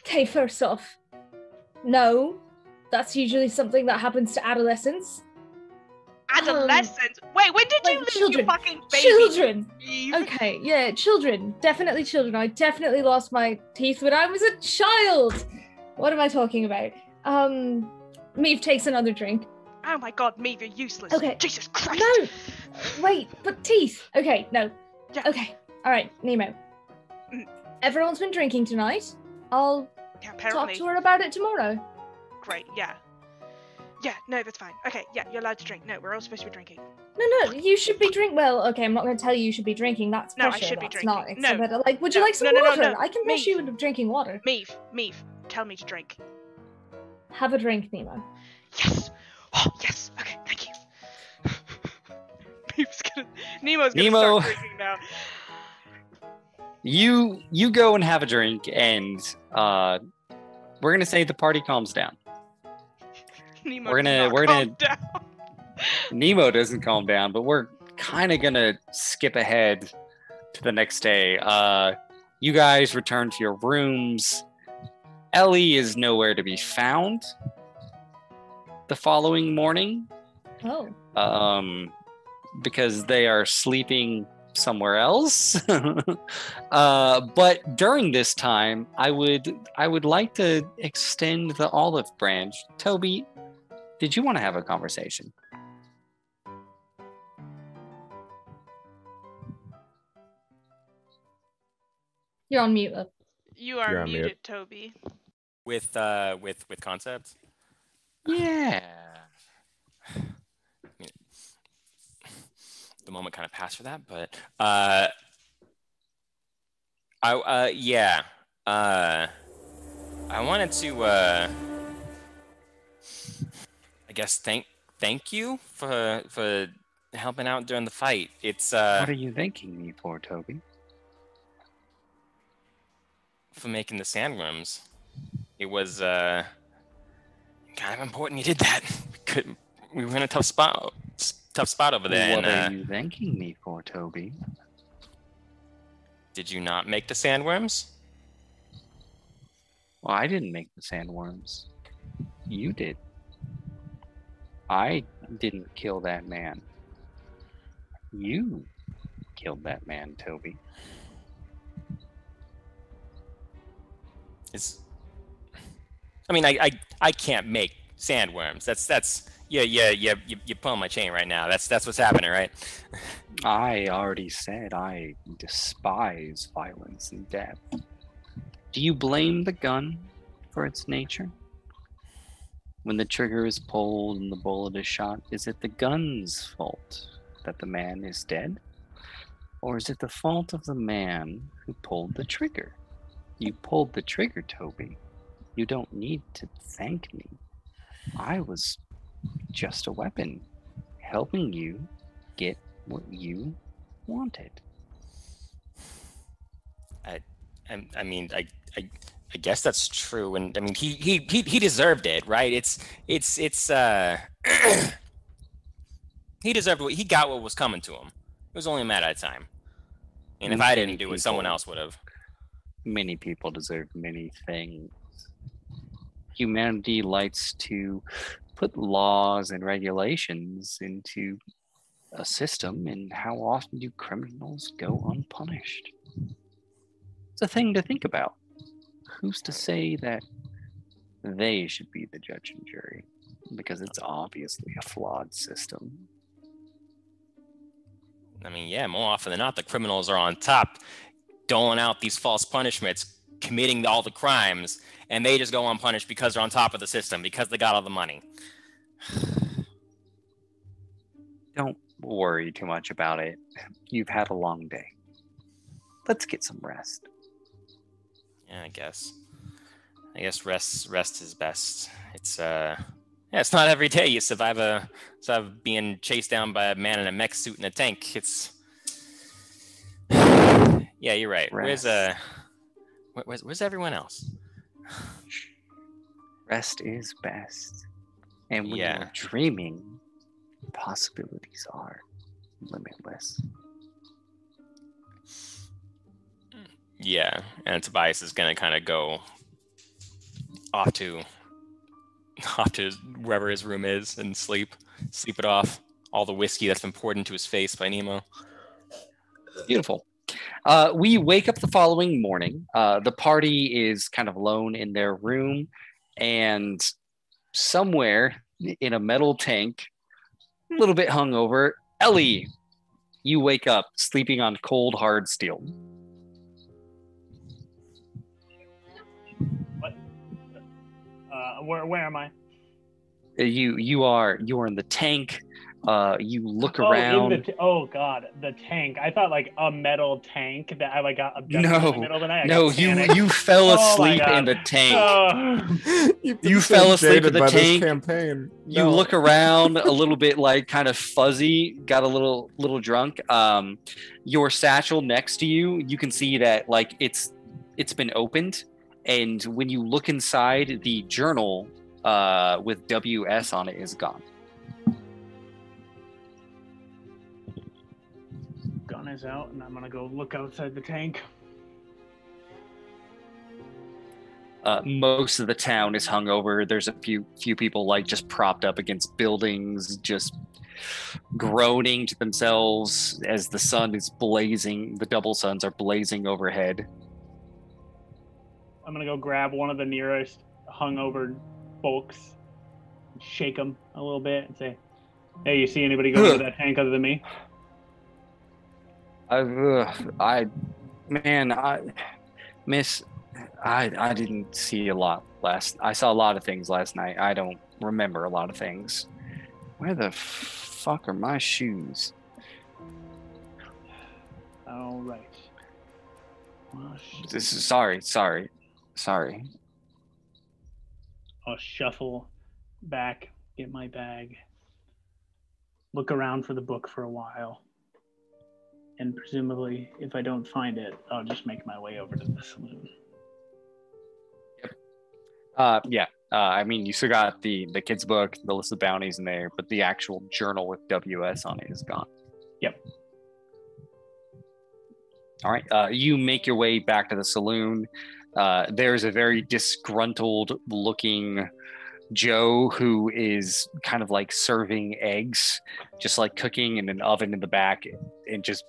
Okay, first off, no, that's usually something that happens to adolescents. Adolescents? Wait, when did like you lose children. your fucking baby? Children. Eve? Okay, yeah, children. Definitely children. I definitely lost my teeth when I was a child. What am I talking about? Meave takes another drink. Oh my god, Meave, you're useless. Okay. Jesus Christ. No! Wait, but teeth. Okay, no. Yeah. Okay, alright, Nemo. Mm. Everyone's been drinking tonight. I'll Yeah, talk apparently. to her about it tomorrow. Great, yeah. Yeah, no, that's fine. Okay, yeah, you're allowed to drink. No, we're all supposed to be drinking. No, you should be well, okay, I'm not going to tell you should be drinking. That's No, I pressure. should be That's drinking. not. It's No. about, like, would you No, like some no, water? no. I can push you into drinking water. Meave, tell me to drink. Have a drink, Nemo. Yes! Oh, yes! Okay, thank you. Nemo's gonna Nemo. start drinking now. You go and have a drink, and we're gonna say the party calms down. Nemo We're does gonna- not calm down. Nemo doesn't calm down, but we're kind of gonna skip ahead to the next day. You guys return to your rooms. Ellie is nowhere to be found the following morning. Oh. Because they are sleeping somewhere else. But during this time, I would like to extend the olive branch. Toby, did you want to have a conversation? You're on mute. You are You're on muted, mute. Toby. With concepts. Yeah. The moment kind of passed for that, but I wanted to I guess thank you for helping out during the fight. It's What are you thanking me for, Toby? for making the sandworms. It was kind of important you did that. We were in a tough spot over there. What and, are you thanking me for, Toby? Did you not make the sandworms? Well, I didn't make the sandworms. You did. I didn't kill that man. You killed that man, Toby. I can't make sandworms. That's you're pulling my chain right now. That's what's happening, right? I already said I despise violence and death. Do you blame the gun for its nature? When the trigger is pulled and the bullet is shot, is it the gun's fault that the man is dead? Or is it the fault of the man who pulled the trigger? You pulled the trigger, Toby. You don't need to thank me. I was just a weapon, helping you get what you wanted. I mean, I guess that's true, and I mean, he deserved it, right? It's he deserved he got what was coming to him. It was only a matter of time. And if I didn't do it, someone else would have. Many people deserve many things. Humanity likes to put laws and regulations into a system, and how often do criminals go unpunished? It's a thing to think about. Who's to say that they should be the judge and jury? Because it's obviously a flawed system. I mean, yeah, more often than not, the criminals are on top, doling out these false punishments, committing all the crimes, and they just go unpunished because they're on top of the system, because they got all the money. Don't worry too much about it. You've had a long day. Let's get some rest. Yeah, I guess rest is best. It's it's not every day you survive being chased down by a man in a mech suit in a tank. It's yeah, you're right. Rest. Where's everyone else? Rest is best. And when Yeah. you're dreaming, possibilities are limitless. Yeah, and Tobias is gonna kind of go off to wherever his room is and sleep it off. All the whiskey that's been poured into his face by Nemo. Beautiful. We wake up the following morning. The party is kind of alone in their room, and somewhere in a metal tank, a little bit hungover, Ellie, you wake up sleeping on cold, hard steel. What? Where am I? You are in the tank. You look Oh, around. oh God, the tank. I thought like a metal tank that I like got abducted in the middle of the night. No, you fell Oh my asleep God. in the tank. Oh. You fell asleep in the by tank. This campaign. You No. look around a little bit like kind of fuzzy, got a little drunk. Your satchel next to you, you can see that like it's been opened, and when you look inside, the journal with WS on it is gone. Gun is out, and I'm gonna go look outside the tank. Most of the town is hungover. There's a few people like just propped up against buildings, just groaning to themselves as the sun is blazing. The double suns are blazing overhead. I'm gonna go grab one of the nearest hungover folks, shake them a little bit, and say, "Hey, you see anybody go into that tank other than me?" I didn't see a lot I saw a lot of things last night. I don't remember a lot of things. Where the fuck are my shoes? All right. Well, This is sorry. I'll shuffle back, get my bag, look around for the book for a while, and presumably, if I don't find it, I'll just make my way over to the saloon. Yeah. I mean, you still got the kid's book, the list of bounties in there, but the actual journal with WS on it is gone. Yep. All right. You make your way back to the saloon. There's a very disgruntled looking Joe who is kind of like serving eggs, just like cooking in an oven in the back and just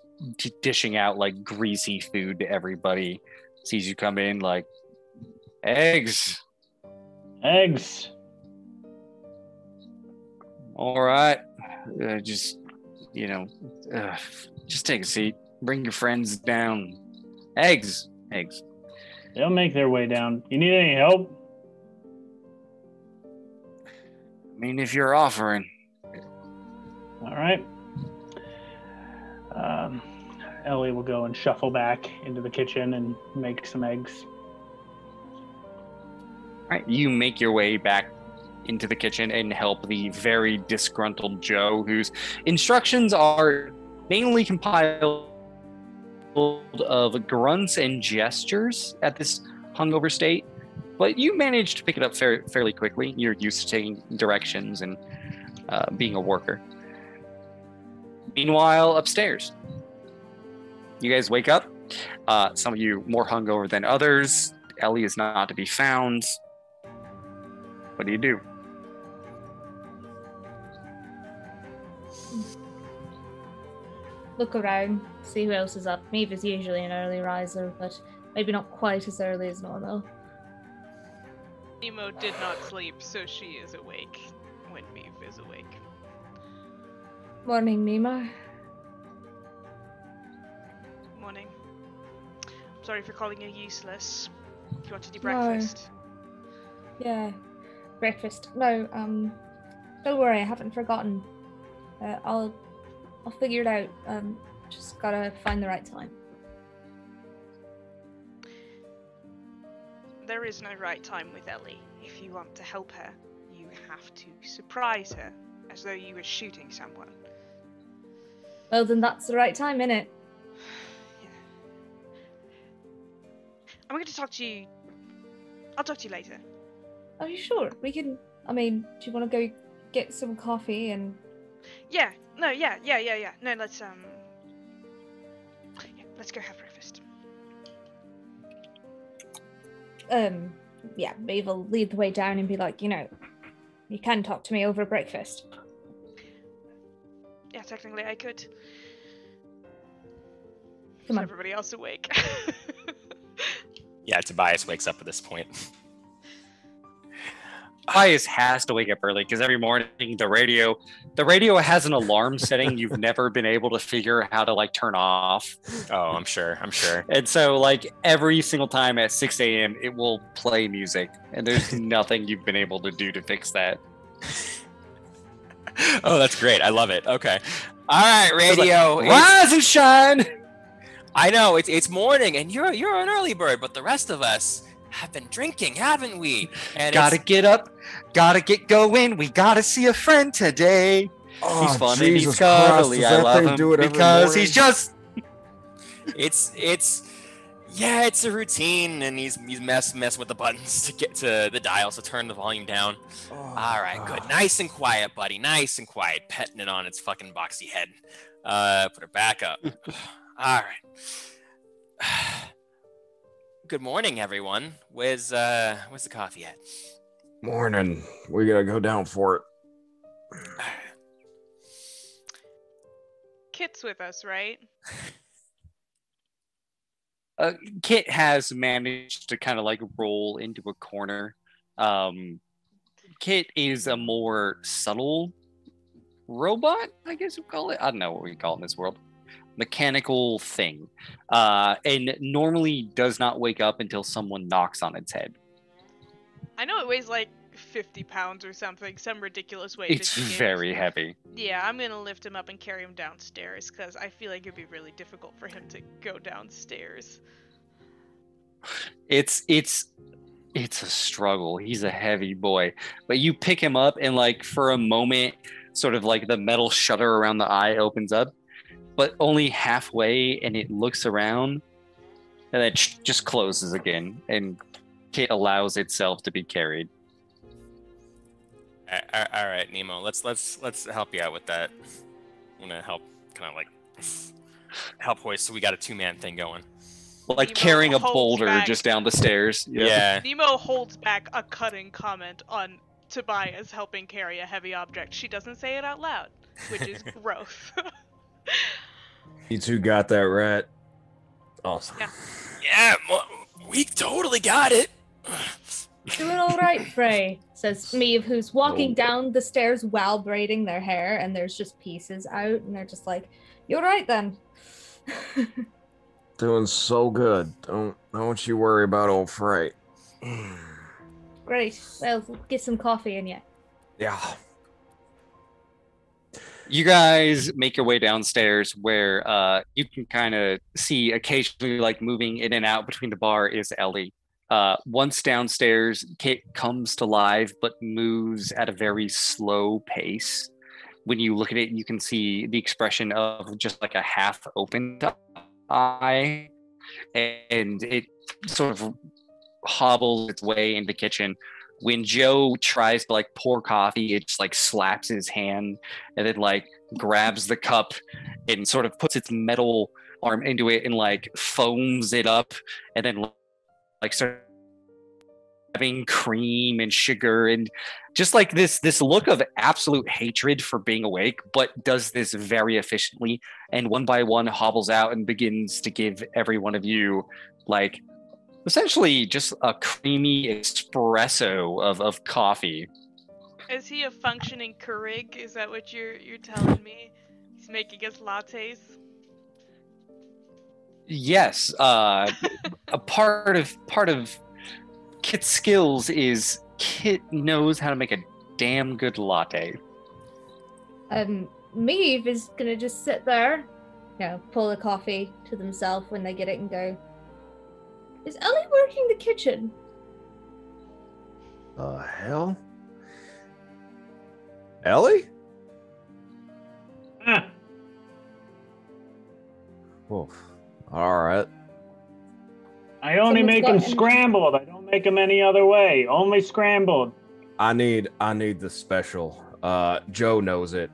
dishing out like greasy food to everybody. Sees you come in like, eggs. All right. Just take a seat. Bring your friends down. Eggs. They'll make their way down. You need any help? I mean, if you're offering. All right. Ellie will go and shuffle back into the kitchen and make some eggs. All right, you make your way back into the kitchen and help the very disgruntled Joe, whose instructions are mainly compiled of grunts and gestures at this hungover state, but you managed to pick it up fairly quickly. You're used to taking directions and being a worker. Meanwhile, upstairs, you guys wake up. Some of you more hungover than others. Ellie is not to be found. What do you do? Look around, see who else is up. Maeve is usually an early riser, but maybe not quite as early as normal. Nemo did not sleep, so she is awake when Maeve is awake. Morning, Nemo. Morning. I'm sorry for calling you useless. Do you want to do breakfast? Yeah, breakfast. No, don't worry, I haven't forgotten. I'll figure it out. Just gotta find the right time. There is no right time with Ellie. If you want to help her, you have to surprise her, as though you were shooting someone. Well, then that's the right time, innit? Yeah. I'm going to talk to you. I'll talk to you later. Are you sure? We can. I mean, do you want to go get some coffee and? Yeah. No. Yeah. No. Let's Yeah, let's go have breakfast. Yeah, Maeve will lead the way down and be like, you can talk to me over breakfast. Yeah, technically I could. Come on. Everybody else awake. Yeah, Tobias wakes up at this point. Tobias has to wake up early because every morning the radio has an alarm setting you've never been able to figure how to turn off. Oh, I'm sure. And so every single time at 6 a.m. it will play music, and there's nothing you've been able to do to fix that. Oh, that's great. I love it. Okay. All right, radio. Rise and shine. I know it's morning, and you're an early bird, but the rest of us have been drinking, haven't we? And gotta get up, gotta get going. We gotta see a friend today. Oh, he's fun Jesus and he's cuddly. Christ, I love him do it every because morning? he's just. It's a routine, and he's mess with the buttons to get to the dial, so turn the volume down. Oh, All right, good. Nice and quiet, buddy. Nice and quiet. Petting it on its fucking boxy head. Put her back up. All right. Good morning, everyone. Where's the coffee at? Morning. We gotta go down for it. Kit's with us, right? Kit has managed to kind of roll into a corner. Kit is a more subtle robot, I guess we call it. I don't know what we call it in this world. Mechanical thing. And normally does not wake up until someone knocks on its head. I know it weighs 50 pounds or something, some ridiculous weight. It's very heavy. Yeah, I'm gonna lift him up and carry him downstairs, because I feel like it'd be really difficult for him to go downstairs. It's a struggle. He's a heavy boy. But you pick him up and for a moment, sort of the metal shutter around the eye opens up, but only halfway, and it looks around and then just closes again, and Kit allows itself to be carried. All right, Nemo. Let's help you out with that. I'm gonna help, help hoist. So we got a 2-man thing going. Nemo carrying a boulder back. just down the stairs. Yeah. Nemo holds back a cutting comment on Tobias helping carry a heavy object. She doesn't say it out loud, which is gross. You two got that right. Awesome. Yeah. Yeah, we totally got it. Doing all right, Frey, says Maeve, who's walking down the stairs while braiding their hair, and there's just pieces out, and they're just like, "You're right then." Doing so good. Don't you worry about old Frey. Great. Well, get some coffee in you. Yeah. You guys make your way downstairs, where you can kind of see occasionally moving in and out between the bar is Ellie. Once downstairs, Kit comes to life but moves at a very slow pace. When you look at it, you can see the expression of just a half opened eye, and it sort of hobbles its way into the kitchen. When Joe tries to like pour coffee, it just like slaps his hand and then like grabs the cup and sort of puts its metal arm into it and like foams it up and then like starts having cream and sugar and just like this look of absolute hatred for being awake, but does this very efficiently and one by one hobbles out and begins to give every one of you like essentially just a creamy espresso of coffee. Is he a functioning Keurig? Is that what you're telling me? He's making us lattes? Yes, a part of Kit's skills is Kit knows how to make a damn good latte. Maeve is gonna just sit there, pull the coffee to themselves when they get it and go, is Ellie working the kitchen? Hell? Ellie? Ah, Oof. All right. I only Someone's make them got- scrambled. I don't make them any other way. Only scrambled. I need the special. Joe knows it.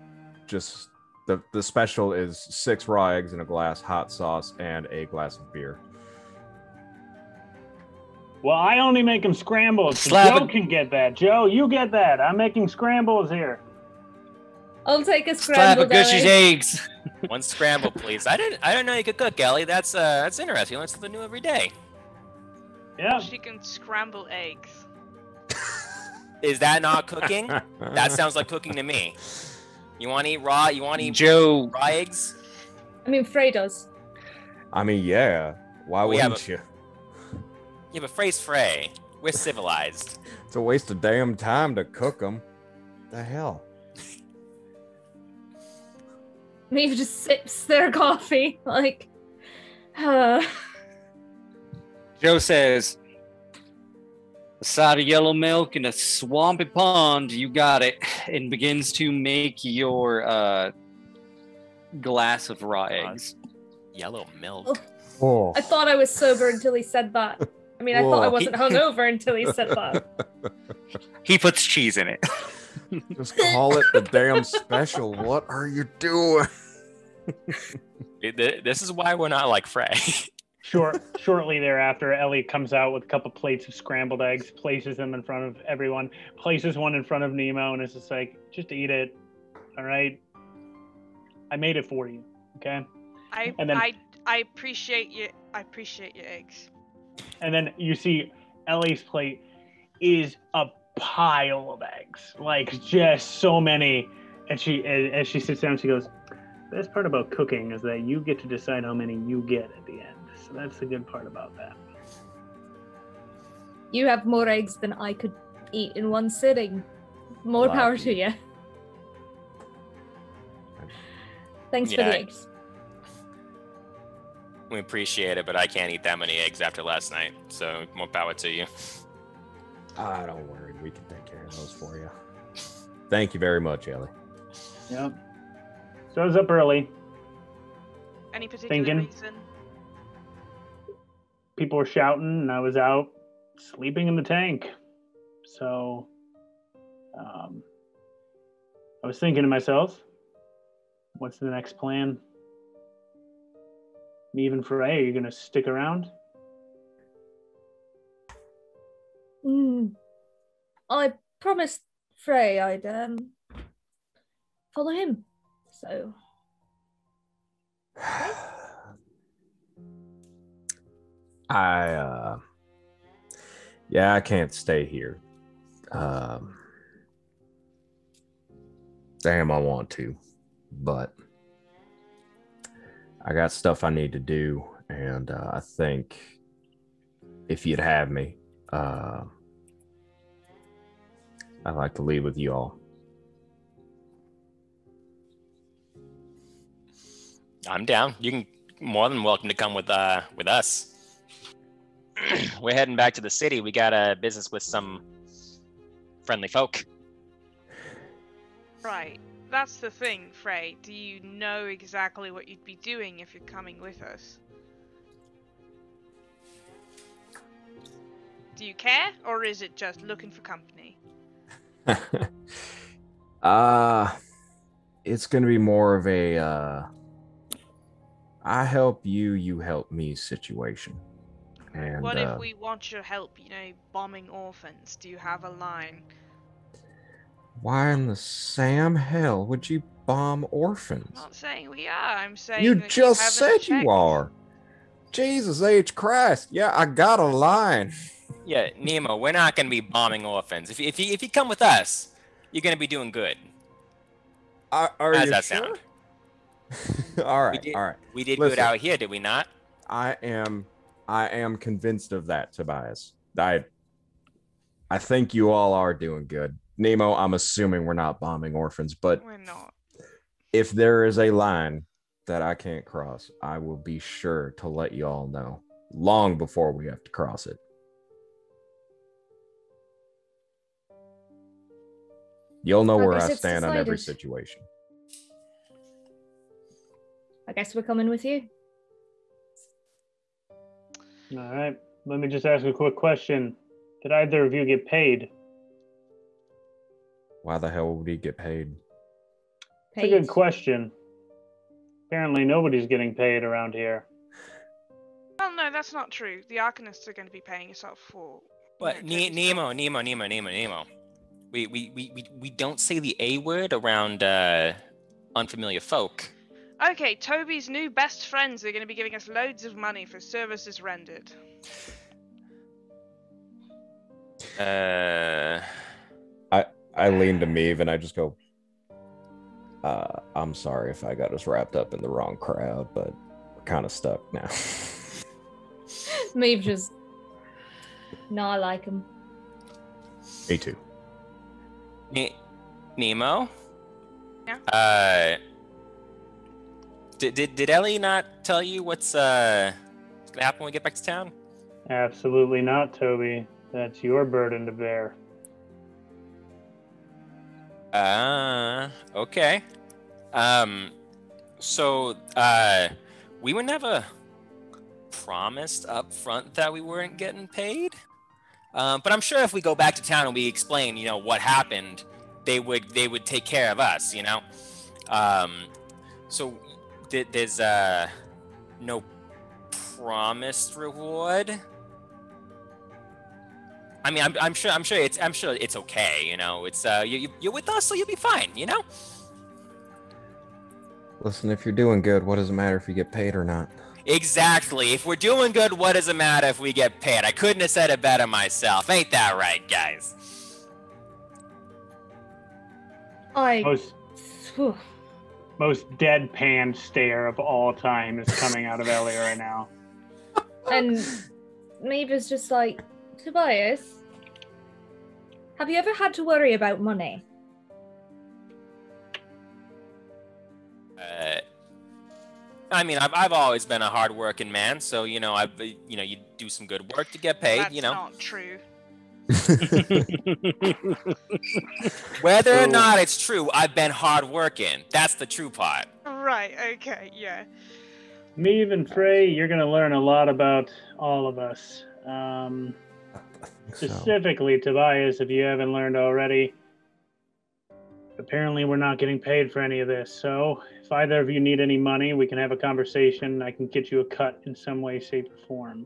Just the special is 6 raw eggs in a glass, hot sauce, and a glass of beer. Well, I only make them scrambled. So Slap Joe it. can get that. Joe, you get that. I'm making scrambles here. I'll take a Slap scrambled of Gush's Ellie. eggs. One scramble, please. I didn't know you could cook, Ellie. That's interesting. You learn something new every day. Yeah. She can scramble eggs. Is that not cooking? That sounds like cooking to me. You want to eat raw? You want to eat Joe, raw eggs? I mean, Frey does. I mean, yeah. Why We have wouldn't you? Yeah, but phrase fray. We're civilized. It's a waste of damn time to cook them. The hell? Maeve just sips their coffee, like, Joe says, a side of yellow milk and a swampy pond, you got it, and begins to make your glass of raw eggs. Yellow milk. Oh. I thought I was sober until he said that. I mean, I thought I Whoa. wasn't hungover until he said that. He puts cheese in it. Just call it the damn special. What are you doing? This is why we're not like Frey. Shortly thereafter, Ellie comes out with a couple plates of scrambled eggs, places them in front of everyone, places one in front of Nemo, and it's just like, just eat it. All right. I made it for you. Okay. And then- I appreciate you. I appreciate your eggs. And then you see Ellie's plate is a pile of eggs, like just so many. And she, as she sits down, she goes, "Best part about cooking is that you get to decide how many you get at the end. So that's the good part about that." You have more eggs than I could eat in one sitting. More Lucky. power to you. Thanks for Yeah. the eggs. We appreciate it, but I can't eat that many eggs after last night. So more power to you. Ah, don't worry. We can take care of those for you. Thank you very much, Ellie. Yep. So I was up early. Any particular Thinking. reason? People were shouting, and I was out sleeping in the tank. So I was thinking to myself, what's the next plan? Me and Frey, are you going to stick around? I promised Frey I'd follow him. So I can't stay here. Damn, I want to, but I got stuff I need to do, and I think if you'd have me, I'd like to leave with you all. I'm down. You can more than welcome to come with us. We're heading back to the city. We got a business with some friendly folk. Right. That's the thing, Frey. Do you know exactly what you'd be doing if you're coming with us? Do you care, or is it just looking for company? It's gonna be more of a I help you, you help me situation. And What if we want your help, bombing orphans? Do you have a line? why in the Sam hell would you bomb orphans? I'm not saying we are. I'm saying You that just haven't said checked. you are. Jesus H. Christ. Yeah, I got a line. Yeah, Nemo, we're not going to be bombing orphans. If you come with us, you're going to be doing good. Are How's you that sure? sound? all right, all right. We did Listen, good out here, did we not? I am convinced of that, Tobias. I think you all are doing good. Nemo, I'm assuming we're not bombing orphans, but We're not. if there is a line that I can't cross, I will be sure to let you all know long before we have to cross it. You'll know where I stand on every situation. I guess we're coming with you. All right. Let me just ask a quick question. Did either of you get paid? Why the hell would he get paid? That's a good question. Apparently nobody's getting paid around here. Well, no, that's not true. The Arcanists are going to be paying us off for... But Nemo. We don't say the A word around unfamiliar folk. Okay, Toby's new best friends are going to be giving us loads of money for services rendered. I lean to Meave and I just go, I'm sorry if I got us wrapped up in the wrong crowd, but we're kind of stuck now. Meave just... No, I like him. Me too. Nemo? Yeah? Did Ellie not tell you what's gonna happen when we get back to town? Absolutely not, Toby. That's your burden to bear. Okay. So, we were never promised up front that we weren't getting paid. But I'm sure if we go back to town and we explain, what happened, they would take care of us, So there's no promised reward. I mean, I'm sure it's okay, It's you're with us, so you'll be fine, Listen, if you're doing good, what does it matter if you get paid or not? Exactly. If we're doing good, what does it matter if we get paid? I couldn't have said it better myself. Ain't that right, guys? Most deadpan stare of all time is coming out of Ellie right now. And Meave is just like, Tobias, have you ever had to worry about money? I mean, I've always been a hard-working man, so you do some good work to get paid. That's not true. Whether or not it's true, I've been hard-working. That's the true part. Right. Okay. Yeah. Meave and Frey, you're going to learn a lot about all of us. Specifically, Tobias, if you haven't learned already. Apparently, we're not getting paid for any of this, so if either of you need any money, we can have a conversation. I can get you a cut in some way, shape, or form.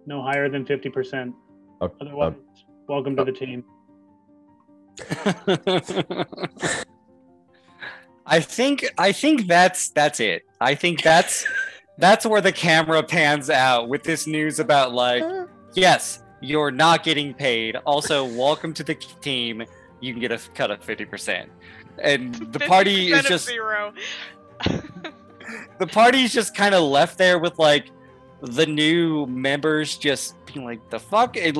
No higher than 50%. Otherwise, welcome to the team. I think that's it. I think that's where the camera pans out with this news about yes, you're not getting paid. Also, welcome to the team. You can get a cut of 50%. And the party is just zero. The party's just kind of left there with the new members just being like, the fuck? And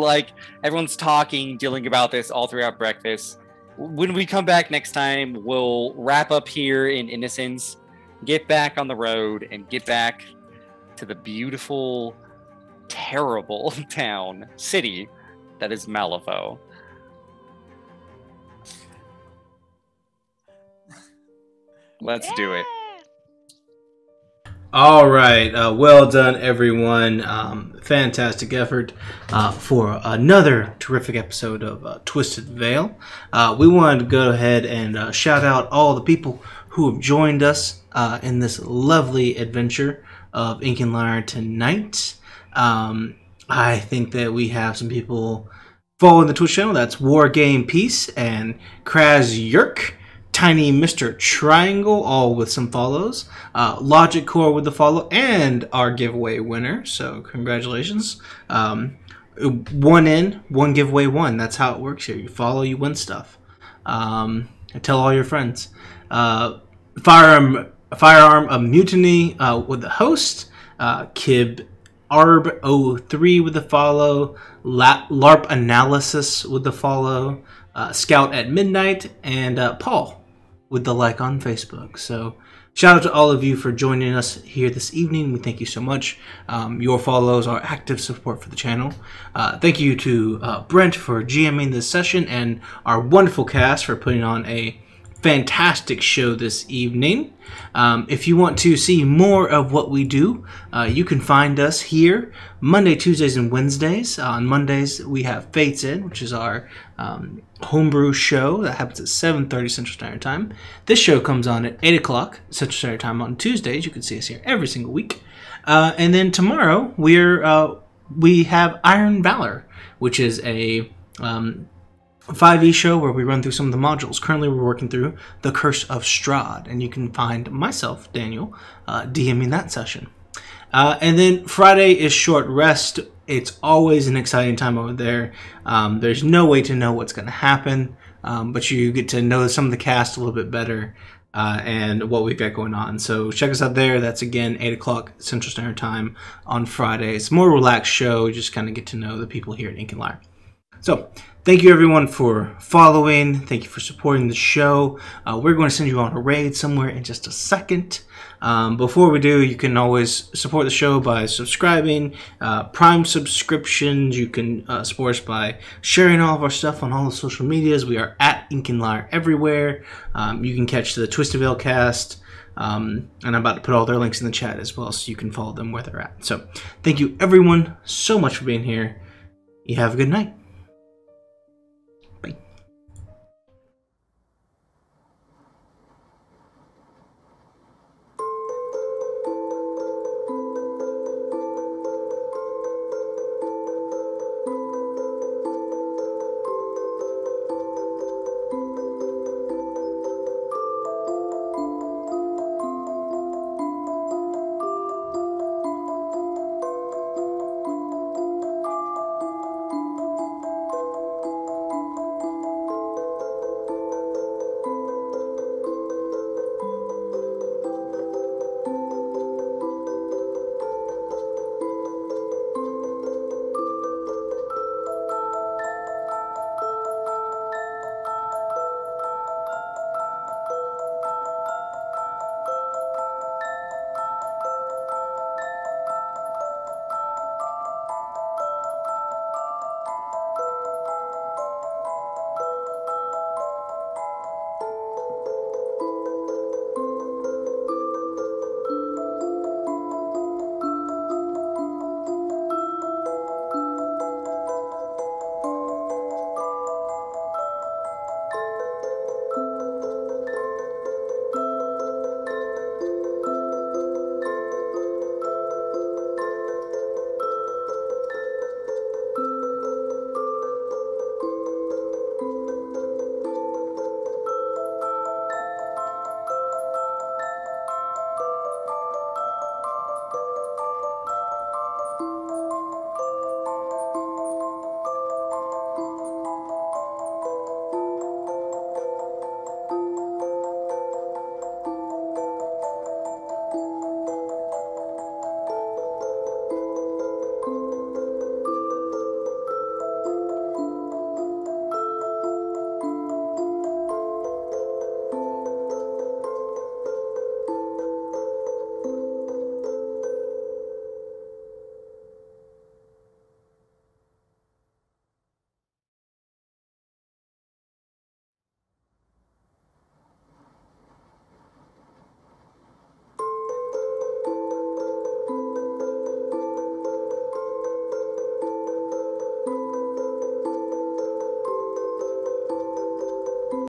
everyone's talking, dealing about this all throughout breakfast. When we come back next time, we'll wrap up here in Innocence, get back on the road, and get back to the beautiful, terrible city that is Malifaux. Let's do it. All right, well done, everyone. Fantastic effort for another terrific episode of Twisted Veil. We wanted to go ahead and shout out all the people who have joined us in this lovely adventure of Ink&Lyre tonight. I think that we have some people following the Twitch channel. That's War Game Peace and Kraz Yerk. Tiny Mr. Triangle, all with some follows. Logic Core with the follow, and our giveaway winner. So congratulations. One in, one giveaway one. That's how it works here. You follow, you win stuff. Tell all your friends. Firearm of Mutiny with the host. Kib Arb03 with the follow. LARP Analysis with the follow. Scout at Midnight, and Paul with the like on Facebook. So shout out to all of you for joining us here this evening. We thank you so much. Your follows are active support for the channel. Thank you to Brent for GMing this session, and our wonderful cast for putting on a fantastic show this evening. If you want to see more of what we do, you can find us here Monday, Tuesdays, and Wednesdays. On Mondays, we have Fates In, which is our homebrew show that happens at 7:30 Central Standard Time. This show comes on at 8 o'clock Central Standard Time on Tuesdays. You can see us here every single week. And then tomorrow, we have Iron Valor, which is a 5e show where we run through some of the modules. Currently, we're working through The Curse of Strahd, and you can find myself, Daniel, DMing that session. And then Friday is Short Rest. It's always an exciting time over there. There's no way to know what's going to happen, but you get to know some of the cast a little bit better and what we've got going on. So check us out there. That's, again, 8 o'clock Central Standard Time on Friday. It's a more relaxed show. Just kind of get to know the people here at Ink&Lyre. So thank you, everyone, for following. Thank you for supporting the show. We're going to send you on a raid somewhere in just a second. Before we do, you can always support the show by subscribing. Prime subscriptions, you can support us by sharing all of our stuff on all the social medias. We are at Ink&Lyre everywhere. You can catch the Twisted Veil cast. And I'm about to put all their links in the chat as well, so you can follow them where they're at. So thank you, everyone, so much for being here. You have a good night.